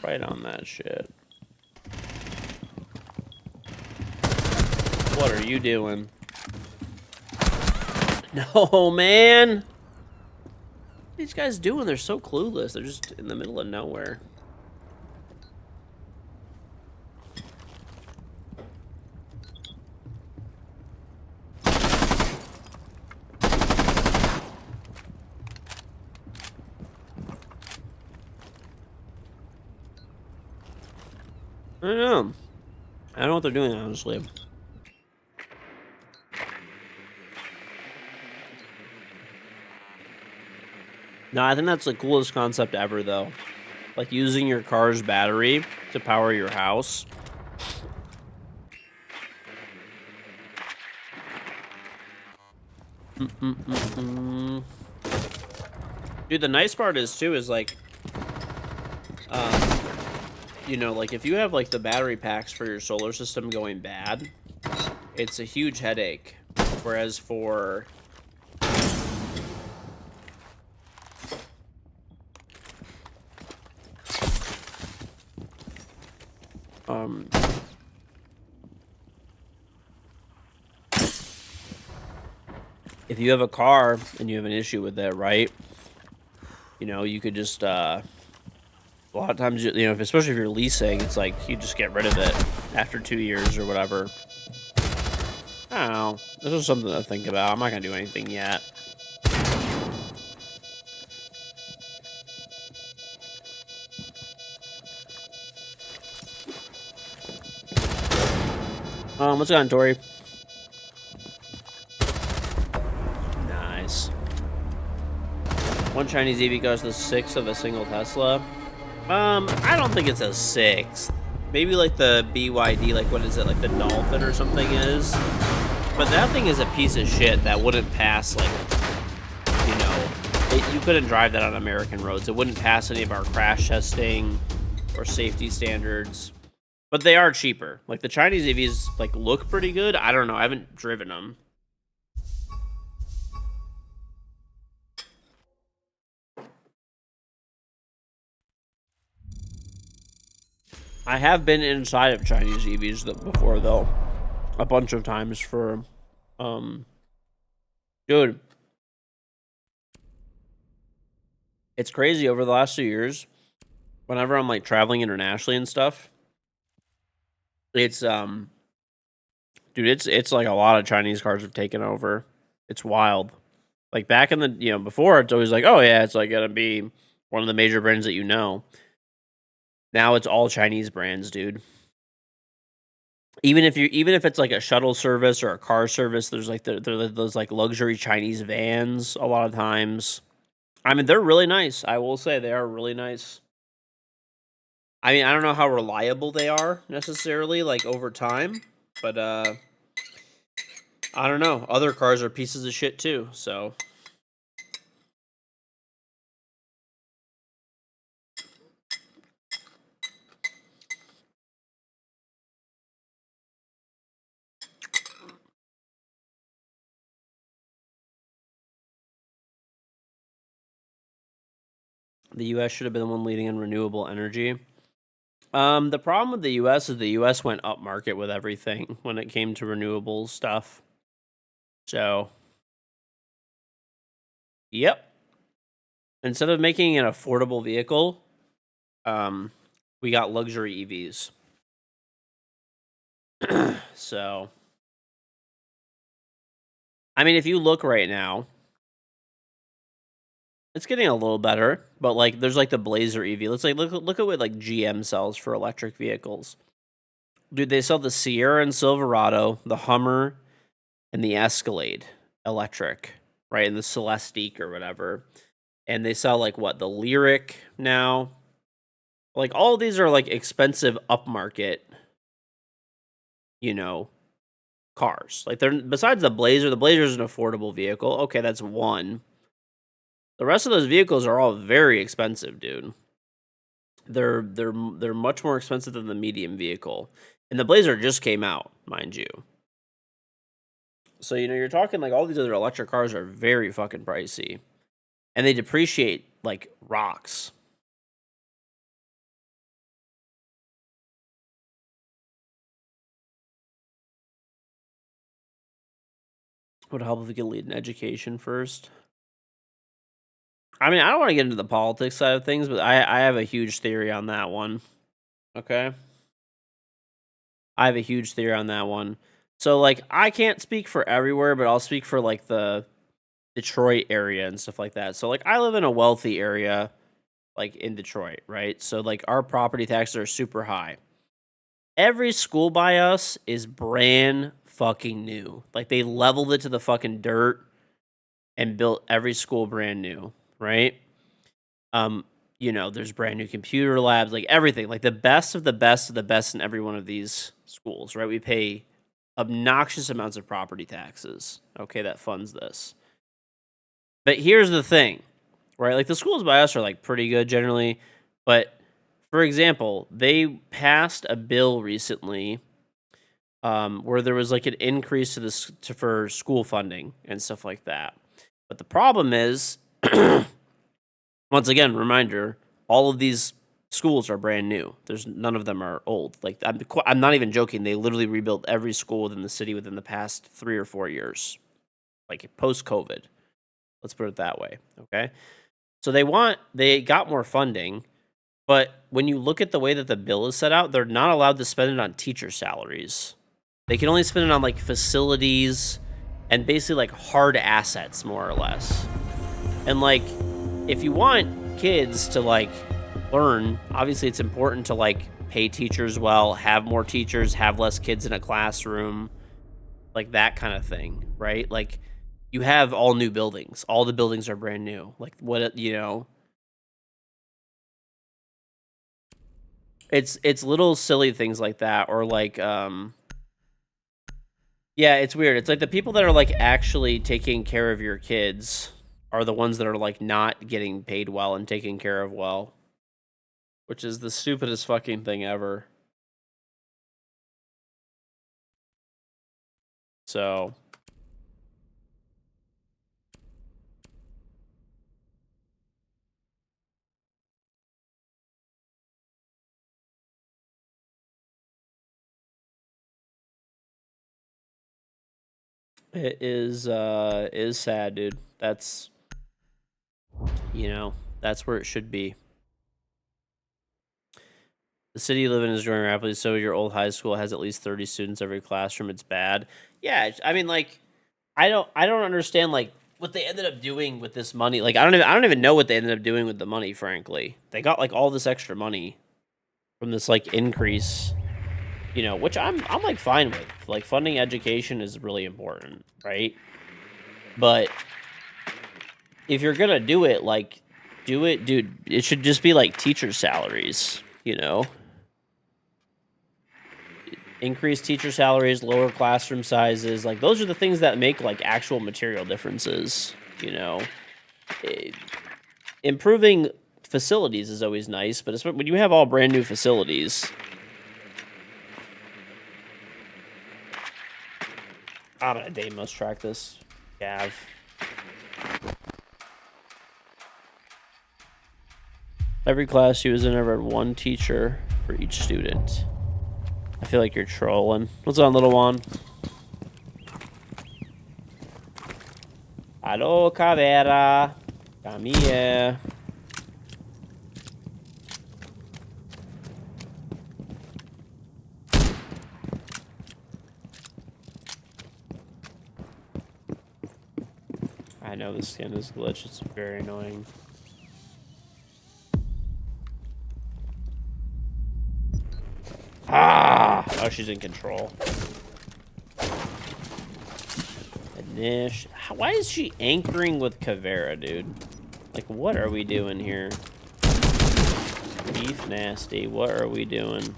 Right on that shit. What are you doing? No, man. What are these guys doing? They're so clueless. They're just in the middle of nowhere. I don't know. I don't know what they're doing, honestly. No, I think that's the coolest concept ever, though. Like using your car's battery to power your house. Mm-mm-mm-mm. Dude, the nice part is too is like, um, you know, like if you have like the battery packs for your solar system going bad, it's a huge headache. Whereas for um, if you have a car and you have an issue with it, right? You know, you could just a lot of times, you know, especially if you're leasing, it's like you just get rid of it after 2 years or whatever. I don't know. This is something to think about. I'm not gonna do anything yet. What's going on, Tori? Nice. One Chinese EV costs the sixth of a single Tesla. I don't think it's a sixth. Maybe like the BYD, like what is it, like the Dolphin or something is. But that thing is a piece of shit that wouldn't pass, like, you know, you couldn't drive that on American roads. It wouldn't pass any of our crash testing or safety standards. But they are cheaper. Like the Chinese EVs, like look pretty good. I don't know. I haven't driven them. I have been inside of Chinese EVs before though, a bunch of times for, um, dude, it's crazy over the last 2 years. Whenever I'm like traveling internationally and stuff, it's dude, it's like a lot of Chinese cars have taken over. It's wild. Like back in the before, it's always like, oh yeah, it's like gonna be one of the major brands that you know. Now it's all Chinese brands, dude. Even if it's like a shuttle service or a car service, there's like those like luxury Chinese vans a lot of times. I mean, they're really nice. I will say they are really nice. I mean, I don't know how reliable they are necessarily, like over time, but I don't know. Other cars are pieces of shit too. So the U.S. should have been the one leading in renewable energy. The problem with the U.S. is the U.S. went up market with everything when it came to renewable stuff. So, yep. Instead of making an affordable vehicle, we got luxury EVs. So, I mean, if you look right now, it's getting a little better, but like, there's like the Blazer EV. Let's like look at what like GM sells for electric vehicles. Dude, they sell the Sierra and Silverado, the Hummer, and the Escalade electric, right? And the Celestiq or whatever. And they sell like what, the Lyric now. Like all of these are like expensive upmarket, you know, cars. Like they're besides the Blazer is an affordable vehicle. Okay, that's one. The rest of those vehicles are all very expensive, dude. They're much more expensive than the medium vehicle. And the Blazer just came out, mind you. So, you know, you're talking like all these other electric cars are very fucking pricey. And they depreciate like rocks. Would help if we could lead an education first. I mean, I don't want to get into the politics side of things, but I have a huge theory on that one. Okay. I have a huge theory on that one. So, like, I can't speak for everywhere, but I'll speak for like the Detroit area and stuff like that. So, like, I live in a wealthy area, like in Detroit, right? So, like, our property taxes are super high. every school by us is brand fucking new. Like they leveled it to the fucking dirt and built every school brand new, right? There's brand new computer labs, like everything, like the best of the best of the best in every one of these schools, right? We pay obnoxious amounts of property taxes, okay, that funds this. But here's the thing, right? Like the schools by us are like pretty good generally, but for example, they passed a bill recently where there was like an increase for school funding and stuff like that. But the problem is, once again, reminder: all of these schools are brand new. There's none of them are old. Like I'm not even joking. They literally rebuilt every school within the city within the past 3 or 4 years, like post COVID. Let's put it that way. Okay, so they got more funding, but when you look at the way that the bill is set out, they're not allowed to spend it on teacher salaries. They can only spend it on like facilities and basically like hard assets, more or less. And like, if you want kids to like learn, obviously it's important to like pay teachers well, have more teachers, have less kids in a classroom, like that kind of thing, right? Like you have all new buildings. All the buildings are brand new. Like it's little silly things like that, or like yeah, it's weird. It's like the people that are like actually taking care of your kids are the ones that are like not getting paid well and taken care of well, which is the stupidest fucking thing ever. So, it is sad, dude. That's that's where it should be. The city you live in is growing rapidly, so your old high school has at least 30 students every classroom. It's bad. Yeah, I mean, like, I don't understand like what they ended up doing with this money. Like, I don't even know what they ended up doing with the money. Frankly, they got like all this extra money from this like increase, which I'm like fine with. Like, funding education is really important, right? But if you're gonna do it, like, do it, dude. It should just be like teacher salaries, increase teacher salaries, lower classroom sizes. Like those are the things that make like actual material differences. Eh, Improving facilities is always nice, but when you have all brand new facilities, I'm gonna Deimos track this. Gav. Every class she was in, ever had one teacher for each student. I feel like you're trolling. What's on, little one? Alô, caveira. Come here. I know the skin is glitched. It's very annoying. Ah! Oh, she's in control. Anish. Why is she anchoring with Kavera, dude? Like, what are we doing here? Beef nasty. What are we doing?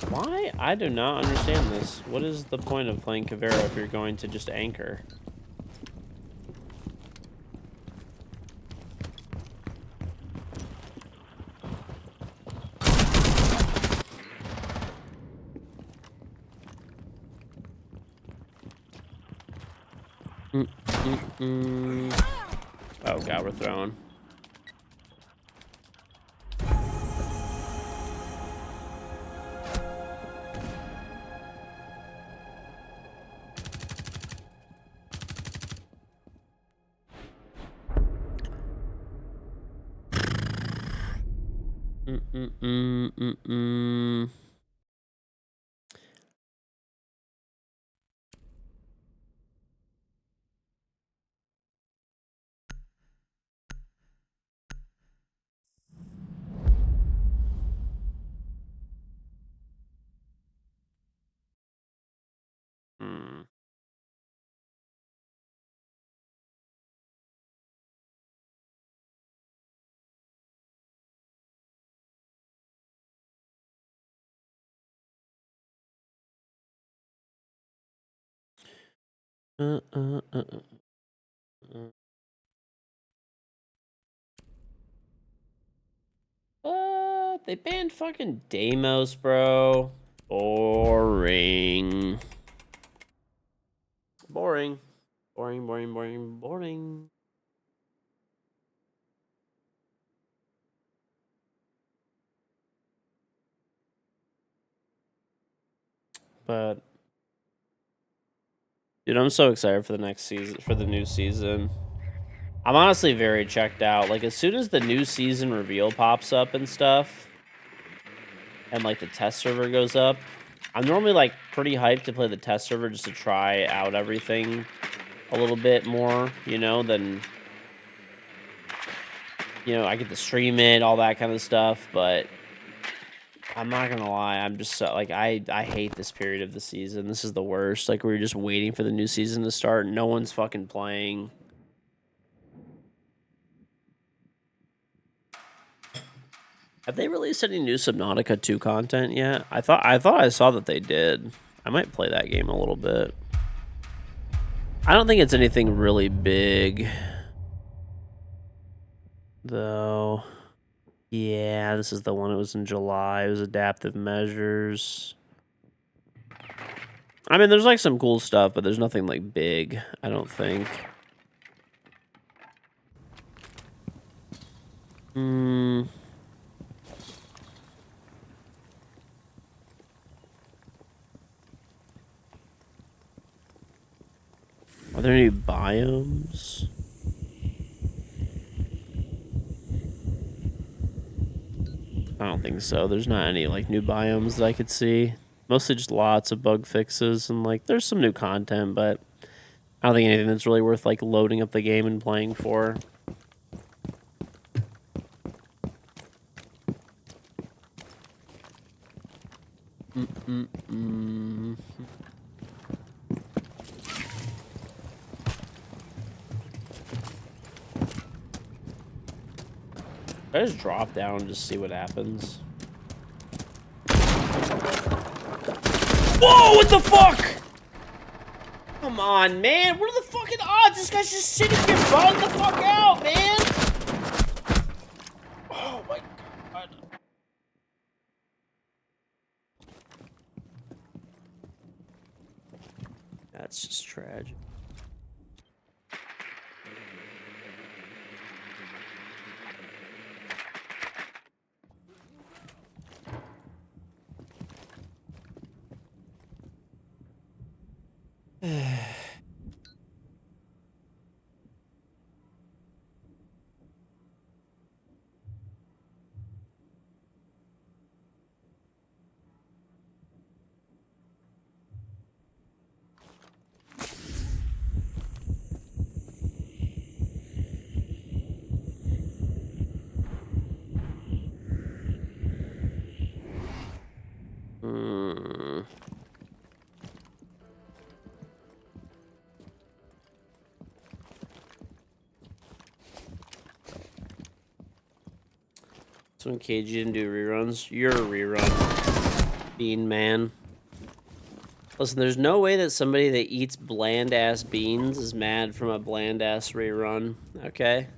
Why? I do not understand this. What is the point of playing Kavera if you're going to just anchor? Oh god, we're throwing. Hmm. They banned fucking Deimos, bro. Boring. Boring. Boring, boring, boring, boring. But dude, I'm so excited for the next season, for the new season. I'm honestly very checked out. Like, as soon as the new season reveal pops up and stuff, and like the test server goes up, I'm normally like pretty hyped to play the test server just to try out everything a little bit more, you know, than, you know, I get to stream it, all that kind of stuff. But I'm not gonna lie, I'm just so, like, I hate this period of the season. This is the worst. Like, we're just waiting for the new season to start. No one's fucking playing. Have they released any new Subnautica 2 content yet? I thought I saw that they did. I might play that game a little bit. I don't think it's anything really big, though. Yeah, this is the one. It was in July. It was adaptive measures. I mean, there's like some cool stuff, but there's nothing like big, I don't think. Hmm. Are there any biomes? I don't think so. There's not any like new biomes that I could see. Mostly just lots of bug fixes and like there's some new content, but I don't think anything that's really worth like loading up the game and playing for. I just drop down and just see what happens. Whoa, what the fuck? Come on, man. What are the fucking odds? This guy's just sitting here falling the fuck out, man. Oh my god. That's just tragic. So when KG didn't do reruns, you're a rerun. Bean man. Listen, there's no way that somebody that eats bland-ass beans is mad from a bland-ass rerun, okay?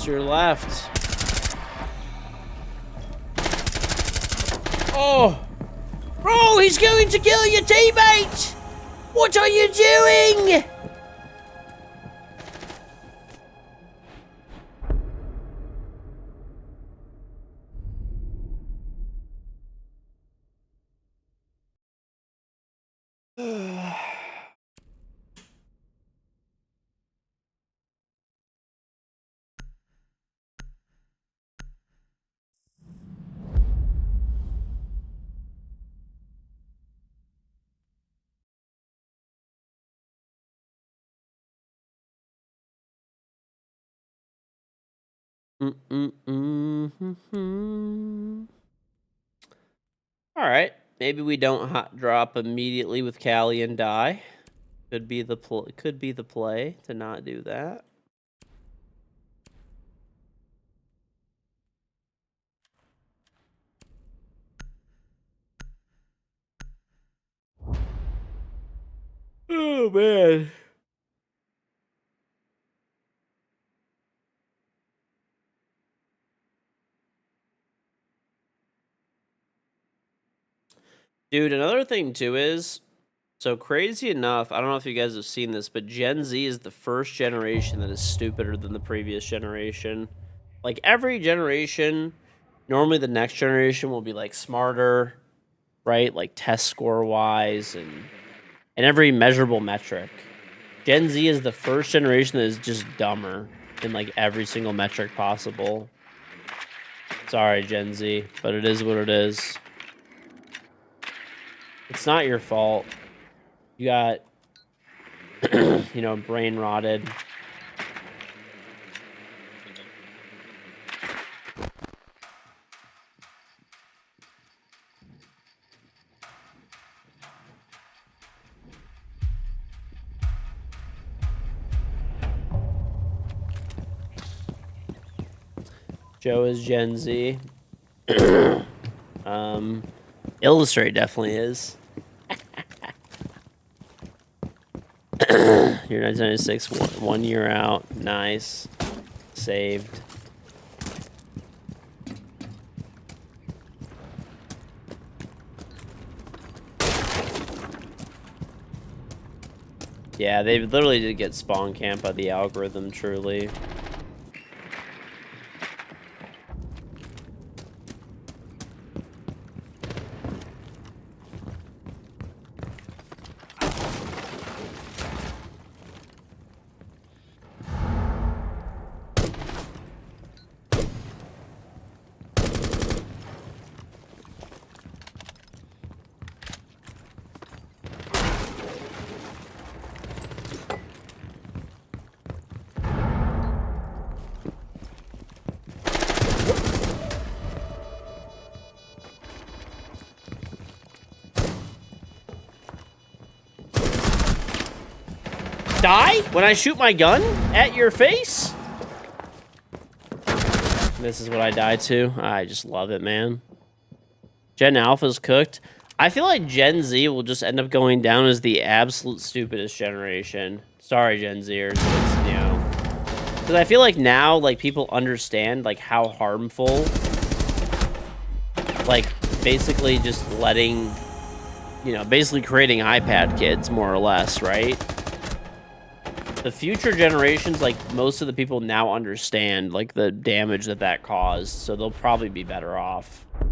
To your left. Oh! Bro, he's going to kill your teammate! What are you doing? All right, maybe we don't hot drop immediately with Callie and die. Could be the play to not do that. Oh man. Dude, another thing too is, so crazy enough, I don't know if you guys have seen this, but Gen Z is the first generation that is stupider than the previous generation. Like every generation, normally the next generation will be like smarter, right? Like test score wise and every measurable metric. Gen Z is the first generation that is just dumber in like every single metric possible. Sorry, Gen Z, but it is what it is. It's not your fault. You got, you know, brain rotted. Joe is Gen Z. Illustrate definitely is. You're 1996, one year out. Nice. Saved. Yeah, they literally did get spawn camped by the algorithm, truly. Die when I shoot my gun at your face? This is what I die to. I just love it, man. Gen Alpha's cooked. I feel like Gen Z will just end up going down as the absolute stupidest generation. Sorry, Gen Zers. It's, you know, because I feel like now, like, people understand, like, how harmful, like, basically just letting, you know, basically creating iPad kids, more or less, right? The future generations, like, most of the people now understand, like, the damage that caused, so they'll probably be better off. I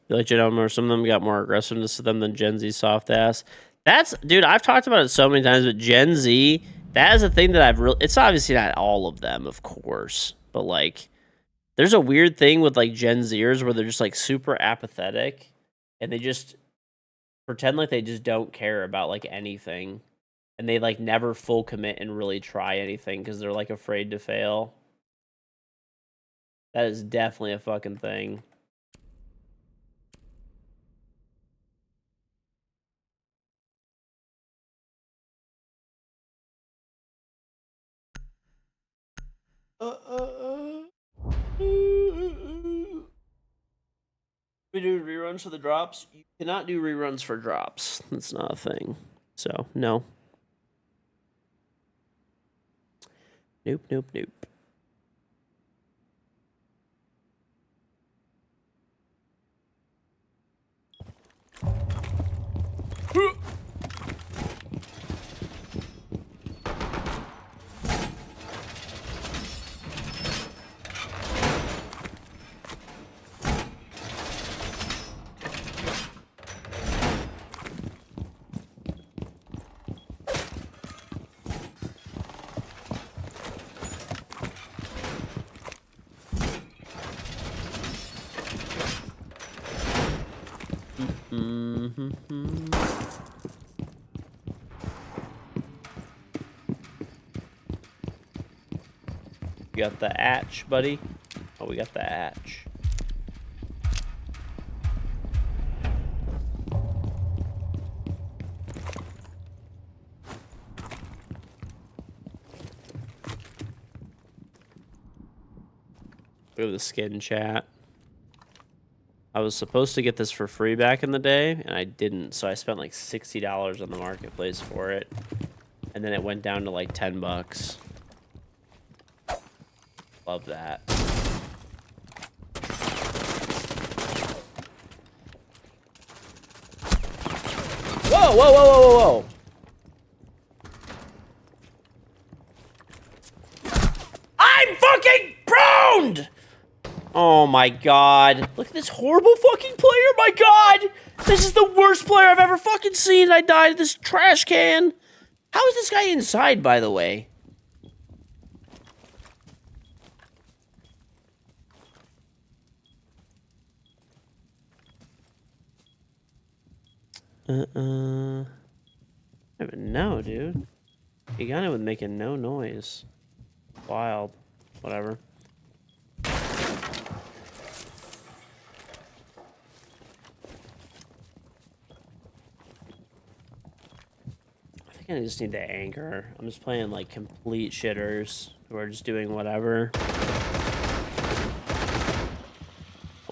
feel like, you know, some of them got more aggressiveness to them than Gen Z soft ass. That's, dude, I've talked about it so many times, but Gen Z, that is a thing that I've really, it's obviously not all of them, of course, but, like, there's a weird thing with, like, Gen Zers where they're just, like, super apathetic, and they just pretend like they just don't care about, like, anything, and they, like, never full commit and really try anything because they're, like, afraid to fail. That is definitely a fucking thing. We do reruns for the drops. You cannot do reruns for drops. That's not a thing. So, no. Nope, nope, nope. Mm-hmm. You got the atch, buddy? Oh, we got the atch. Look at the skin chat. I was supposed to get this for free back in the day, and I didn't, so I spent like $60 on the marketplace for it. And then it went down to like 10 bucks. Love that. Whoa, whoa, whoa, whoa, whoa, whoa! I'm fucking pruned! Oh my god. Look at this horrible fucking player, my god! This is the worst player I've ever fucking seen. I died at this trash can. How is this guy inside, by the way? I don't even know, dude. Ingame was making no noise. Wild. Whatever. I just need to anchor. I'm just playing like complete shitters who are just doing whatever. I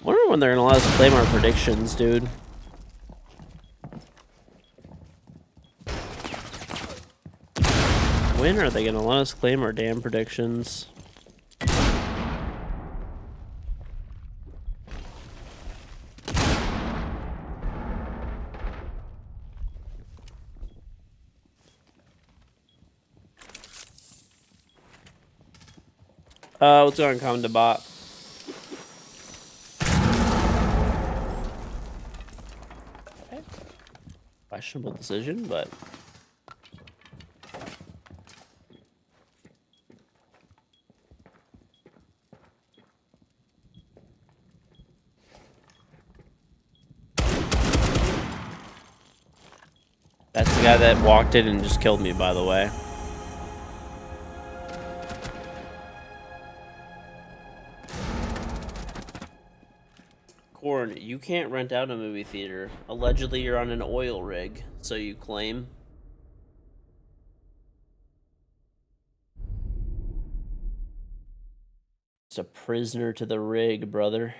wonder when they're gonna let us claim our predictions, dude. When are they gonna let us claim our damn predictions? What's going on, come to bot? Okay. Questionable decision, but that's the guy that walked in and just killed me, by the way. Corn, you can't rent out a movie theater. Allegedly, you're on an oil rig, so you claim. It's a prisoner to the rig, brother.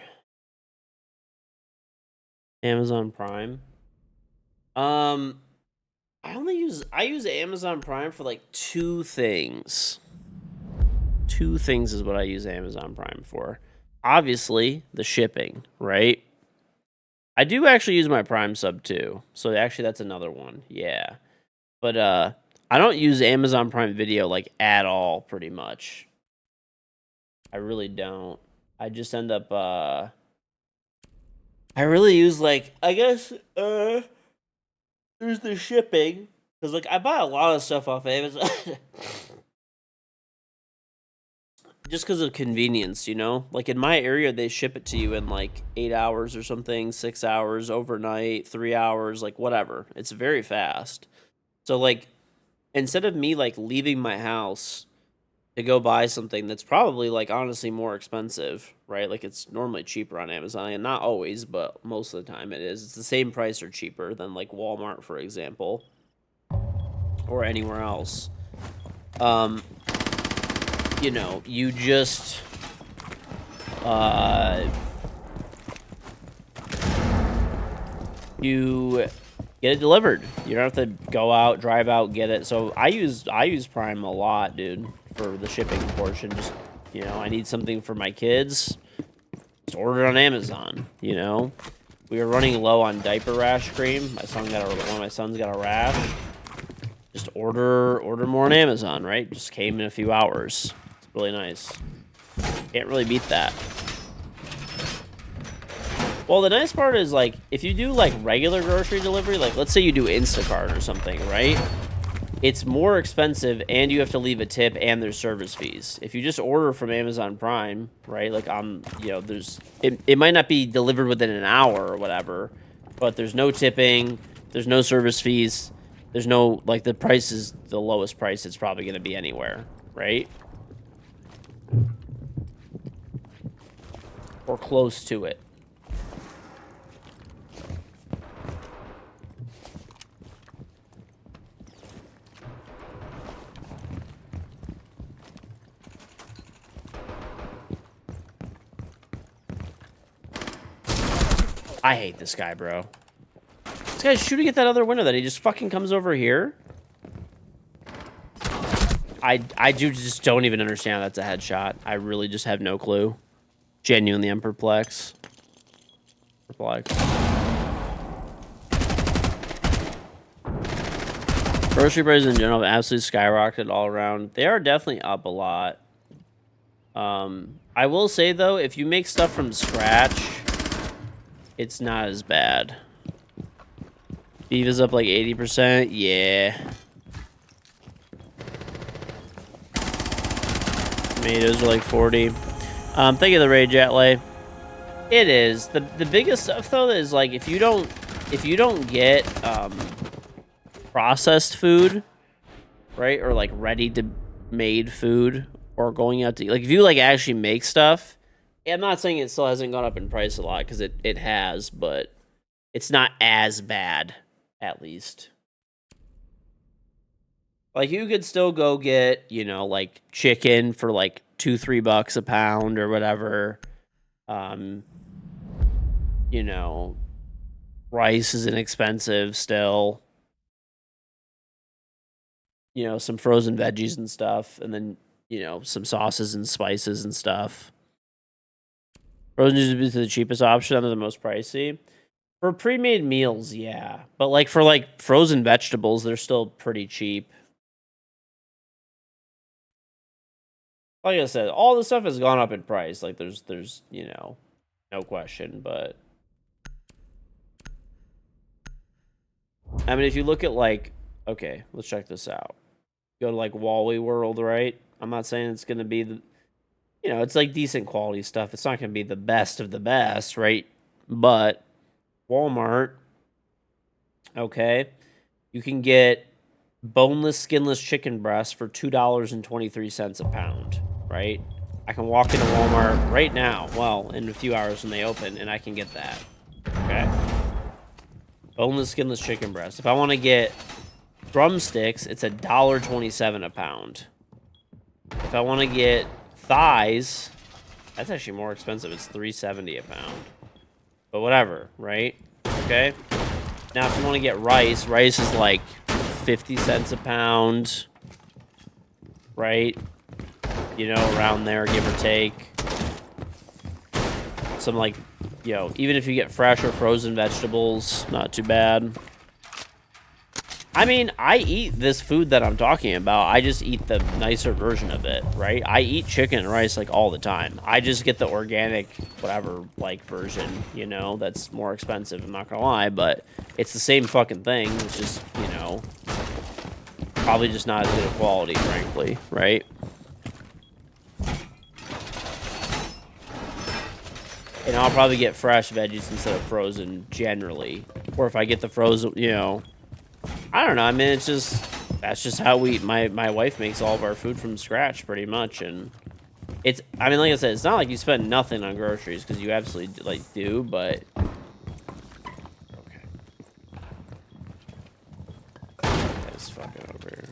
Amazon Prime. I use Amazon Prime for like 2 things. 2 things is what I use Amazon Prime for. Obviously, the shipping, right? I do actually use my Prime sub too. So actually that's another one. Yeah. But I don't use Amazon Prime Video like at all pretty much. I really don't. I just end up I really use like I guess there's the shipping cuz like I buy a lot of stuff off Amazon. Just because of convenience, you know? Like in my area, they ship it to you in like 8 hours or something, 6 hours, overnight, 3 hours, like whatever. It's very fast. So, like, instead of me like leaving my house to go buy something that's probably like honestly more expensive, right? Like, it's normally cheaper on Amazon, and not always, but most of the time it is. It's the same price or cheaper than like Walmart, for example, or anywhere else. You know, you just you get it delivered. You don't have to go out, drive out, get it. So I use Prime a lot, dude, for the shipping portion. Just, you know, I need something for my kids, just order it on Amazon. You know, we were running low on diaper rash cream. One of my sons got a rash. Just order more on Amazon, right? Just came in a few hours. Really nice. Can't really beat that. Well, the nice part is, like, if you do, like, regular grocery delivery, like, let's say you do Instacart or something, right? It's more expensive, and you have to leave a tip, and there's service fees. If you just order from Amazon Prime, right, like, you know, it might not be delivered within an hour or whatever, but there's no tipping, there's no service fees, there's no, like, the price is the lowest price it's probably going to be anywhere, right? Or close to it. I hate this guy, bro. This guy's shooting at that other window that he just fucking comes over here. I just don't even understand that's a headshot. I really just have no clue. Genuinely, I'm perplexed. Grocery prices in general have absolutely skyrocketed all around. They are definitely up a lot. I will say, though, if you make stuff from scratch, it's not as bad. Beef is up like 80%. Yeah. Tomatoes are like 40. Think of the Rage Atlay. It is. The biggest stuff though is like if you don't get processed food, right? Or like ready to made food or going out to like if you like actually make stuff, I'm not saying it still hasn't gone up in price a lot because it has, but it's not as bad, at least. Like you could still go get, you know, like chicken for like $2-3 a pound or whatever. You know, rice is inexpensive still. You know, some frozen veggies and stuff, and then, you know, some sauces and spices and stuff. Frozen is the cheapest option, they're the most pricey. For pre-made meals, yeah. But like for like frozen vegetables, they're still pretty cheap. Like I said, all the stuff has gone up in price. Like there's, you know, no question, but I mean if you look at like okay, let's check this out. Go to like Wally World, right? I'm not saying it's gonna be the you know, it's like decent quality stuff. It's not gonna be the best of the best, right? But Walmart, okay, you can get boneless, skinless chicken breast for $2.23 a pound, right? I can walk into Walmart right now, well, in a few hours when they open, and I can get that, okay? Boneless, skinless chicken breast. If I want to get drumsticks, it's $1.27 a pound. If I want to get thighs, that's actually more expensive. It's $3.70 a pound. But whatever, right? Okay. Now, if you want to get rice, rice is like 50 cents a pound, right? You know, around there, give or take. Some like, you know, even if you get fresh or frozen vegetables, not too bad. I mean, I eat this food that I'm talking about. I just eat the nicer version of it, right? I eat chicken and rice like all the time. I just get the organic, whatever, like version, you know, that's more expensive. I'm not gonna lie, but it's the same fucking thing. It's just, you know, probably just not as good a quality, frankly, right? And I'll probably get fresh veggies instead of frozen generally. Or if I get the frozen, you know, I don't know. I mean, it's just, that's just how we, my wife makes all of our food from scratch pretty much. And it's, I mean, like I said, it's not like you spend nothing on groceries because you absolutely like do, but. Okay. That's fucking over here.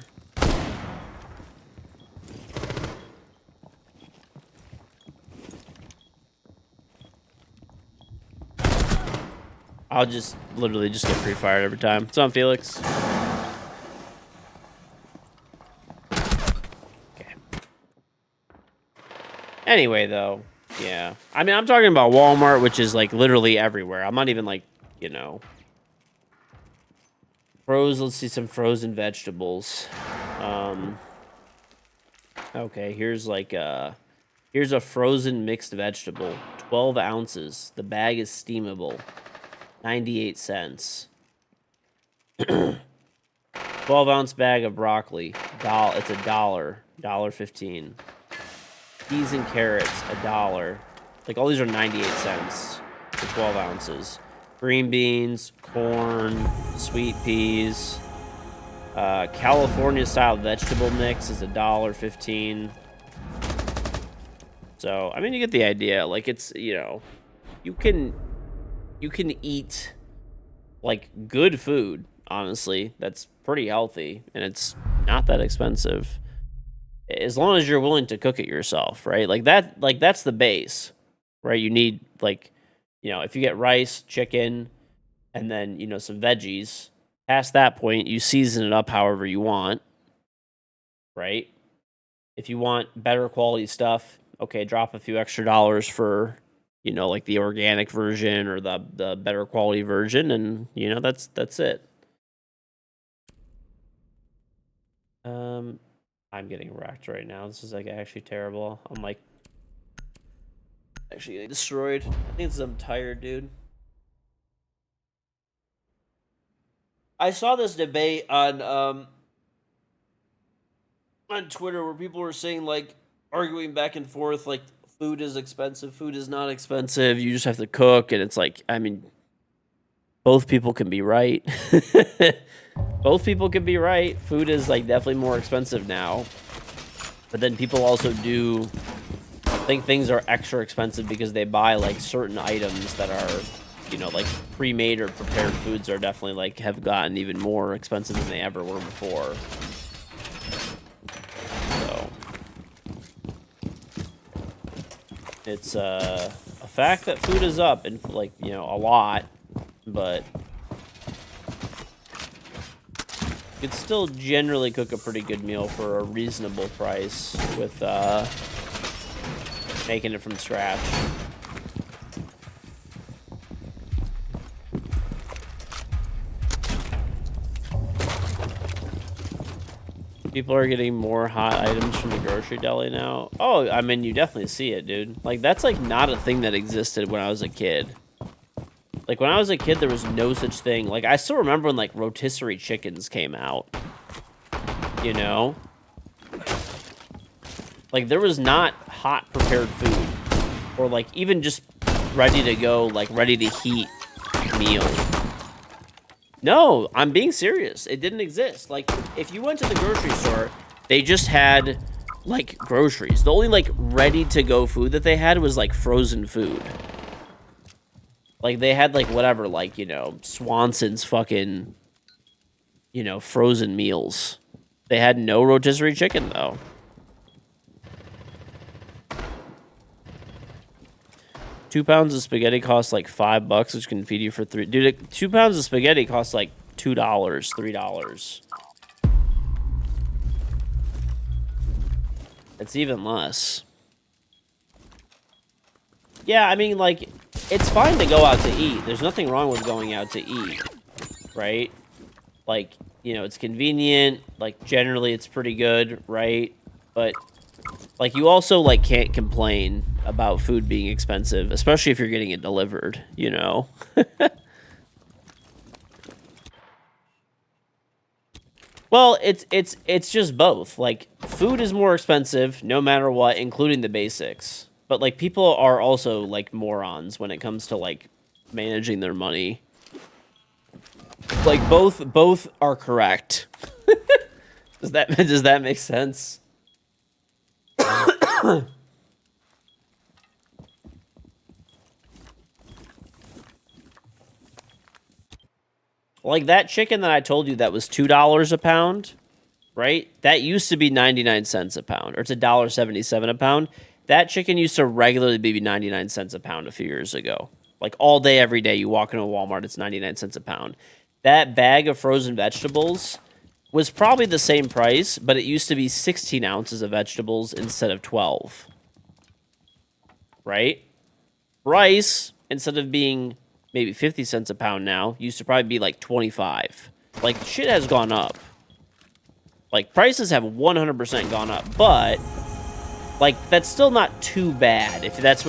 I'll just literally just get pre-fired every time. What's on, Felix? Okay. Anyway, though, yeah. I mean, I'm talking about Walmart, which is like literally everywhere. I'm not even like, you know. Let's see some frozen vegetables. Okay, here's like here's a frozen mixed vegetable. 12 ounces. The bag is steamable. 98 cents. 12-ounce bag of broccoli. It's $1. $1.15. Peas and carrots, $1. Like all these are 98 cents for 12 ounces. green beans, corn, sweet peas. California style vegetable mix is $1.15. So I mean, you get the idea. Like it's, you know, you can eat like good food. Honestly, that's pretty healthy and it's not that expensive. As long as you're willing to cook it yourself, right? Like that's the base, right? You need like, you know, if you get rice, chicken, and then, you know, some veggies, past that point, you season it up however you want, right? If you want better quality stuff, okay, drop a few extra dollars for, you know, like the organic version or the better quality version, and you know, that's it. Um I'm getting wrecked right now. This is like actually terrible. I'm like actually getting destroyed. I think it's I'm tired, dude. I saw this debate on Twitter where people were saying like arguing back and forth like food is expensive, food is not expensive. You just have to cook, and it's like I mean, both people can be right. Both people can be right. Food is like definitely more expensive now, but then people also do think things are extra expensive because they buy like certain items that are, you know, like pre-made or prepared foods are definitely like have gotten even more expensive than they ever were before. So it's a fact that food is up and like, you know, a lot, but you could still generally cook a pretty good meal for a reasonable price with making it from scratch. People are getting more hot items from the grocery deli now. Oh, I mean, you definitely see it, dude. Like, that's, like, not a thing that existed when I was a kid. Like, when I was a kid, there was no such thing. Like, I still remember when, like, rotisserie chickens came out. You know? Like, there was not hot prepared food. Or, like, even just ready to go, like, ready to heat meal. No, I'm being serious. It didn't exist. Like, if you went to the grocery store, they just had, like, groceries. The only, like, ready-to-go food that they had was, like, frozen food. Like, they had, like, whatever, like, you know, Swanson's fucking, you know, frozen meals. They had no rotisserie chicken, though. £2 of spaghetti costs, like, $5, which can feed you for 3... Dude, 2 pounds of spaghetti costs, like, $2, $3. It's even less. Yeah, I mean, like, it's fine to go out to eat. There's nothing wrong with going out to eat, right? Like, you know, it's convenient. Like, generally, it's pretty good, right? But, like, you also, like, can't complain about food being expensive, especially if you're getting it delivered, you know? Well, it's just both. Like, food is more expensive no matter what, including the basics. But like people are also like morons when it comes to like managing their money. Like both are correct. Does that make sense? Like that chicken that I told you that was $2 a pound, right? That used to be 99 cents a pound, or it's $1.77 a pound. That chicken used to regularly be 99 cents a pound a few years ago. Like all day, every day, you walk into a Walmart, it's 99 cents a pound. That bag of frozen vegetables was probably the same price, but it used to be 16 ounces of vegetables instead of 12. Right? Rice, instead of being maybe 50 cents a pound now, used to probably be like 25. Like, shit has gone up. Like, prices have 100% gone up, but like that's still not too bad if that's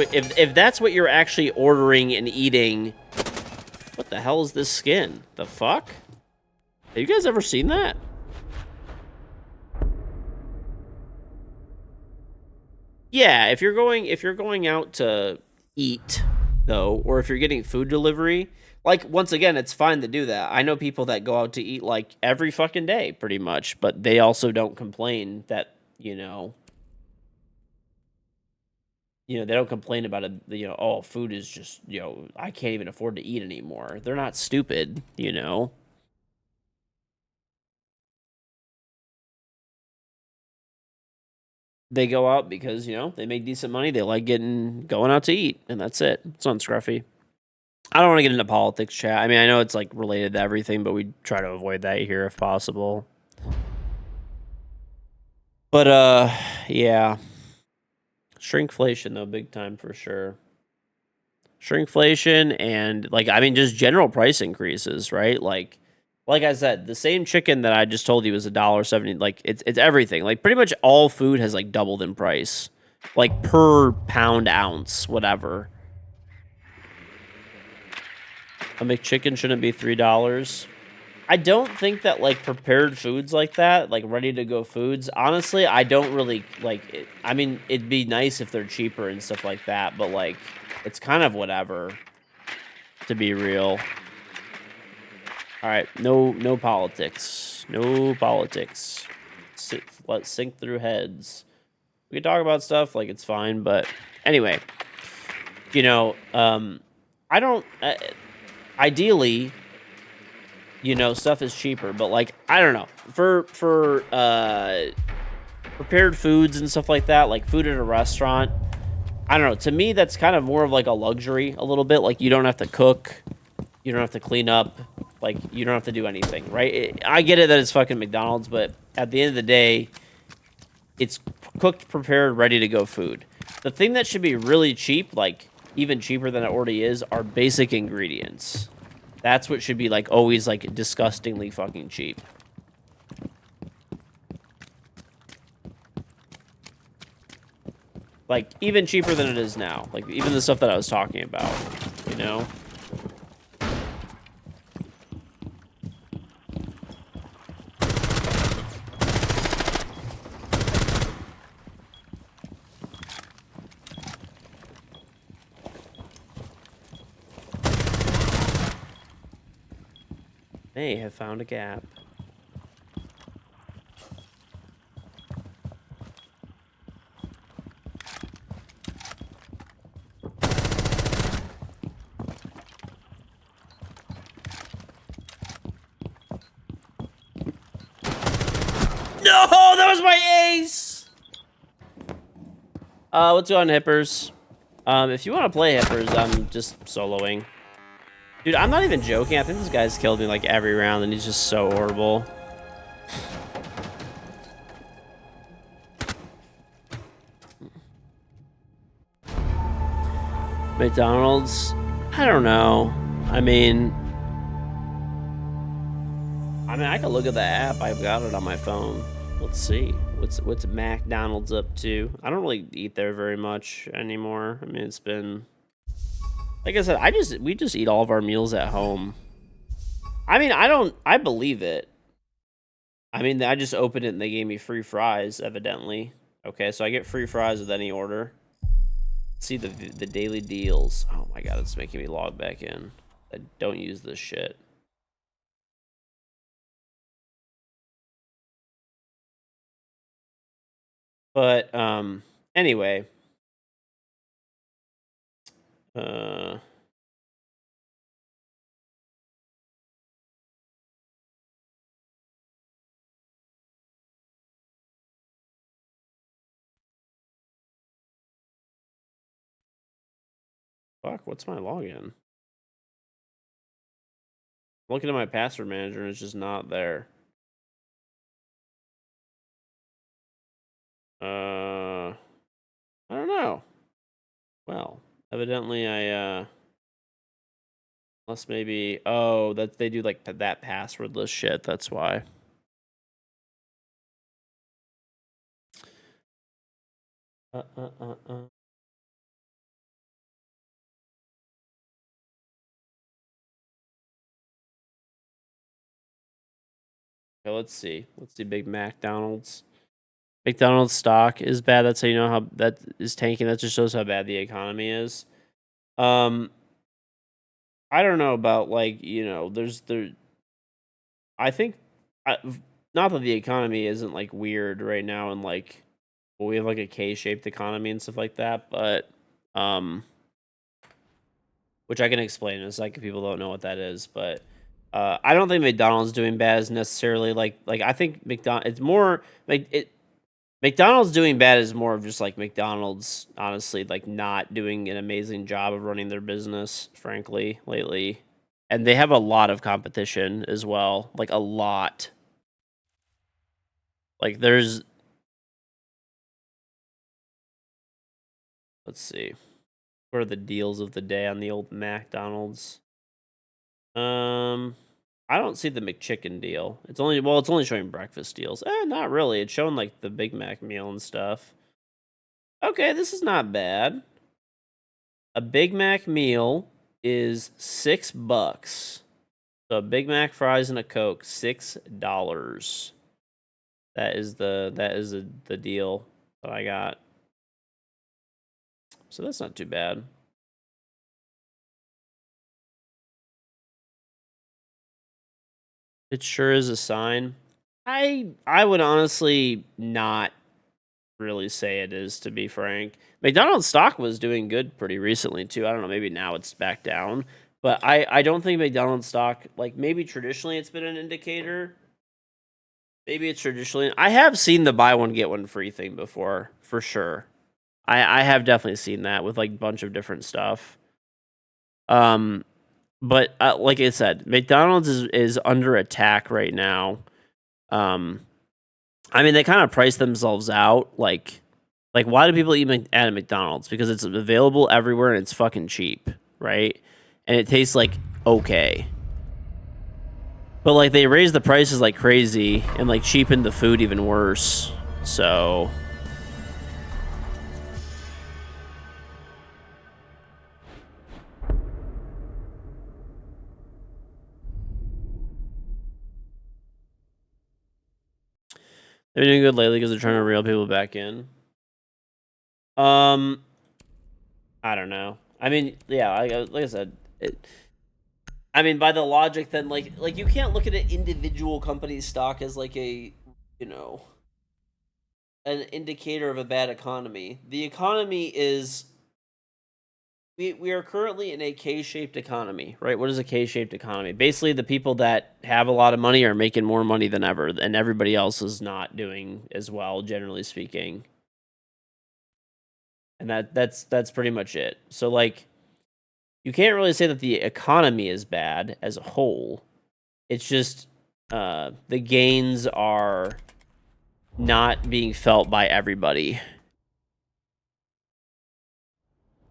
what you're actually ordering and eating. What the hell is this skin? The fuck? Have you guys ever seen that? Yeah, if you're going out to eat though, or if you're getting food delivery, like, once again, it's fine to do that. I know people that go out to eat like every fucking day, pretty much, but they also don't complain that, they don't complain about it, oh, food is just, I can't even afford to eat anymore. They're not stupid. They go out because, they make decent money. They like going out to eat, and that's it. It's on Scruffy. I don't want to get into politics, chat. I mean, I know it's like related to everything, but we try to avoid that here if possible. But yeah. Shrinkflation though, big time for sure. Shrinkflation and just general price increases, right? Like I said, the same chicken that I just told you was $1.70. Like it's everything. Like pretty much all food has like doubled in price. Like per pound ounce, whatever. A McChicken shouldn't be $3. I don't think that like prepared foods like that, like ready to go foods, honestly, I don't really like it. I mean, it'd be nice if they're cheaper and stuff like that, but like it's kind of whatever, to be real. All right, no politics. No politics. Let's sink through heads. We can talk about stuff like it's fine, but anyway, I don't ideally stuff is cheaper, but like I don't know. For prepared foods and stuff like that, like food at a restaurant, I don't know. To me that's kind of more of like a luxury a little bit. Like you don't have to cook, you don't have to clean up, like you don't have to do anything, right? I get it that it's fucking McDonald's, but at the end of the day, it's cooked, prepared, ready to go food. The thing that should be really cheap, like even cheaper than it already is, are basic ingredients. That's what should be like always like disgustingly fucking cheap. Like even cheaper than it is now. Like even the stuff that I was talking about, you know? They have found a gap. No, that was my ace. Let's go on Hippers. If you want to play Hippers, I'm just soloing. Dude, I'm not even joking. I think this guy's killed me like every round, and he's just so horrible. McDonald's? I don't know. I mean, I can look at the app. I've got it on my phone. Let's see. What's McDonald's up to? I don't really eat there very much anymore. I mean, it's been like I said, we just eat all of our meals at home. I mean, I believe it. I mean, I just opened it and they gave me free fries, evidently. Okay, so I get free fries with any order. Let's see the daily deals. Oh my god, it's making me log back in. I don't use this shit. But anyway. Uh Fuck, what's my login? I'm looking at my password manager and it's just not there. I don't know. Well, evidently I unless maybe that they do like that passwordless shit, that's why. Okay, let's see. Let's see Big McDonald's. McDonald's stock is bad. That's how you know how that is tanking. That just shows how bad the economy is. Um I don't know about like, there's there. I think, I, not that the economy isn't like weird right now, and like, well, we have like a K-shaped economy and stuff like that, but um, which I can explain in a second. People don't know what that is, but I don't think McDonald's doing bad is necessarily like I think It's more like it. McDonald's doing bad is more of just like McDonald's, honestly, like not doing an amazing job of running their business, frankly, lately. And they have a lot of competition as well, like a lot. Like there's, let's see, what are the deals of the day on the old McDonald's? Um, I don't see the McChicken deal. It's only showing breakfast deals. Not really. It's showing like the Big Mac meal and stuff. Okay, this is not bad. A Big Mac meal is $6. So a Big Mac, fries, and a Coke, $6. That is the deal that I got. So that's not too bad. It sure is a sign. I would honestly not really say it is, to be frank. McDonald's stock was doing good pretty recently too. I don't know, maybe now it's back down. But I don't think McDonald's stock, like maybe traditionally it's been an indicator. Maybe it's traditionally. I have seen the buy one get one free thing before, for sure. I have definitely seen that with like a bunch of different stuff. Um, but like I said, McDonald's is under attack right now. Um, I mean, they kind of price themselves out. Like why do people eat at a McDonald's? Because it's available everywhere and it's fucking cheap, right? And it tastes like okay. But like they raise the prices like crazy and like cheapen the food even worse. So they're doing good lately because they're trying to reel people back in. Um, I don't know. I mean, yeah, like I said, I mean, by the logic, then like you can't look at an individual company's stock as like a, you know, an indicator of a bad economy. The economy is we are currently in a K-shaped economy, right? What is a K-shaped economy? Basically, the people that have a lot of money are making more money than ever, and everybody else is not doing as well, generally speaking. And that's pretty much it. So like you can't really say that the economy is bad as a whole. It's just the gains are not being felt by everybody.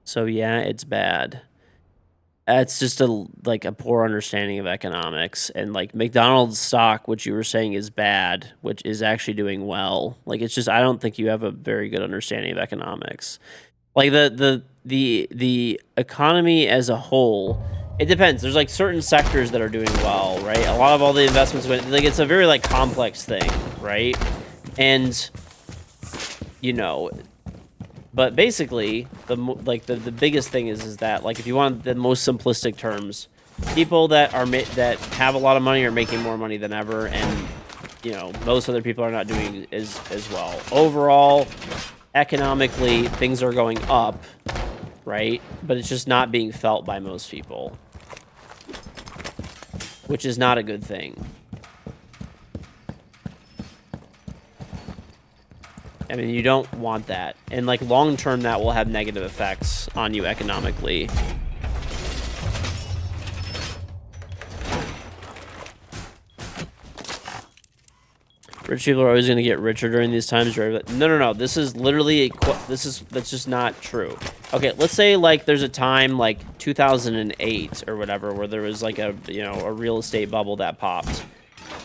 So yeah, it's bad. It's just a poor understanding of economics, and like McDonald's stock, which you were saying is bad, which is actually doing well. Like it's just I don't think you have a very good understanding of economics. Like the economy as a whole, it depends. There's like certain sectors that are doing well, right? A lot of all the investments went like it's a very like complex thing, right? And you know, but basically the biggest thing is that like if you want the most simplistic terms, people that that have a lot of money are making more money than ever, and most other people are not doing as well. Overall, economically, things are going up, right? But it's just not being felt by most people, which is not a good thing. I mean, you don't want that. And like long term, that will have negative effects on you economically. Rich people are always going to get richer during these times. No. This is literally that's just not true. Okay, let's say like there's a time like 2008 or whatever where there was like a real estate bubble that popped.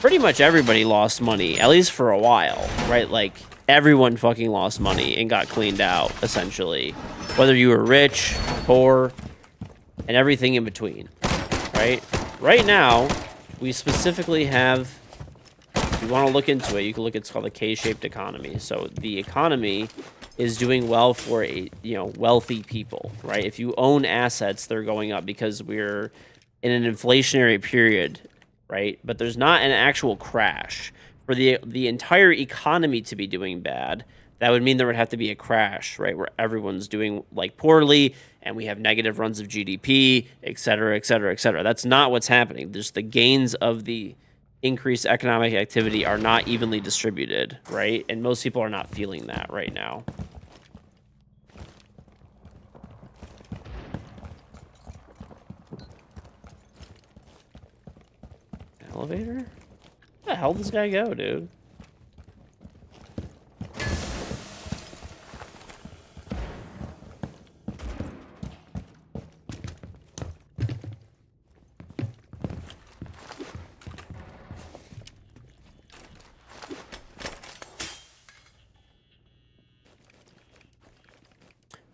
Pretty much everybody lost money, at least for a while, right? Like everyone fucking lost money and got cleaned out essentially, whether you were rich, poor, and everything in between, right? Right now, we specifically have. If you want to look into it, you can look. It's called a K-shaped economy. So the economy is doing well for wealthy people, right? If you own assets, they're going up because we're in an inflationary period, right? But there's not an actual crash. For the entire economy to be doing bad, that would mean there would have to be a crash, right? Where everyone's doing like poorly and we have negative runs of GDP, et cetera, et cetera, et cetera. That's not what's happening. Just the gains of the increased economic activity are not evenly distributed, right? And most people are not feeling that right now. Elevator? Where the hell does this guy go, dude?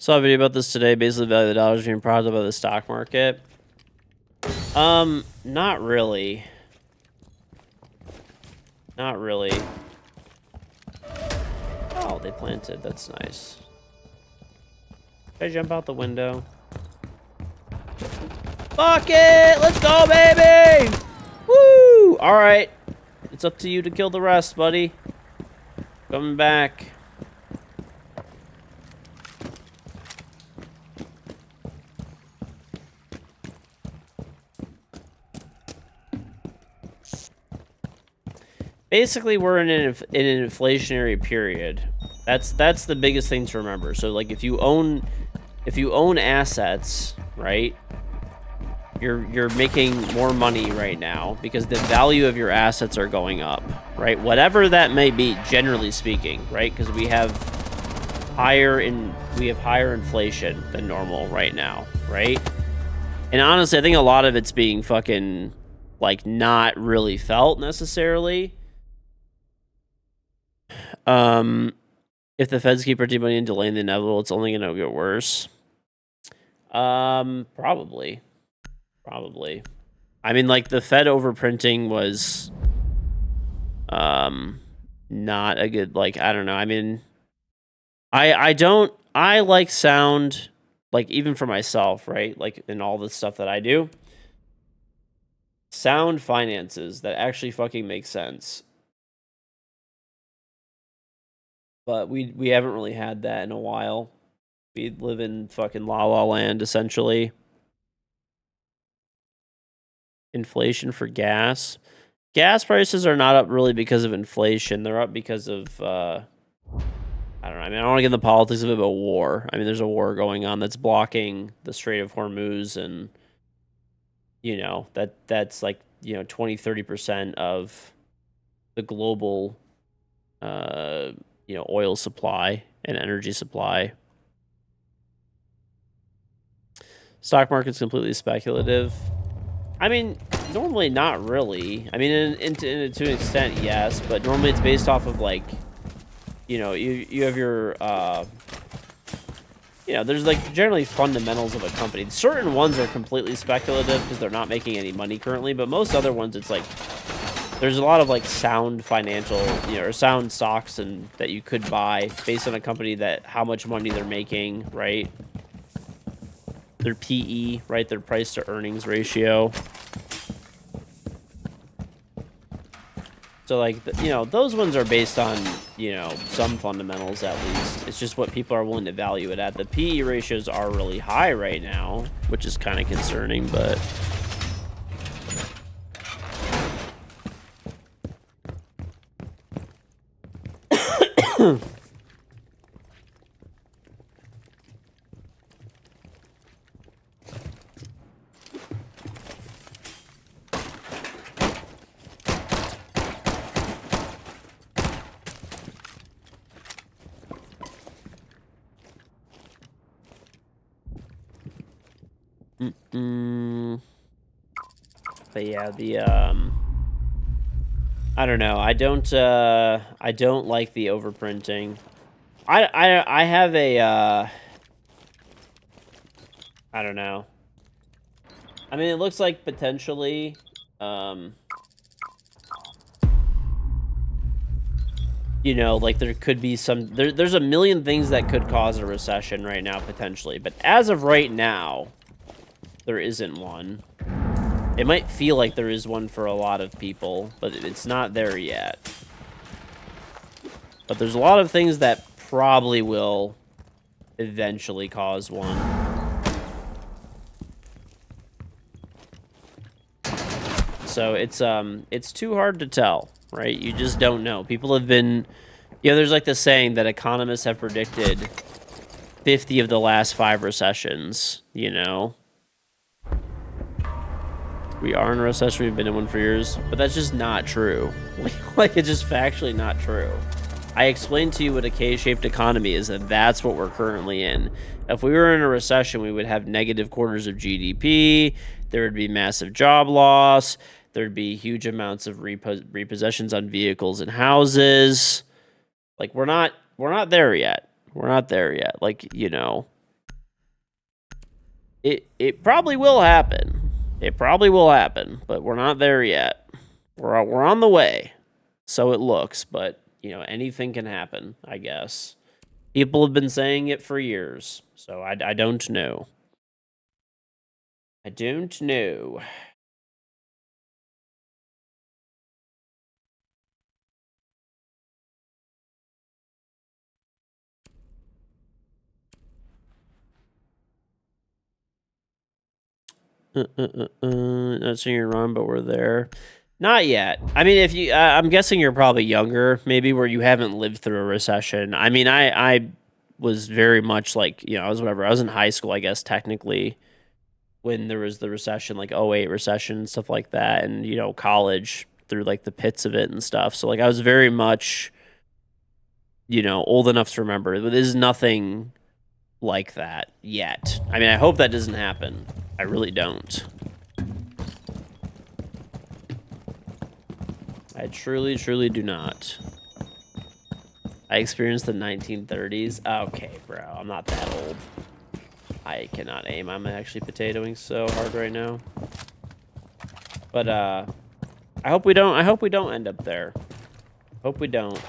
Saw a video about this today. Basically, the value of the dollar is being propped up by the stock market. Not really. Not really. Oh, they planted. That's nice. Should I jump out the window? Fuck it! Let's go, baby! Woo! Alright. It's up to you to kill the rest, buddy. Coming back. Basically, we're in an inflationary period. That's the biggest thing to remember. So, like, if you own assets, right? You're making more money right now because the value of your assets are going up, right? Whatever that may be, generally speaking, right? Because we have higher inflation than normal right now, right? And honestly, I think a lot of it's being fucking like not really felt necessarily. If the feds keep printing money and delaying the inevitable, it's only gonna get worse. Probably. I mean, like, the Fed overprinting was, not a good, like, I don't know. I mean, I like sound, like, even for myself, right? Like, in all the stuff that I do. Sound finances that actually fucking make sense. But we haven't really had that in a while. We live in fucking La La Land, essentially. Inflation for gas. Gas prices are not up really because of inflation. They're up because of, I don't know. I mean, I don't want to get into the politics of it, but war. I mean, there's a war going on that's blocking the Strait of Hormuz, and, you know, that's like, you know, 20-30% of the global, you know, oil supply and energy supply. Stock market's completely speculative. I mean, normally not really. I mean, to an extent, yes, but normally it's based off of, like, you know, you have your, you know, there's, like, generally fundamentals of a company. Certain ones are completely speculative because they're not making any money currently, but most other ones, it's like, there's a lot of, like, sound financial, you know, or sound stocks and that you could buy based on a company that how much money they're making, right? Their PE, right? Their price to earnings ratio. So, like, you know, those ones are based on, you know, some fundamentals at least. It's just what people are willing to value it at. The PE ratios are really high right now, which is kind of concerning, but... But yeah, the I don't know. I don't like the overprinting. I have a I don't know. I mean, it looks like potentially you know, like there could be some there's a million things that could cause a recession right now potentially, but as of right now there isn't one. It might feel like there is one for a lot of people, but it's not there yet. But there's a lot of things that probably will eventually cause one. So it's too hard to tell, right? You just don't know. People have been, there's like the saying that economists have predicted 50 of the last 5 recessions, We are in a recession. We've been in one for years, but that's just not true. Like, it's just factually not true. I explained to you what a K-shaped economy is, and that's what we're currently in. If we were in a recession, we would have negative quarters of GDP. There would be massive job loss. There'd be huge amounts of repossessions on vehicles and houses. Like, we're not there yet. We're not there yet. Like, it probably will happen. It probably will happen, but we're not there yet. We're on the way. So it looks, but anything can happen, I guess. People have been saying it for years, so I don't know. I don't know. Not saying you're wrong, but we're there. Not yet. I mean, if you, I'm guessing you're probably younger, maybe where you haven't lived through a recession. I mean, I was very much like, I was whatever. I was in high school, I guess, technically, when there was the recession, like '08 recession, stuff like that, and, college through like the pits of it and stuff. So, like, I was very much, old enough to remember. But there's nothing like that yet. I mean, I hope that doesn't happen. I really don't. I truly, truly do not. I experienced the 1930s. Okay, bro, I'm not that old. I cannot aim. I'm actually potatoing so hard right now. But I hope we don't. I hope we don't end up there. Hope we don't.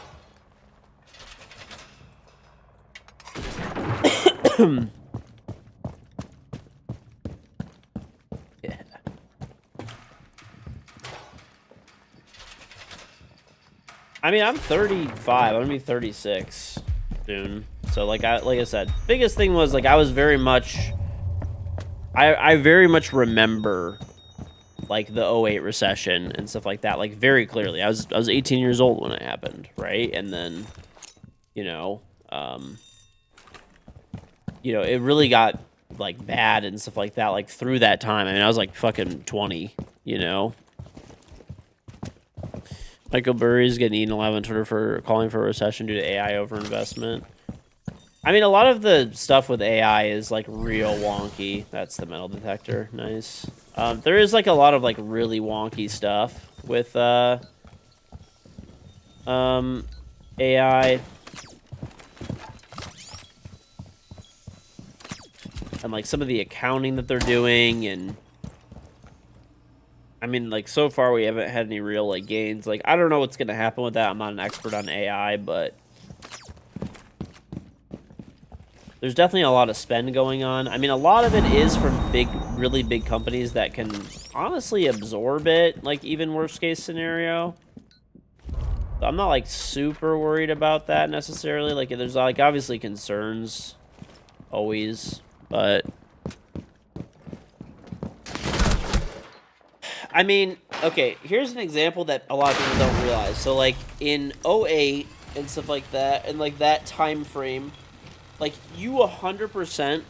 Yeah. I mean, I'm 35. I'm gonna be 36 soon. So like I said, biggest thing was like I was very much. I very much remember like the '08 recession and stuff like that, like very clearly. I was 18 years old when it happened, right? And then, it really got like bad and stuff like that, like through that time. I mean, I was like fucking 20, Michael Burry's getting eaten alive on Twitter for calling for a recession due to AI overinvestment. I mean, a lot of the stuff with AI is like real wonky. That's the metal detector. Nice. There is like a lot of like really wonky stuff with AI. And like some of the accounting that they're doing, and I mean, like so far we haven't had any real like gains. Like I don't know what's gonna happen with that. I'm not an expert on AI, but there's definitely a lot of spend going on. I mean, a lot of it is from really big companies that can honestly absorb it, like even worst case scenario. So I'm not like super worried about that necessarily. Like there's like obviously concerns always, but I mean, okay, here's an example that a lot of people don't realize. So like in '08 and stuff like that, and like that time frame, like you 100%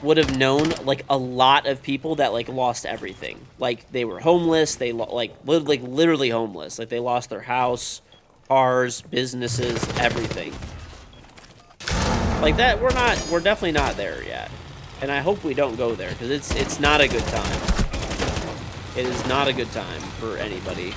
would have known like a lot of people that like lost everything. Like they were homeless, they literally homeless. Like they lost their house, cars, businesses, everything. Like that, we're definitely not there yet. And I hope we don't go there because it's not a good time. It is not a good time for anybody.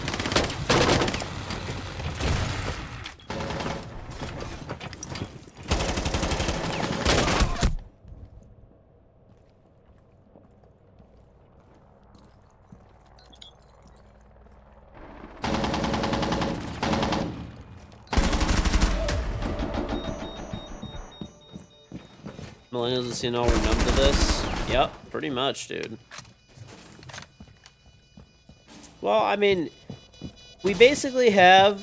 Millennials and Seattle were numb to this. Yep, pretty much, dude. Well, I mean, we basically have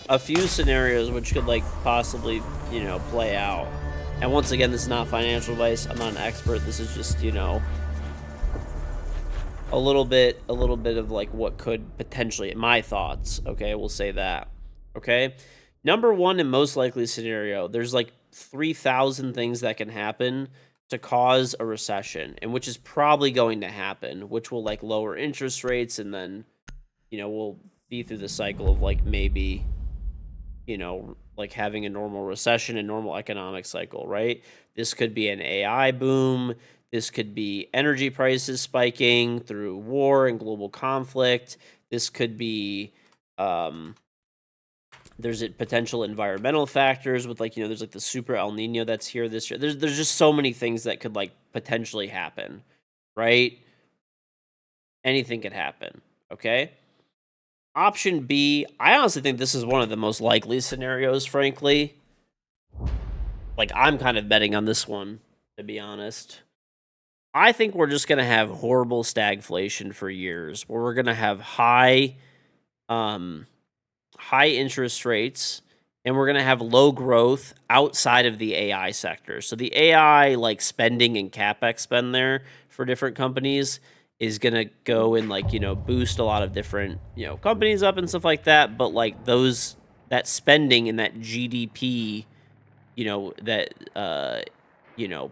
a few scenarios which could like possibly, play out. And once again, this is not financial advice. I'm not an expert. This is just, a little bit of like what could potentially, my thoughts. Okay, we'll say that. Okay, number one and most likely scenario, there's like 3,000 things that can happen to cause a recession, and which is probably going to happen, which will like lower interest rates, and then we'll be through the cycle of like maybe like having a normal recession and normal economic cycle, right? This could be an AI boom. This could be energy prices spiking through war and global conflict. This could be, there's potential environmental factors with like, there's like the super El Nino that's here this year. There's just so many things that could like potentially happen, right? Anything could happen, okay? Option B, I honestly think this is one of the most likely scenarios, frankly. Like, I'm kind of betting on this one, to be honest. I think we're just going to have horrible stagflation for years, where we're going to have high interest rates, and we're going to have low growth outside of the AI sector. So the AI like spending and capex spend there for different companies is going to go and like, boost a lot of different, companies up and stuff like that, but like that spending and that GDP, that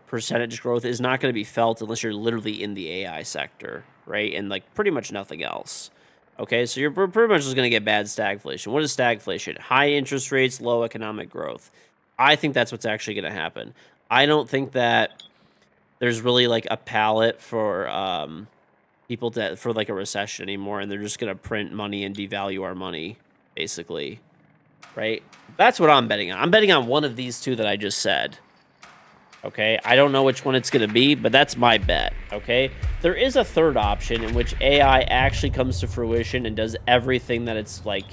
percentage growth is not going to be felt unless you're literally in the AI sector, right? And like pretty much nothing else. Okay, so you're pretty much just going to get bad stagflation. What is stagflation? High interest rates, low economic growth. I think that's what's actually going to happen. I don't think that there's really like a palette for people for like a recession anymore, and they're just going to print money and devalue our money, basically, right? That's what I'm betting on. I'm betting on one of these two that I just said. Okay, I don't know which one it's going to be, but that's my bet. Okay, there is a third option in which AI actually comes to fruition and does everything that it's like,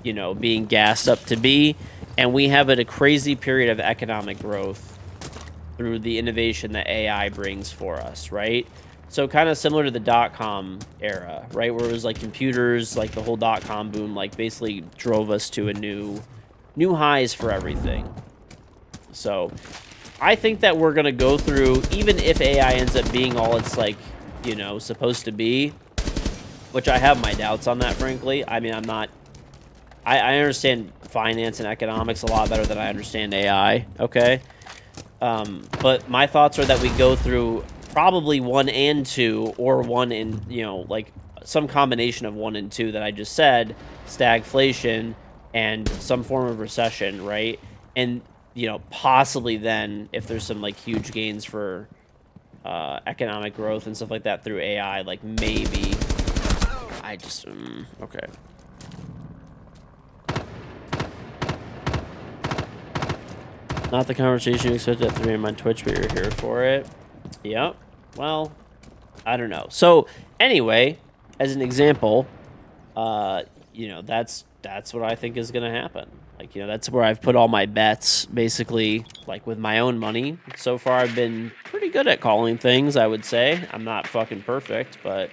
being gassed up to be, and we have a crazy period of economic growth through the innovation that AI brings for us, right? So kind of similar to the dot-com era, right, where it was like computers, like the whole dot-com boom, like basically drove us to a new highs for everything. So I think that we're going to go through, even if AI ends up being all it's like, supposed to be, which I have my doubts on that, frankly. I mean, I understand finance and economics a lot better than I understand AI, okay? But my thoughts are that we go through probably 1 and 2, or 1 and, like some combination of 1 and 2 that I just said, stagflation and some form of recession, right? And possibly then, if there's some like huge gains for economic growth and stuff like that through AI, like maybe I just okay. Not the conversation you expected at 3 a.m. on Twitch, but you're here for it. Yep. Well, I don't know. So anyway, as an example, that's what I think is gonna happen. Like, that's where I've put all my bets, basically, like with my own money. So far, I've been pretty good at calling things, I would say. I'm not fucking perfect, but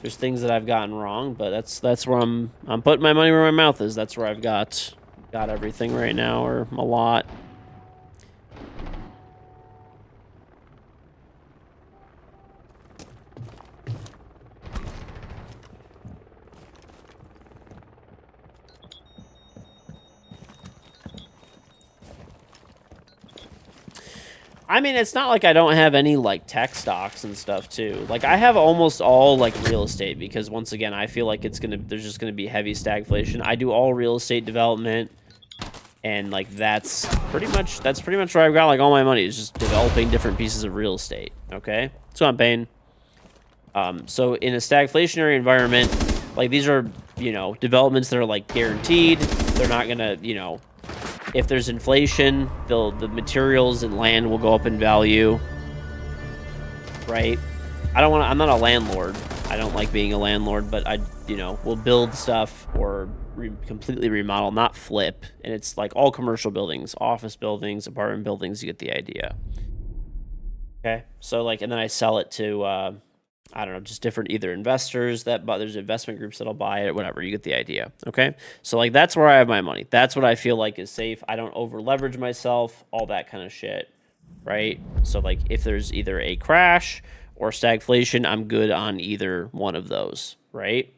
there's things that I've gotten wrong. But that's where I'm putting my money where my mouth is. That's where I've got everything right now, or a lot. I mean, it's not like I don't have any, like, tech stocks and stuff, too. Like, I have almost all, like, real estate because, once again, I feel like there's just gonna be heavy stagflation. I do all real estate development, and, like, that's pretty much where I've got, like, all my money is just developing different pieces of real estate, okay? So I'm paying. So in a stagflationary environment, like, these are, developments that are, like, guaranteed. They're not gonna, if there's inflation, the materials and land will go up in value, right? I'm not a landlord. I don't like being a landlord, but I, will build stuff or completely remodel, not flip. And it's like all commercial buildings, office buildings, apartment buildings. You get the idea. Okay. So like, and then I sell it to I don't know, just different either investors that buy, there's investment groups that'll buy it, whatever. You get the idea. Okay. So like that's where I have my money. That's what I feel like is safe. I don't over leverage myself, all that kind of shit. Right. So like if there's either a crash or stagflation, I'm good on either one of those. Right.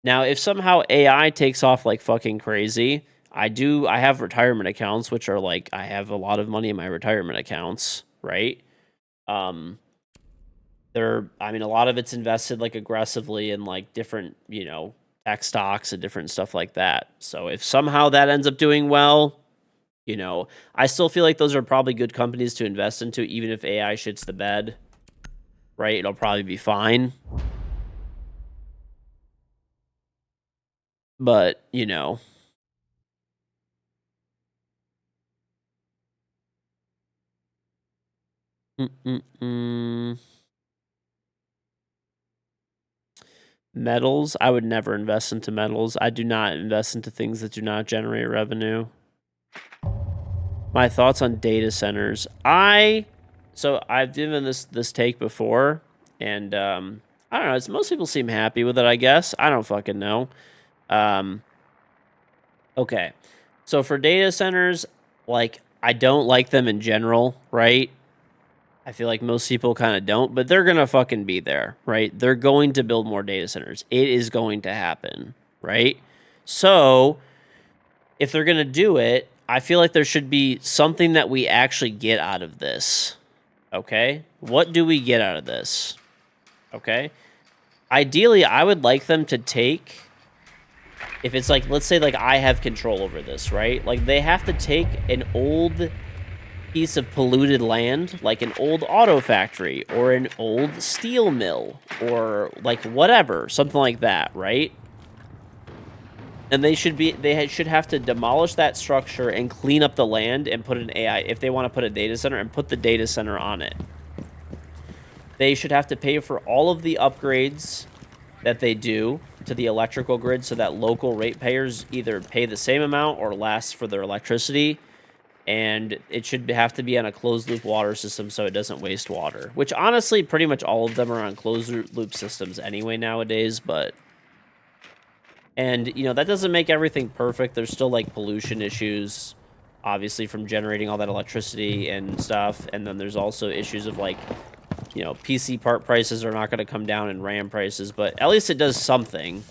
Now, if somehow AI takes off like fucking crazy, I have retirement accounts, which are like, I have a lot of money in my retirement accounts. Right. Um, I mean, a lot of it's invested like aggressively in like different, tech stocks and different stuff like that. So if somehow that ends up doing well, I still feel like those are probably good companies to invest into, even if AI shits the bed, right? It'll probably be fine. But, mm-mm-mm. Metals, I would never invest into metals. I do not invest into things that do not generate revenue. My thoughts on data centers. So I've given this take before, and I don't know. Most people seem happy with it. I guess I don't fucking know. Um, okay, so for data centers, like I don't like them in general, right? I feel like most people kind of don't, but they're gonna fucking be there, right? They're going to build more data centers. It is going to happen, right? So if they're going to do it, I feel like there should be something that we actually get out of this. Okay? What do we get out of this? Okay? Ideally, I would like them to take, if it's like, let's say like I have control over this, right? Like they have to take an old piece of polluted land, like an old auto factory or an old steel mill or like whatever, something like that, right? And they should have to demolish that structure and clean up the land and put an AI, if they want to put a data center, and put the data center on it. They should have to pay for all of the upgrades that they do to the electrical grid so that local ratepayers either pay the same amount or less for their electricity. And it should have to be on a closed loop water system so it doesn't waste water, which honestly pretty much all of them are on closed loop systems anyway nowadays, but and, that doesn't make everything perfect. There's still, like, pollution issues, obviously, from generating all that electricity and stuff. And then there's also issues of, like, PC part prices are not going to come down in RAM prices. But at least it does something.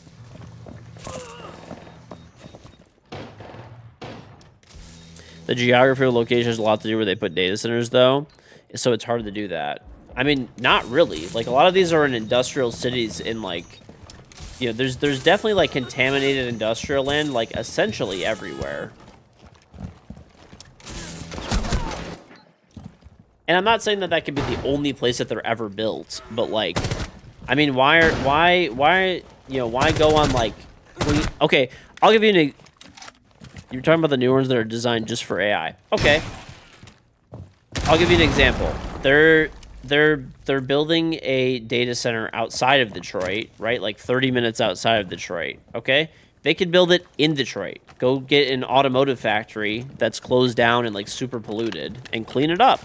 The geography of location has a lot to do where they put data centers, though. So it's hard to do that. I mean, not really. Like, a lot of these are in industrial cities in, like... there's definitely, like, contaminated industrial land, like, essentially everywhere. And I'm not saying that that could be the only place that they're ever built, but, like, I mean, why go on, like, okay, I'll give you you're talking about the new ones that are designed just for AI. Okay. I'll give you an example. They're building a data center outside of Detroit, right? Like 30 minutes outside of Detroit, okay? They could build it in Detroit. Go get an automotive factory that's closed down and like super polluted and clean it up.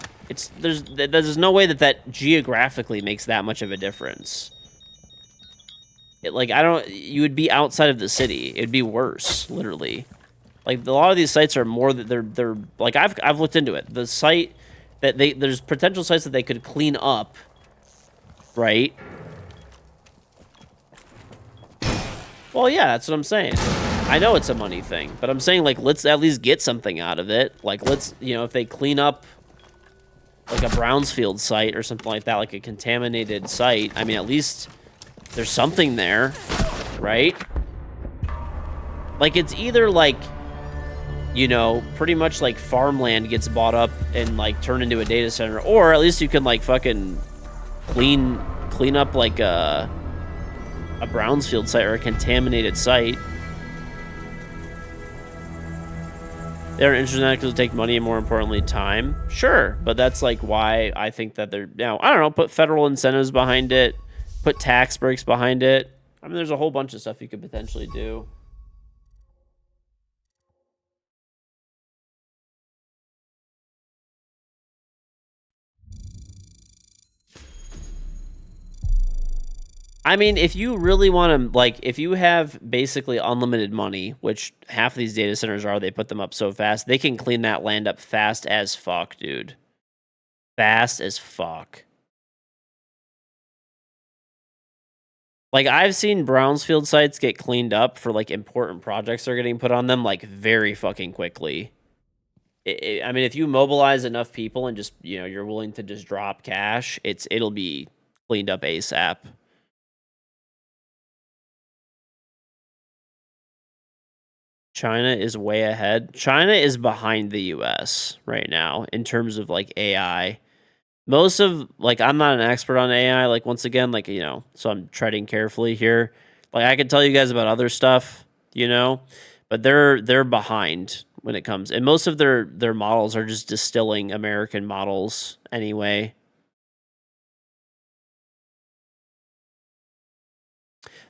There's no way that geographically makes that much of a difference. You would be outside of the city. It'd be worse, literally. Like a lot of these sites are more that they're like I've looked into it. The site that there's potential sites that they could clean up, right? Well, yeah, that's what I'm saying. I know it's a money thing, but I'm saying, like, let's at least get something out of it. Like, let's, if they clean up, like, a Brownsfield site or something like that, like a contaminated site, I mean, at least there's something there, right? Like, it's either, like, pretty much, like, farmland gets bought up and, like, turned into a data center, or at least you can, like, fucking clean up, like, a Brownsfield site or a contaminated site. They're interested in that because it'll take money and, more importantly, time. Sure, but that's like why I think that they're I don't know. Put federal incentives behind it. Put tax breaks behind it. I mean, there's a whole bunch of stuff you could potentially do. I mean, if you really want to, like, if you have basically unlimited money, which half of these data centers are, they put them up so fast, they can clean that land up fast as fuck, dude. Fast as fuck. Like, I've seen brownfield sites get cleaned up for, like, important projects that are getting put on them, like, very fucking quickly. I mean, if you mobilize enough people and just, you know, you're willing to just drop cash, it'll be cleaned up ASAP. China is way ahead. China is behind the US right now in terms of like AI. Most of like I'm not an expert on AI, like once again, like you know, so I'm treading carefully here. Like I could tell you guys about other stuff, you know, but they're behind when it comes. And most of their models are just distilling American models anyway.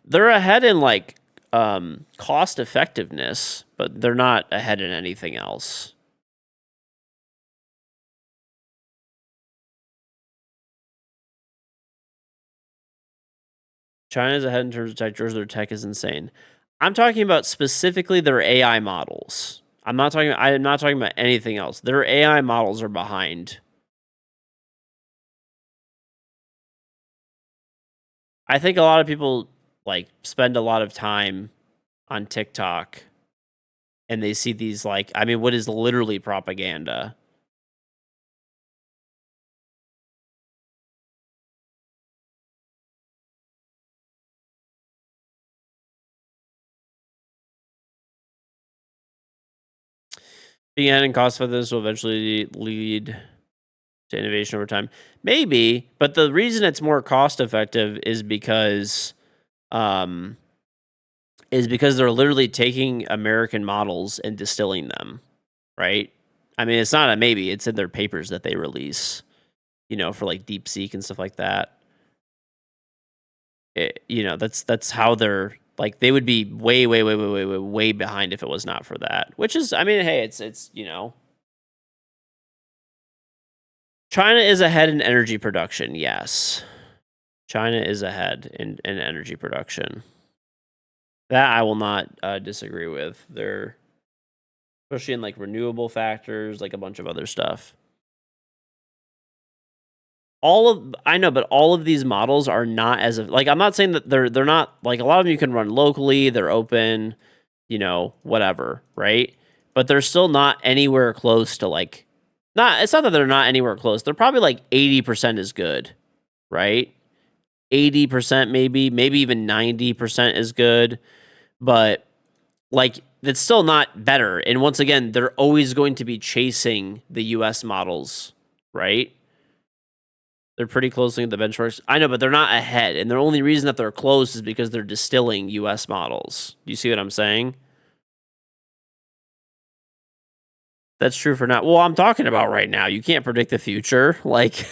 They're ahead in like cost effectiveness, but they're not ahead in anything else. China's ahead in terms of tech. George, their tech is insane. I'm talking about specifically their AI models. I'm not talking about anything else. Their AI models are behind. I think a lot of people like spend a lot of time on TikTok and they see these like I mean what is literally propaganda. Being ahead in cost for this will eventually lead to innovation over time. Maybe, but the reason it's more cost effective um is because they're literally taking American models and distilling them, right? I mean, it's not a maybe, it's in their papers that they release, you know, for like DeepSeek and stuff like that. You know, that's how they're like they would be way behind if it was not for that. Which is I mean, hey, it's, you know, China is ahead in energy production, yes. China is ahead in energy production. That I will not disagree with. They're especially in like renewable factors, like a bunch of other stuff. All of I know, but all of these models are not as of like I'm not saying that they're not like a lot of them you can run locally, they're open, you know, whatever, right? But they're still not anywhere close to like not it's not that they're not anywhere close. They're probably like 80% is good, right? 80% maybe even 90% is good, but like it's still not better. And once again, they're always going to be chasing the US models, right? They're pretty closely at the benchmarks. I know, but they're not ahead. And the only reason that they're close is because they're distilling US models. Do you see what I'm saying? That's true for now. Well, I'm talking about right now. You can't predict the future. Like,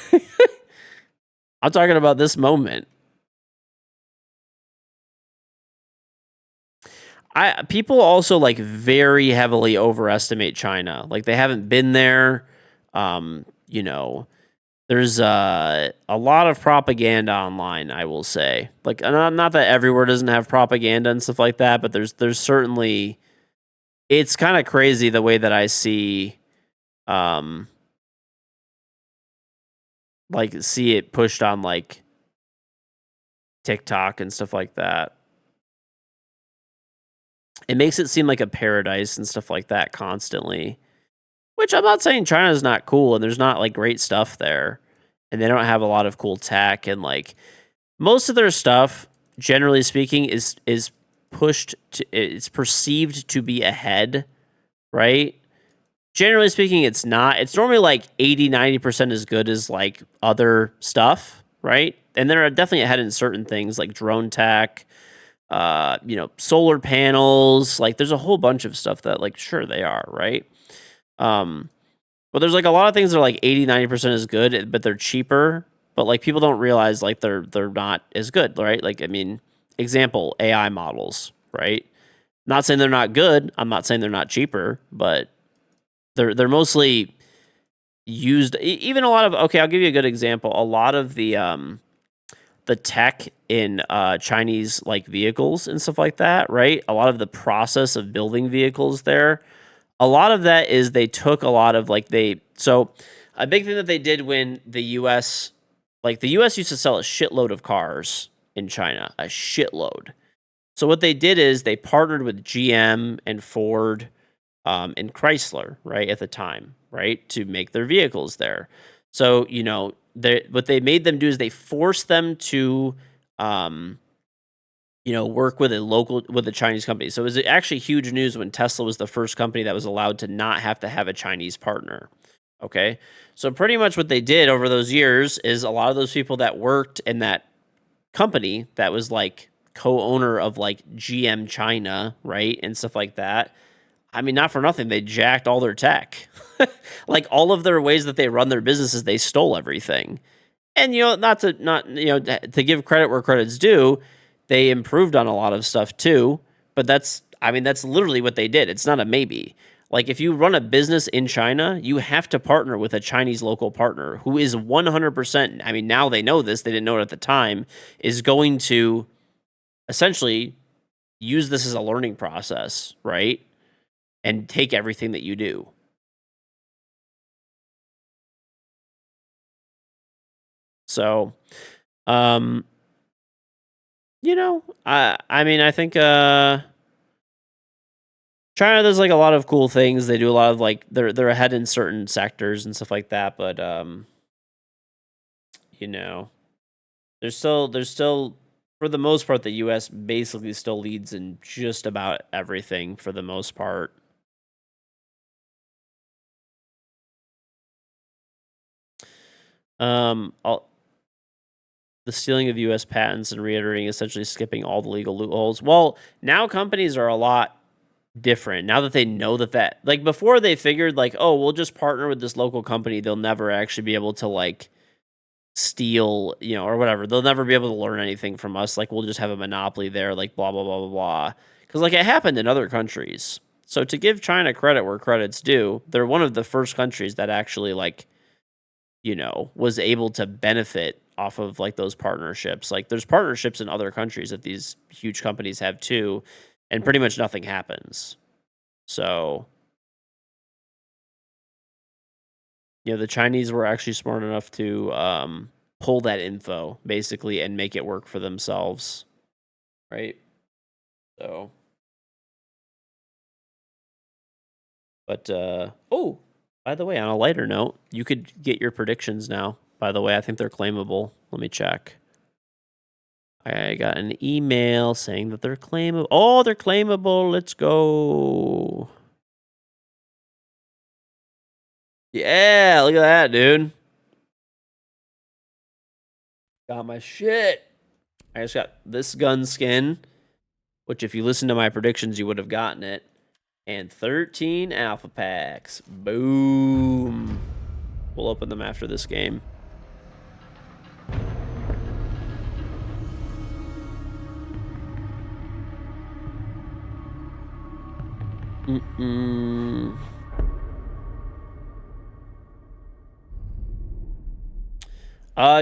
I'm talking about this moment. People also like very heavily overestimate China. Like they haven't been there. You know, there's a lot of propaganda online, I will say. Like not that everywhere doesn't have propaganda and stuff like that, but there's certainly it's kind of crazy the way that I see um like see it pushed on like TikTok and stuff like that. It makes it seem like a paradise and stuff like that constantly. Which I'm not saying China's not cool and there's not like great stuff there. And they don't have a lot of cool tech and like most of their stuff, generally speaking, is pushed to it's perceived to be ahead, right? Generally speaking, it's not. It's normally like 80-90% as good as like other stuff, right? And they're definitely ahead in certain things like drone tech, you know, solar panels. Like there's a whole bunch of stuff that like sure they are, right? Um, but there's like a lot of things that are like 80-90% as good, but they're cheaper. But like people don't realize like they're not as good, right? Like I mean, example AI models, right? Not saying they're not good. I'm not saying they're not cheaper, but they're mostly used. Even a lot of okay, I'll give you a good example. A lot of the tech in Chinese like vehicles and stuff like that, right? A lot of the process of building vehicles there, a lot of that is they took a lot of like so a big thing that they did when the US used to sell a shitload of cars in China, a shitload. So what they did is they partnered with GM and Ford and Chrysler, right, at the time, right, to make their vehicles there. So, what they made them do is they forced them to, um, work with with a Chinese company. So it was actually huge news when Tesla was the first company that was allowed to not have to have a Chinese partner. Okay. So pretty much what they did over those years is a lot of those people that worked in that company that was like co-owner of like GM China, right, and stuff like that. I mean, not for nothing, they jacked all their tech. Like all of their ways that they run their businesses, they stole everything. And to give credit where credit's due, they improved on a lot of stuff too. But that's literally what they did. It's not a maybe. Like if you run a business in China, you have to partner with a Chinese local partner who is 100%, I mean, now they know this, they didn't know it at the time, is going to essentially use this as a learning process, right? And take everything that you do. So, I mean, I think China does like a lot of cool things. They do a lot of like they're ahead in certain sectors and stuff like that, but you know, there's still for the most part the US basically still leads in just about everything for the most part. The stealing of US patents and reiterating essentially skipping all the legal loopholes. Well, now companies are a lot different now that they know that like before they figured like, oh, we'll just partner with this local company, they'll never actually be able to like steal, or whatever, they'll never be able to learn anything from us, like we'll just have a monopoly there, like blah blah blah blah blah, because like it happened in other countries. So to give China credit where credit's due, they're one of the first countries that actually like was able to benefit off of like those partnerships. Like there's partnerships in other countries that these huge companies have too, and pretty much nothing happens. So, the Chinese were actually smart enough to pull that info basically and make it work for themselves, right? So, but oh, by the way, on a lighter note, you could get your predictions now. By the way, I think they're claimable. Let me check. I got an email saying that they're claimable. Oh, they're claimable. Let's go. Yeah, look at that, dude. Got my shit. I just got this gun skin, which if you listen to my predictions, you would have gotten it. And 13 alpha packs. Boom. We'll open them after this game.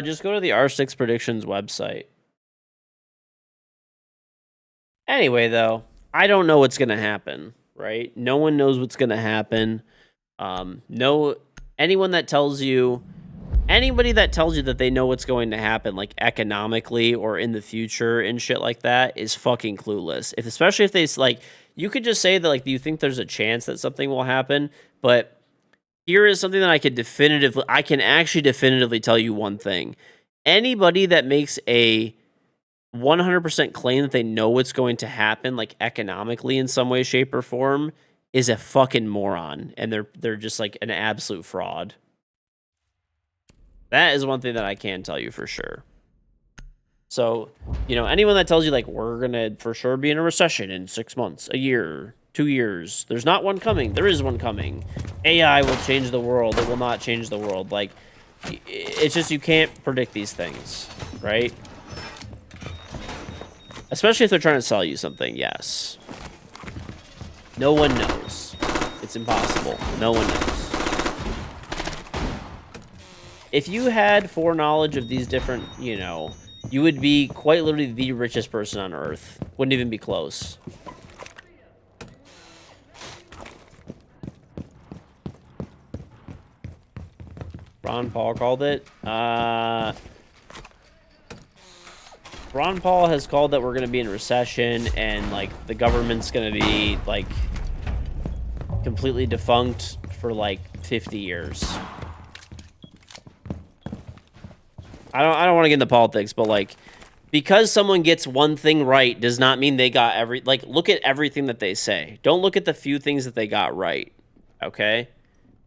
Just go to the R6 Predictions website. Anyway, though, I don't know what's gonna happen, right? No one knows what's gonna happen. Anybody that tells you that they know what's going to happen, like economically or in the future and shit like that, is fucking clueless. Especially if they like, you could just say that like, do you think there's a chance that something will happen? But here is something that I can actually definitively tell you one thing. Anybody that makes a 100% claim that they know what's going to happen, like economically in some way, shape, or form, is a fucking moron, and they're just like an absolute fraud. That is one thing that I can tell you for sure. So, anyone that tells you like we're gonna for sure be in a recession in 6 months, a year, 2 years, there's not one coming. There is one coming. AI will change the world. It will not change the world. Like, it's just you can't predict these things, right? Especially if they're trying to sell you something, yes. No one knows. It's impossible. No one knows. If you had foreknowledge of these different, You would be quite literally the richest person on Earth. Wouldn't even be close. Ron Paul called it. Ron Paul has called that we're going to be in recession and, like, the government's going to be, like, completely defunct for, like, 50 years. I don't want to get into politics, but, like, because someone gets one thing right does not mean they got like, look at everything that they say. Don't look at the few things that they got right, okay?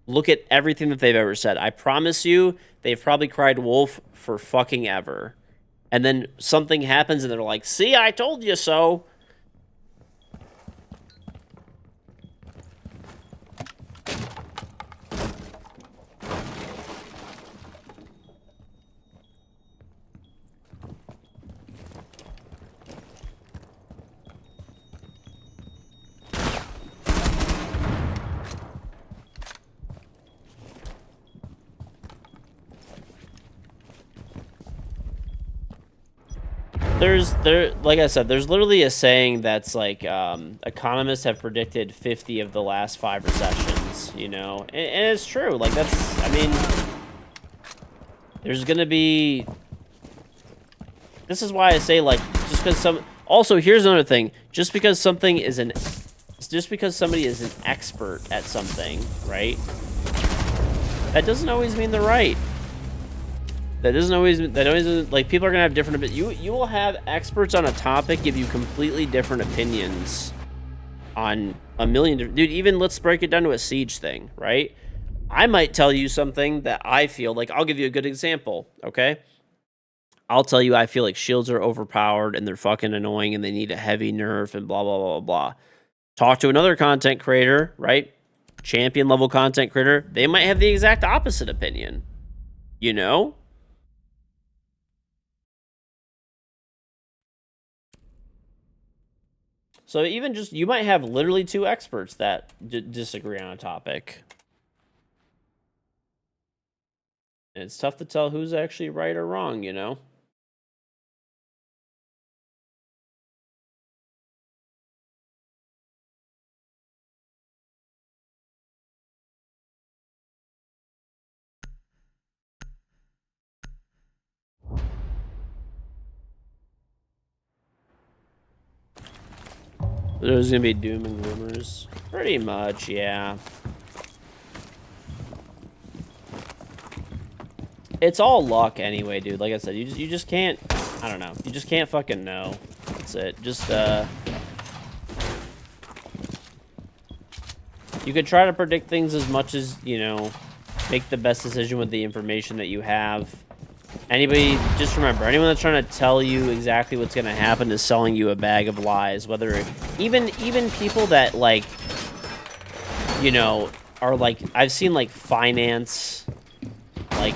Look at everything that they've ever said. I promise you, they've probably cried wolf for fucking ever. And then something happens and they're like, see, I told you so. Like I said, there's literally a saying that's like, economists have predicted 50 of the last 5 recessions, you know? And it's true. Like, that's, I mean, there's gonna be, this is why I say, like, just because also, here's another thing. Just because somebody is an expert at something, right? That doesn't always mean they're right. That always, like, people are gonna have different you will have experts on a topic give you completely different opinions on a million dude, even let's break it down to a siege thing, right? I might tell you something that I feel like, I'll give you a good example, okay? I'll tell you I feel like shields are overpowered and they're fucking annoying and they need a heavy nerf and blah blah blah blah. Talk to another content creator, right? Champion level content creator, they might have the exact opposite opinion. You know? So even just, you might have literally 2 experts that disagree on a topic. And it's tough to tell who's actually right or wrong, you know? There's gonna be doom and rumors. Pretty much, yeah. It's all luck anyway, dude. Like I said, you just can't, I don't know. You just can't fucking know. That's it. Just, you could try to predict things as much as, you know, make the best decision with the information that you have. Anybody, just remember, anyone that's trying to tell you exactly what's going to happen is selling you a bag of lies. Whether, even people that, like, you know, are like, I've seen, like, finance, like,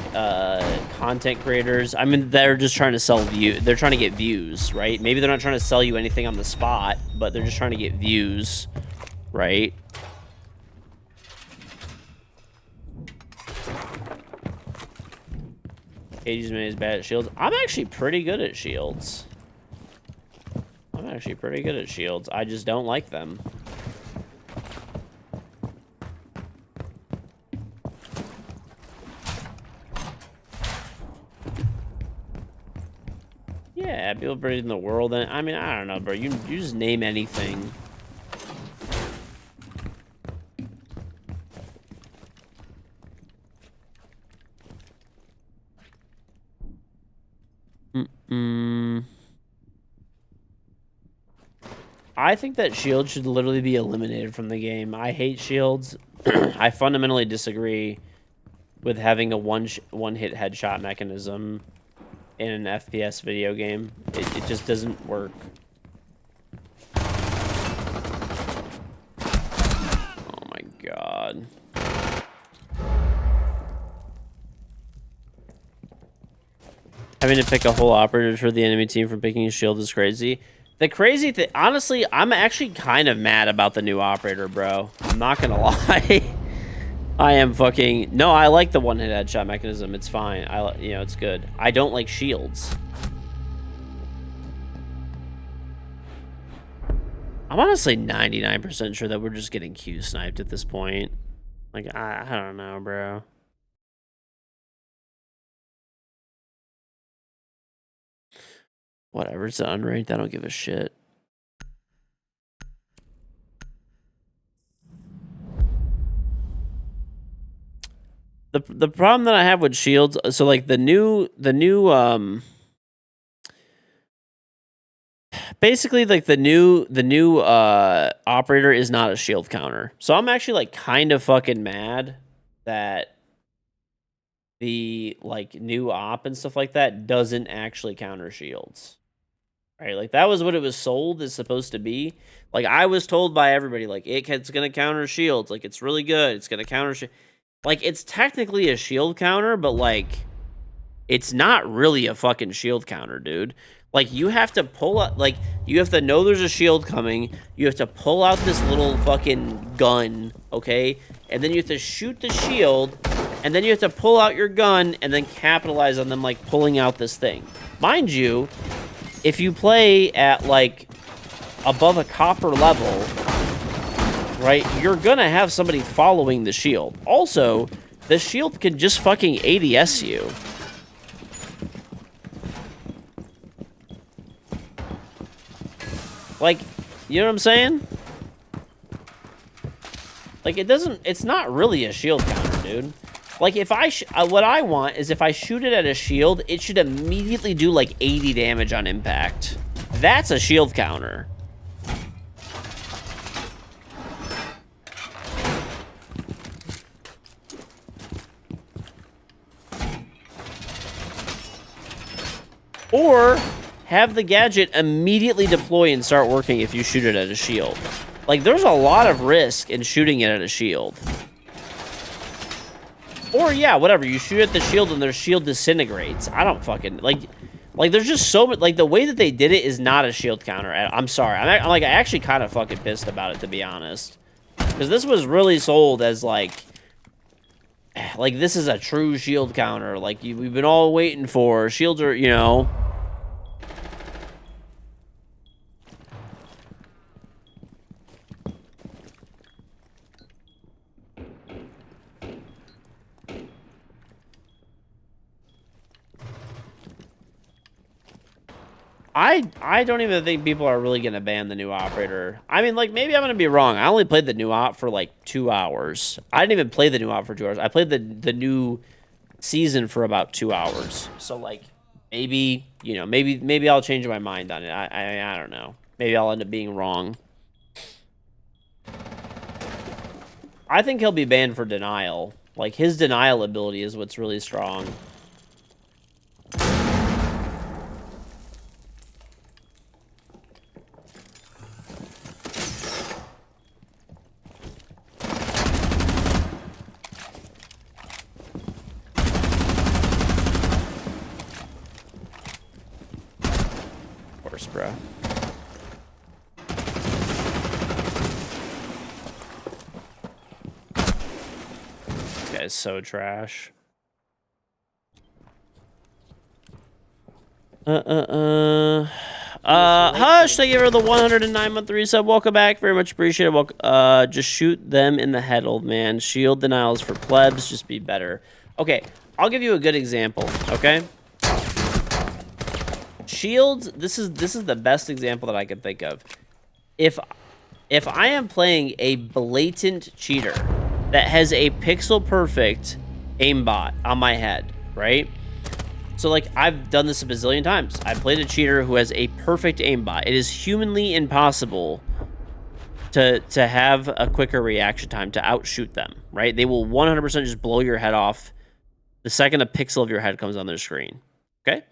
content creators. I mean, they're just trying to sell they're trying to get views, right? Maybe they're not trying to sell you anything on the spot, but they're just trying to get views, right? Ages made is bad at shields. I'm actually pretty good at shields. I just don't like them. Yeah, people buried in the world. And I mean, I don't know, bro. You just name anything. I think that shields should literally be eliminated from the game. I hate shields. I fundamentally disagree with having a one-hit headshot mechanism in an FPS video game. It just doesn't work. Oh my god. Having to pick a whole operator for the enemy team from picking a shield is crazy. The crazy thing, honestly, I'm actually kind of mad about the new operator, bro. I'm not gonna lie. I am fucking, no, I like the one-hit headshot mechanism. It's fine. You know, it's good. I don't like shields. I'm honestly 99% sure that we're just getting Q sniped at this point. Like, I don't know, bro. Whatever, it's unranked. I don't give a shit. The problem that I have with shields, so like the new basically like the new operator is not a shield counter. So I'm actually like kind of fucking mad that the like new op and stuff like that doesn't actually counter shields. Right? Like that was what it was sold is supposed to be. Like I was told by everybody like it's going to counter shields, like it's really good. It's going to counter like it's technically a shield counter, but like it's not really a fucking shield counter, dude. Like, you have to pull out, like, you have to know there's a shield coming. You have to pull out this little fucking gun, okay? And then you have to shoot the shield, and then you have to pull out your gun, and then capitalize on them, like, pulling out this thing. Mind you, if you play at, like, above a copper level, right, you're gonna have somebody following the shield. Also, the shield can just fucking ADS you. Like, you know what I'm saying? Like, it's not really a shield counter, dude. Like, if what I want is if I shoot it at a shield, it should immediately do, like, 80 damage on impact. That's a shield counter. Or have the gadget immediately deploy and start working if you shoot it at a shield. Like, there's a lot of risk in shooting it at a shield. Or, yeah, whatever. You shoot at the shield and their shield disintegrates. I don't fucking... Like there's just so much... Like, the way that they did it is not a shield counter. I'm sorry. I'm like, actually kind of fucking pissed about it, to be honest. Because this was really sold as, like, this is a true shield counter. Like, we've been all waiting for. Shields are, you know... I don't even think people are really going to ban the new operator. I mean, like, maybe I'm going to be wrong. I only played the new op for, like, 2 hours. I didn't even play the new op for 2 hours. I played the new season for about 2 hours. So, like, maybe, you know, maybe I'll change my mind on it. I don't know. Maybe I'll end up being wrong. I think he'll be banned for denial. Like, his denial ability is what's really strong. Bro. This guy's so trash. Hush, thank you for the 109-month resub. Welcome back. Very much appreciated. Just shoot them in the head, old man. Shield denials for plebs. Just be better. Okay, I'll give you a good example, okay? Shields, this is the best example that I can think of. If I am playing a blatant cheater that has a pixel perfect aimbot on my head, right? So, like, I've done this a bazillion times. I played a cheater who has a perfect aimbot. It is humanly impossible to have a quicker reaction time, to outshoot them, right? They will 100% just blow your head off the second a pixel of your head comes on their screen, okay?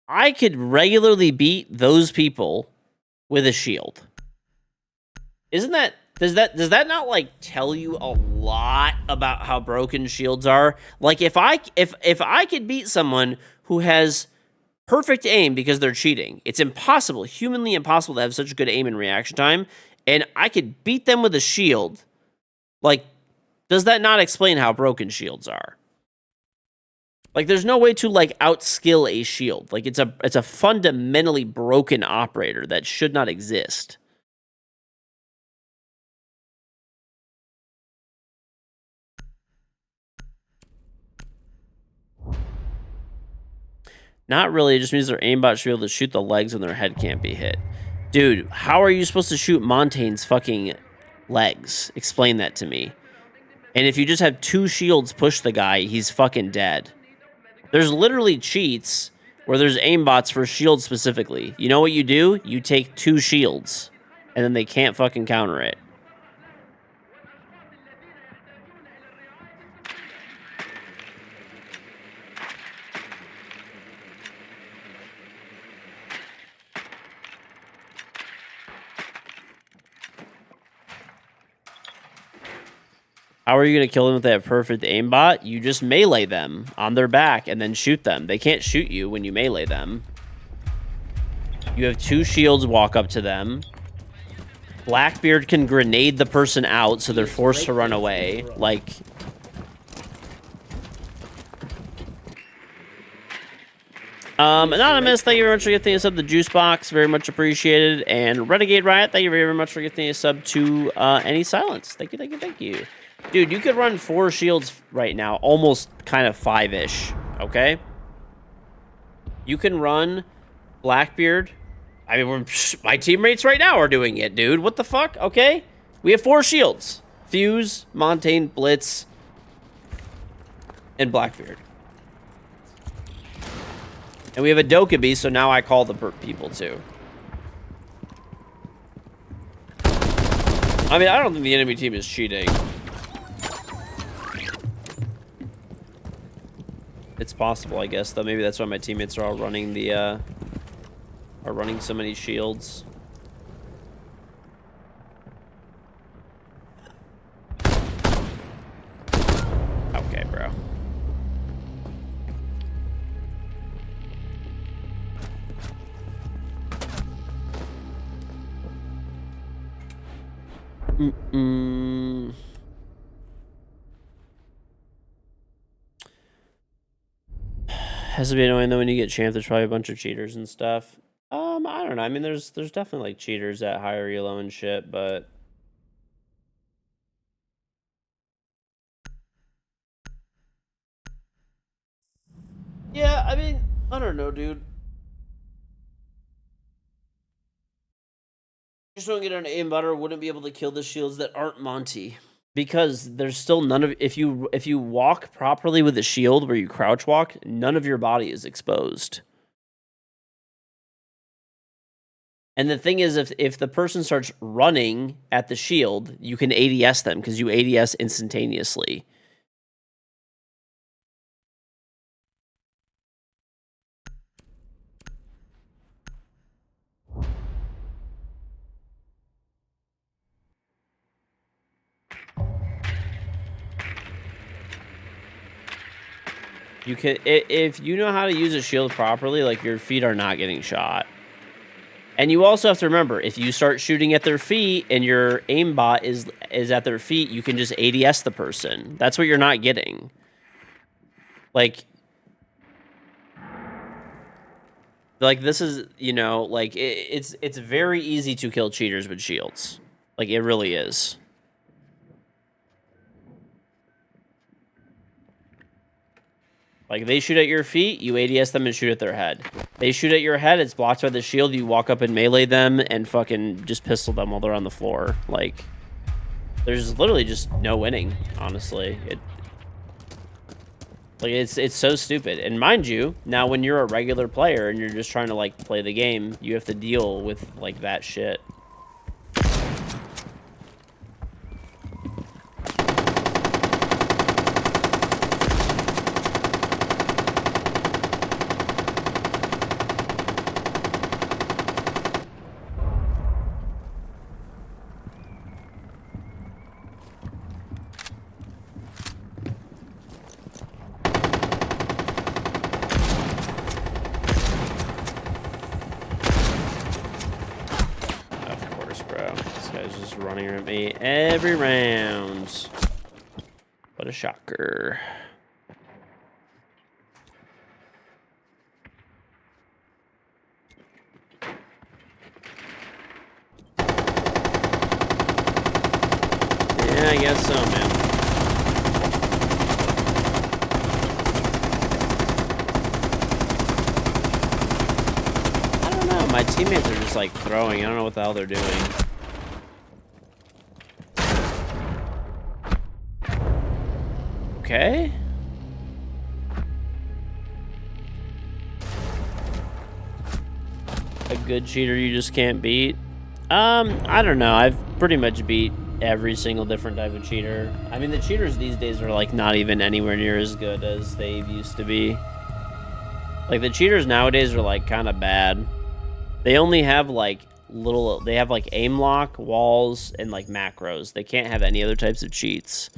I could regularly beat those people with a shield. Isn't that... Does that not, like, tell you a lot about how broken shields are? Like, if I could beat someone who has perfect aim because they're cheating, it's impossible, humanly impossible to have such good aim and reaction time, and I could beat them with a shield, like, does that not explain how broken shields are? Like, there's no way to, like, outskill a shield. Like, it's a fundamentally broken operator that should not exist. Not really. It just means their aimbot should be able to shoot the legs when their head can't be hit. Dude, how are you supposed to shoot Montaigne's fucking legs? Explain that to me. And if you just have 2 shields push the guy, he's fucking dead. There's literally cheats where there's aimbots for shields specifically. You know what you do? You take 2 shields, and then they can't fucking counter it. How are you going to kill them if they have perfect aimbot? You just melee them on their back and then shoot them. They can't shoot you when you melee them. You have 2 shields, walk up to them. Blackbeard can grenade the person out so they're forced to run away. Like... Anonymous, thank you very much for getting a sub to Juice Box. Very much appreciated. And Renegade Riot, thank you very much for getting a sub to Any Silence. Thank you, thank you, thank you. Dude, you could run 4 shields right now, almost kind of 5-ish, okay? You can run Blackbeard. I mean, my teammates right now are doing it, dude. What the fuck? Okay? We have 4 shields. Fuse, Montaigne, Blitz, and Blackbeard. And we have a Dokkaebi, so now I call the people too. I mean, I don't think the enemy team is cheating. It's possible, I guess, though. Maybe that's why my teammates are all running the, are running so many shields. Okay, bro. Has to be annoying though when you get champ. There's probably a bunch of cheaters and stuff. I don't know. I mean, there's definitely like cheaters at higher elo and shit, but yeah, I mean, I don't know, dude. Just don't get an aimbot or wouldn't be able to kill the shields that aren't Monty. Because there's still none of if you walk properly with a shield where you crouch walk, none of your body is exposed. And the thing is, if the person starts running at the shield, you can ADS them because you ADS instantaneously. You can if you know how to use a shield properly, like your feet are not getting shot. And you also have to remember, if you start shooting at their feet and your aimbot is at their feet, you can just ADS the person. That's what you're not getting. Like this is, you know, like it's very easy to kill cheaters with shields. Like it really is. Like, they shoot at your feet, you ADS them and shoot at their head. They shoot at your head, it's blocked by the shield, you walk up and melee them and fucking just pistol them while they're on the floor. Like, there's literally just no winning, honestly. It's so stupid. And mind you, now when you're a regular player and you're just trying to, like, play the game, you have to deal with, like, that shit. Every round. What a shocker. Yeah, I guess so, man. I don't know. My teammates are just like throwing. I don't know what the hell they're doing. Okay. A good cheater you just can't beat. I don't know. I've pretty much beat every single different type of cheater. I mean, the cheaters these days are like not even anywhere near as good as they used to be. Like the cheaters nowadays are like kind of bad. They only have like they have like aim lock, walls, and like macros. They can't have any other types of cheats.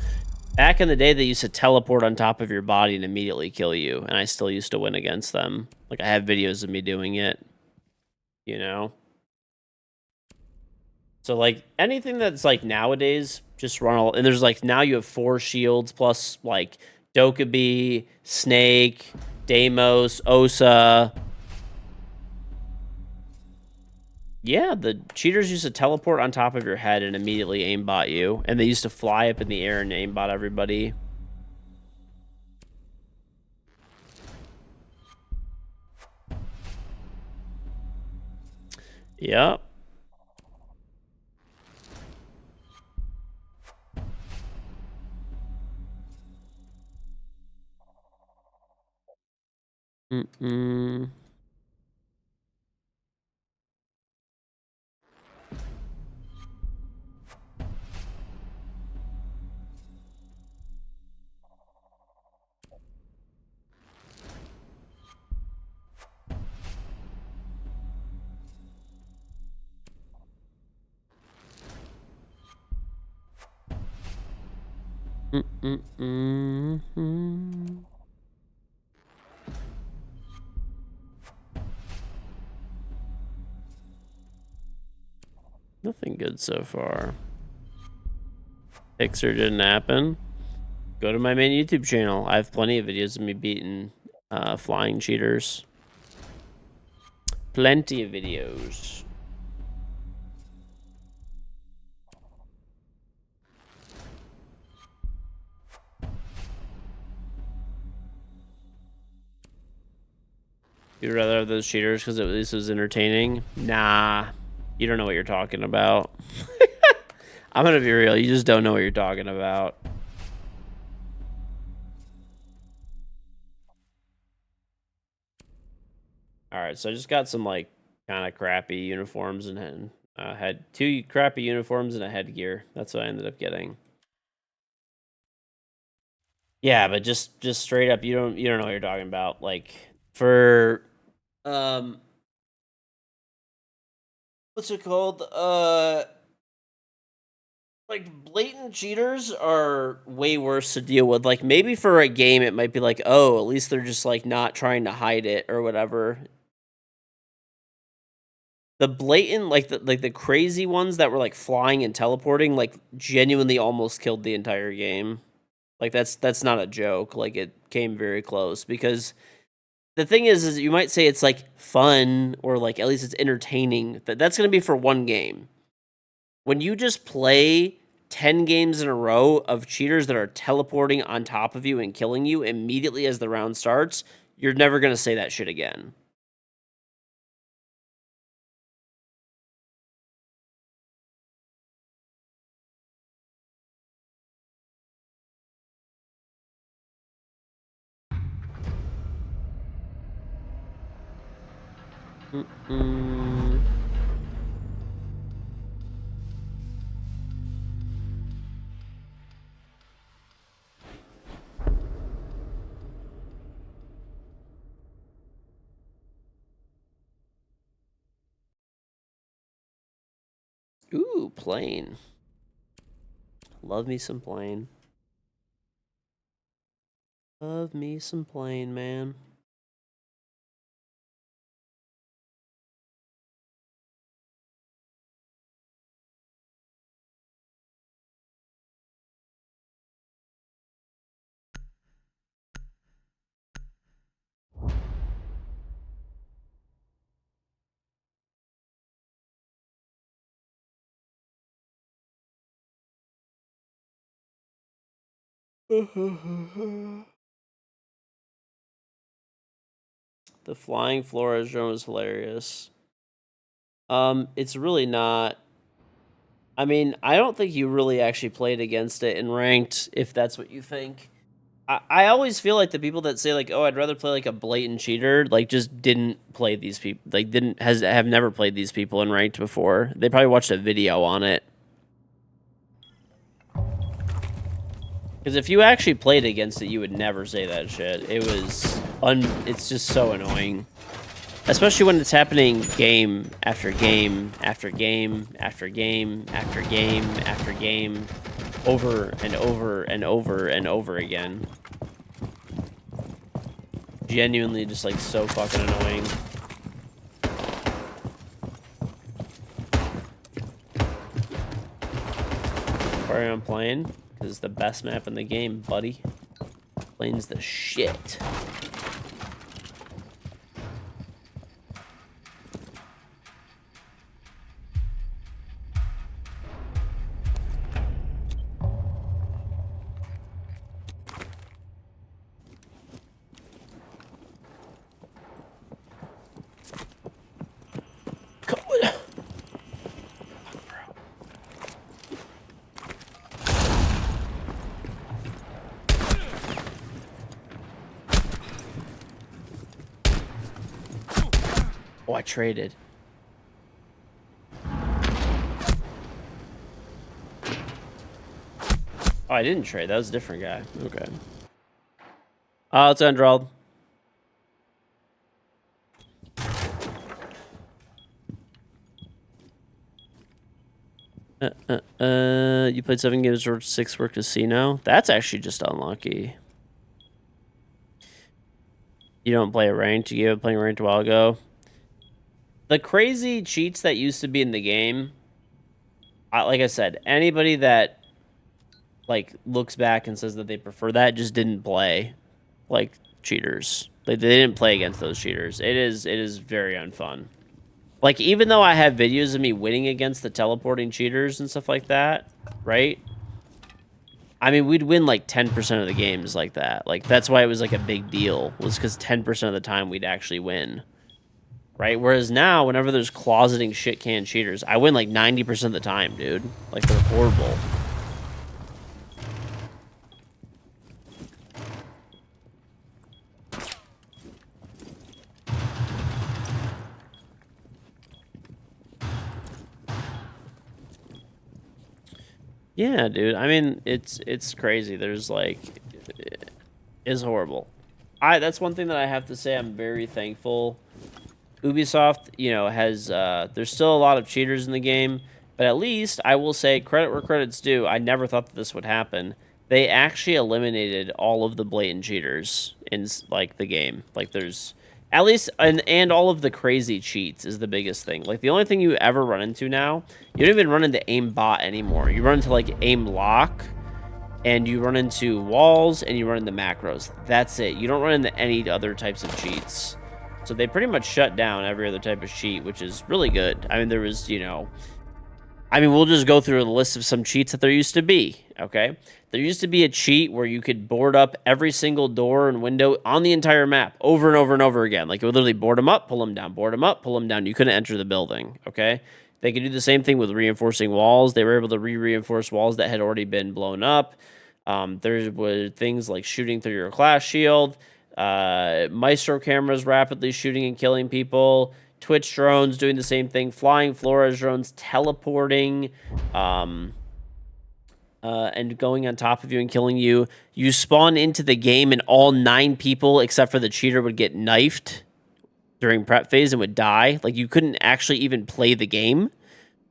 Back in the day, they used to teleport on top of your body and immediately kill you, and I still used to win against them. Like I have videos of me doing it, you know? So like anything that's like nowadays, just run all. And there's like now you have 4 shields plus like Dokkaebi, Snake, Deimos, Osa. Yeah, the cheaters used to teleport on top of your head and immediately aimbot you, and they used to fly up in the air and aimbot everybody. Yep. Mm-mm. Mm-mm-mm-mm. Nothing good so far. Pixar didn't happen. Go to my main YouTube channel. I have plenty of videos of me beating flying cheaters. Plenty of videos. You'd rather have those cheaters because at least it was entertaining? Nah. You don't know what you're talking about. I'm gonna be real. You just don't know what you're talking about. Alright, so I just got some, like, kind of crappy uniforms and had 2 crappy uniforms and a headgear. That's what I ended up getting. Yeah, but just straight up, you don't know what you're talking about. Like, for, um, what's it called? Like blatant cheaters are way worse to deal with. Like maybe for a game it might be like, oh, at least they're just like not trying to hide it or whatever. The blatant like the crazy ones that were like flying and teleporting like genuinely almost killed the entire game. Like that's not a joke. Like it came very close because the thing is you might say it's like fun or like at least it's entertaining. That's going to be for one game. When you just play 10 games in a row of cheaters that are teleporting on top of you and killing you immediately as the round starts, you're never going to say that shit again. Mm-mm. Ooh, plane. Love me some plane. Love me some plane, man. The flying Flores drone was hilarious. It's really not. I mean, I don't think you really actually played against it in ranked, if that's what you think. I always feel like the people that say like, "Oh, I'd rather play like a blatant cheater," like just didn't play these people. Like have never played these people in ranked before. They probably watched a video on it. Because if you actually played against it, you would never say that shit. It's just so annoying. Especially when it's happening game after game after game after game after game after game over and over and over and over again. Genuinely just like so fucking annoying. Why am I playing? Because it's the best map in the game, buddy. Plane's the shit. Oh, I traded. Oh, I didn't trade. That was a different guy. Okay. It's Andral. You played 7 games or 6 for casino? That's actually just unlucky. You don't play a ranked? You gave up playing ranked a while ago? The crazy cheats that used to be in the game, like I said, anybody that like looks back and says that they prefer that just didn't play like cheaters. Like they didn't play against those cheaters. It is very unfun. Like even though I have videos of me winning against the teleporting cheaters and stuff like that, right? I mean, we'd win like 10% of the games like that. Like that's why it was like a big deal, was because 10% of the time we'd actually win. Right? Whereas now, whenever there's closeting shit can cheaters, I win like 90% of the time, dude. Like they're horrible. Yeah, dude. I mean, it's crazy. There's like, it's horrible. That's one thing that I have to say. I'm very thankful. Ubisoft, you know, has there's still a lot of cheaters in the game, but at least I will say credit where credit's due. I never thought that this would happen. They actually eliminated all of the blatant cheaters in like the game. Like there's at least and all of the crazy cheats is the biggest thing. Like the only thing you ever run into now, you don't even run into aim bot anymore. You run into like aim lock, and you run into walls, and you run into macros. That's it. You don't run into any other types of cheats. So they pretty much shut down every other type of cheat, which is really good. I mean, there was, you know, I mean, we'll just go through a list of some cheats that there used to be, okay? There used to be a cheat where you could board up every single door and window on the entire map over and over and over again. Like, it would literally board them up, pull them down, board them up, pull them down. You couldn't enter the building, okay? They could do the same thing with reinforcing walls. They were able to reinforce walls that had already been blown up. There were things like shooting through your class shield, Maestro cameras rapidly shooting and killing people, Twitch drones doing the same thing, flying Flores drones teleporting, and going on top of you and killing you. You spawn into the game and all 9 people except for the cheater would get knifed during prep phase and would die. Like you couldn't actually even play the game.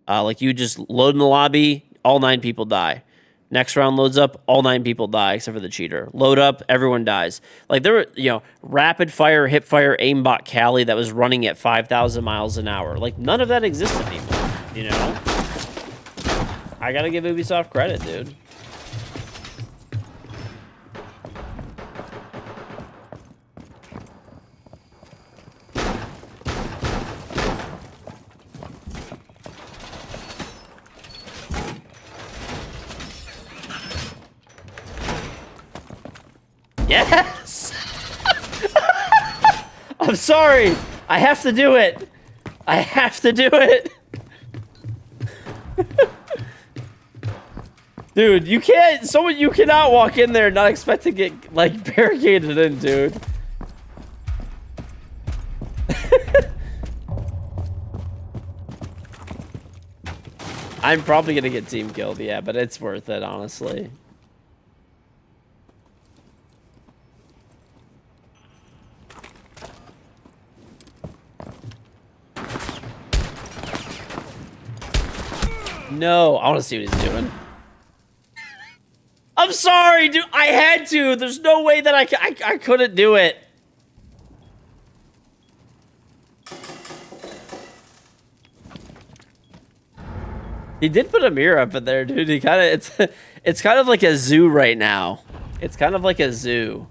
Like you just load in the lobby, all 9 people die. Next round loads up, all 9 people die except for the cheater. Load up, everyone dies. Like there were, you know, rapid fire, hip fire, aimbot Cali that was running at 5,000 miles an hour. Like none of that exists anymore, you know? I gotta give Ubisoft credit, dude. Yes! I'm sorry. I have to do it. I have to do it. Dude, you can't, you cannot walk in there and not expect to get, like, barricaded in, dude. I'm probably gonna get team killed, yeah, but it's worth it, honestly. No, I want to see what he's doing. I'm sorry, dude. I had to. There's no way that I couldn't do it. He did put a mirror up in there, dude. He kind of it's kind of like a zoo right now. It's kind of like a zoo.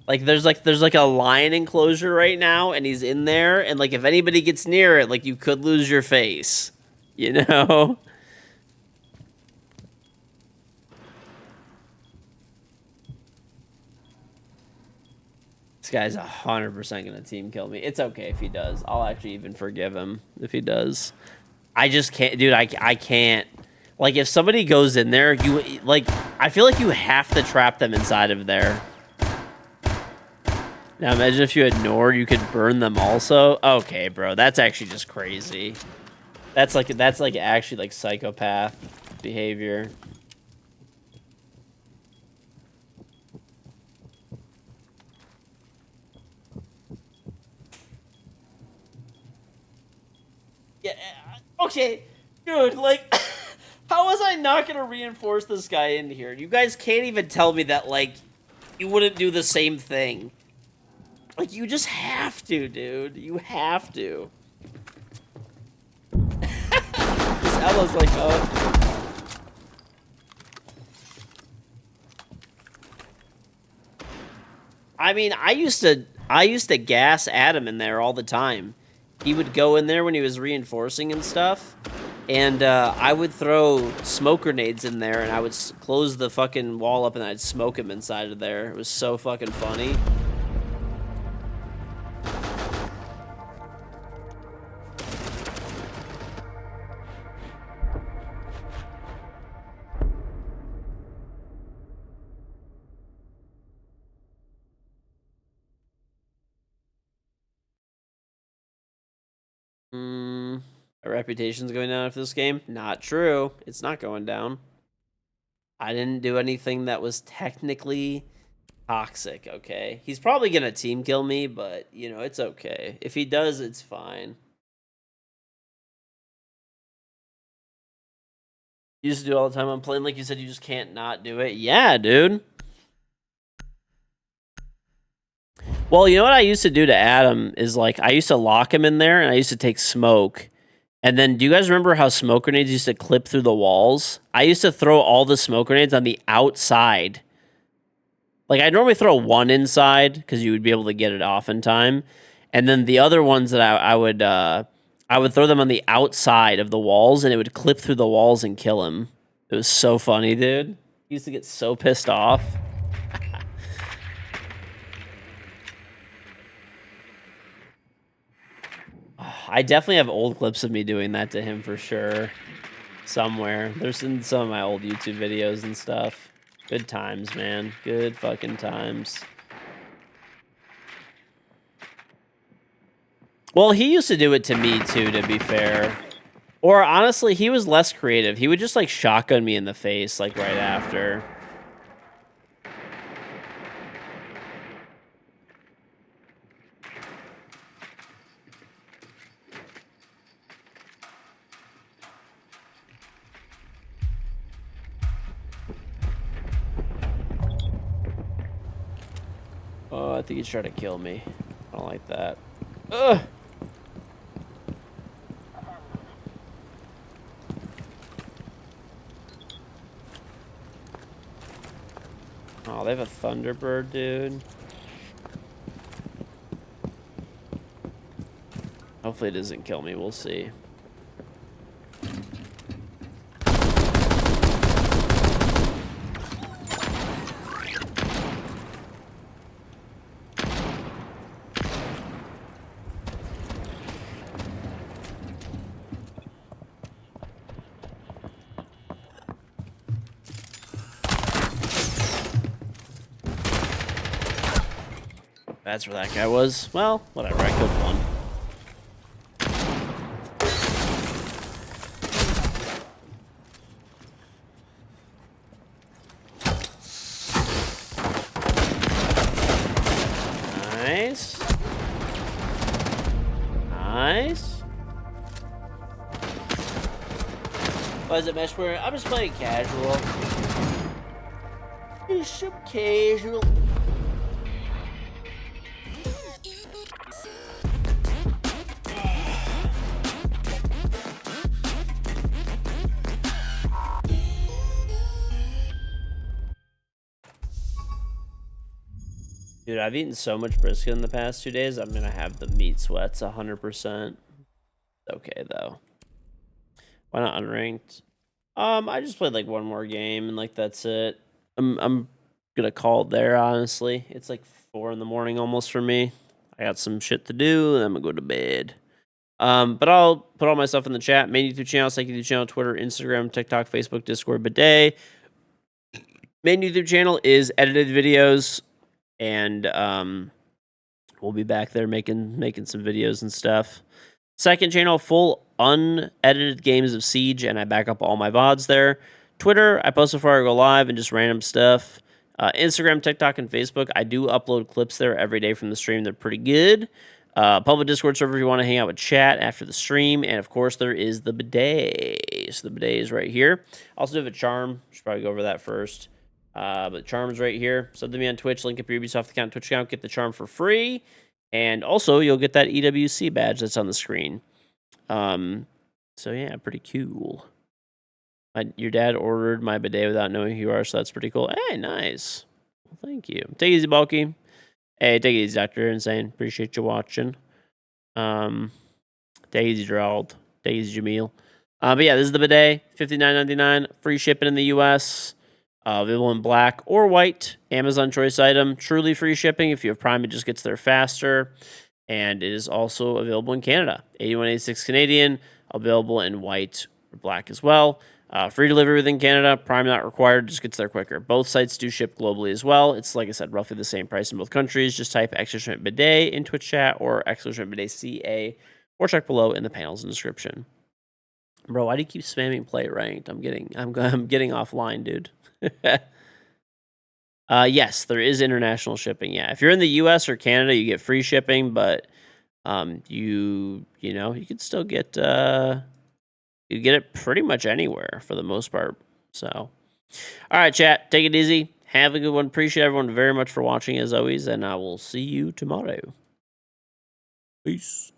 Like there's like a lion enclosure right now, and he's in there, and like if anybody gets near it, like you could lose your face, you know. This guy's 100% gonna team kill me. It's okay if he does. I'll actually even forgive him if he does. I just can't, dude. I can't. Like if somebody goes in there, you like. I feel like you have to trap them inside of there. Now imagine if you had Nord, you could burn them also. Okay, bro, that's actually just crazy. That's like actually like psychopath behavior. Yeah, okay, dude, like, how was I not gonna reinforce this guy in here? You guys can't even tell me that, like, you wouldn't do the same thing. Like, you just have to, dude. You have to. This Ella's like, oh. I mean, I used to gas Adam in there all the time. He would go in there when he was reinforcing and stuff, and I would throw smoke grenades in there, and I would close the fucking wall up, and I'd smoke him inside of there. It was so fucking funny. Our reputation's going down after this game? Not true. It's not going down. I didn't do anything that was technically toxic, okay? He's probably gonna team kill me, but, you know, it's okay. If he does, it's fine. You used to do it all the time on playing, like you said, you just can't not do it. Yeah, dude. Well, you know what I used to do to Adam is, like, I used to lock him in there, and I used to take smoke. And then, do you guys remember how smoke grenades used to clip through the walls? I used to throw all the smoke grenades on the outside. Like, I normally throw one inside, because you would be able to get it off in time. And then the other ones that I would throw them on the outside of the walls, and it would clip through the walls and kill him. It was so funny, dude. He used to get so pissed off. I definitely have old clips of me doing that to him for sure. Somewhere. There's in some of my old YouTube videos and stuff. Good times, man. Good fucking times. Well, he used to do it to me too, to be fair. Or honestly, he was less creative. He would just like shotgun me in the face like right after. Oh, I think he's trying to kill me. I don't like that. Ugh! Oh, they have a Thunderbird, dude. Hopefully it doesn't kill me. We'll see. That's where that guy was. Well, whatever. I killed one. Nice. Nice. Why is it mesh player? I'm just playing casual. It's some casual. Dude, I've eaten so much brisket in the past 2 days. I'm gonna have the meat sweats 100%. Okay though. Why not unranked? I just played like one more game and like that's it. I'm gonna call it there. Honestly, it's like 4 in the morning almost for me. I got some shit to do. And I'm gonna go to bed. But I'll put all my stuff in the chat. Main YouTube channel, second YouTube channel, Twitter, Instagram, TikTok, Facebook, Discord, Bidet. Main YouTube channel is edited videos, and we'll be back there making some videos and stuff. Second channel, full unedited games of Siege, and I back up all my VODs there. Twitter, I post before I go live and just random stuff. Instagram, TikTok, and Facebook, I do upload clips there every day from the stream. They're pretty good. Public Discord server if you want to hang out with chat after the stream. And, of course, there is the bidet. So the bidet is right here. I also do have a charm. Should probably go over that first. But charm's right here. Sub to me on Twitch. Link up your Ubisoft account, Twitch account. Get the charm for free. And also, you'll get that EWC badge that's on the screen. So, yeah, pretty cool. Your dad ordered my bidet without knowing who you are, so that's pretty cool. Hey, nice. Well, thank you. Take it easy, Bulky. Hey, take it easy, Dr. Insane. Appreciate you watching. Take it easy, Gerald. Take it easy, Jamil. But yeah, this is the bidet. $59.99. Free shipping in the U.S. Available in black or white. Amazon choice item. Truly free shipping. If you have Prime, it just gets there faster. And it is also available in Canada. 81.86 Canadian. Available in white or black as well. Free delivery within Canada. Prime not required. Just gets there quicker. Both sites do ship globally as well. It's, like I said, roughly the same price in both countries. Just type *bidet in Twitch chat or *bidet CA or check below in the panels and description. Bro, why do you keep spamming play ranked? I'm getting offline, dude. Yes, there is international shipping. Yeah, if you're in the U.S. or Canada, you get free shipping, but you could still get you get it pretty much anywhere for the most part. So, all right, chat, take it easy. Have a good one. Appreciate everyone very much for watching as always, and I will see you tomorrow. Peace.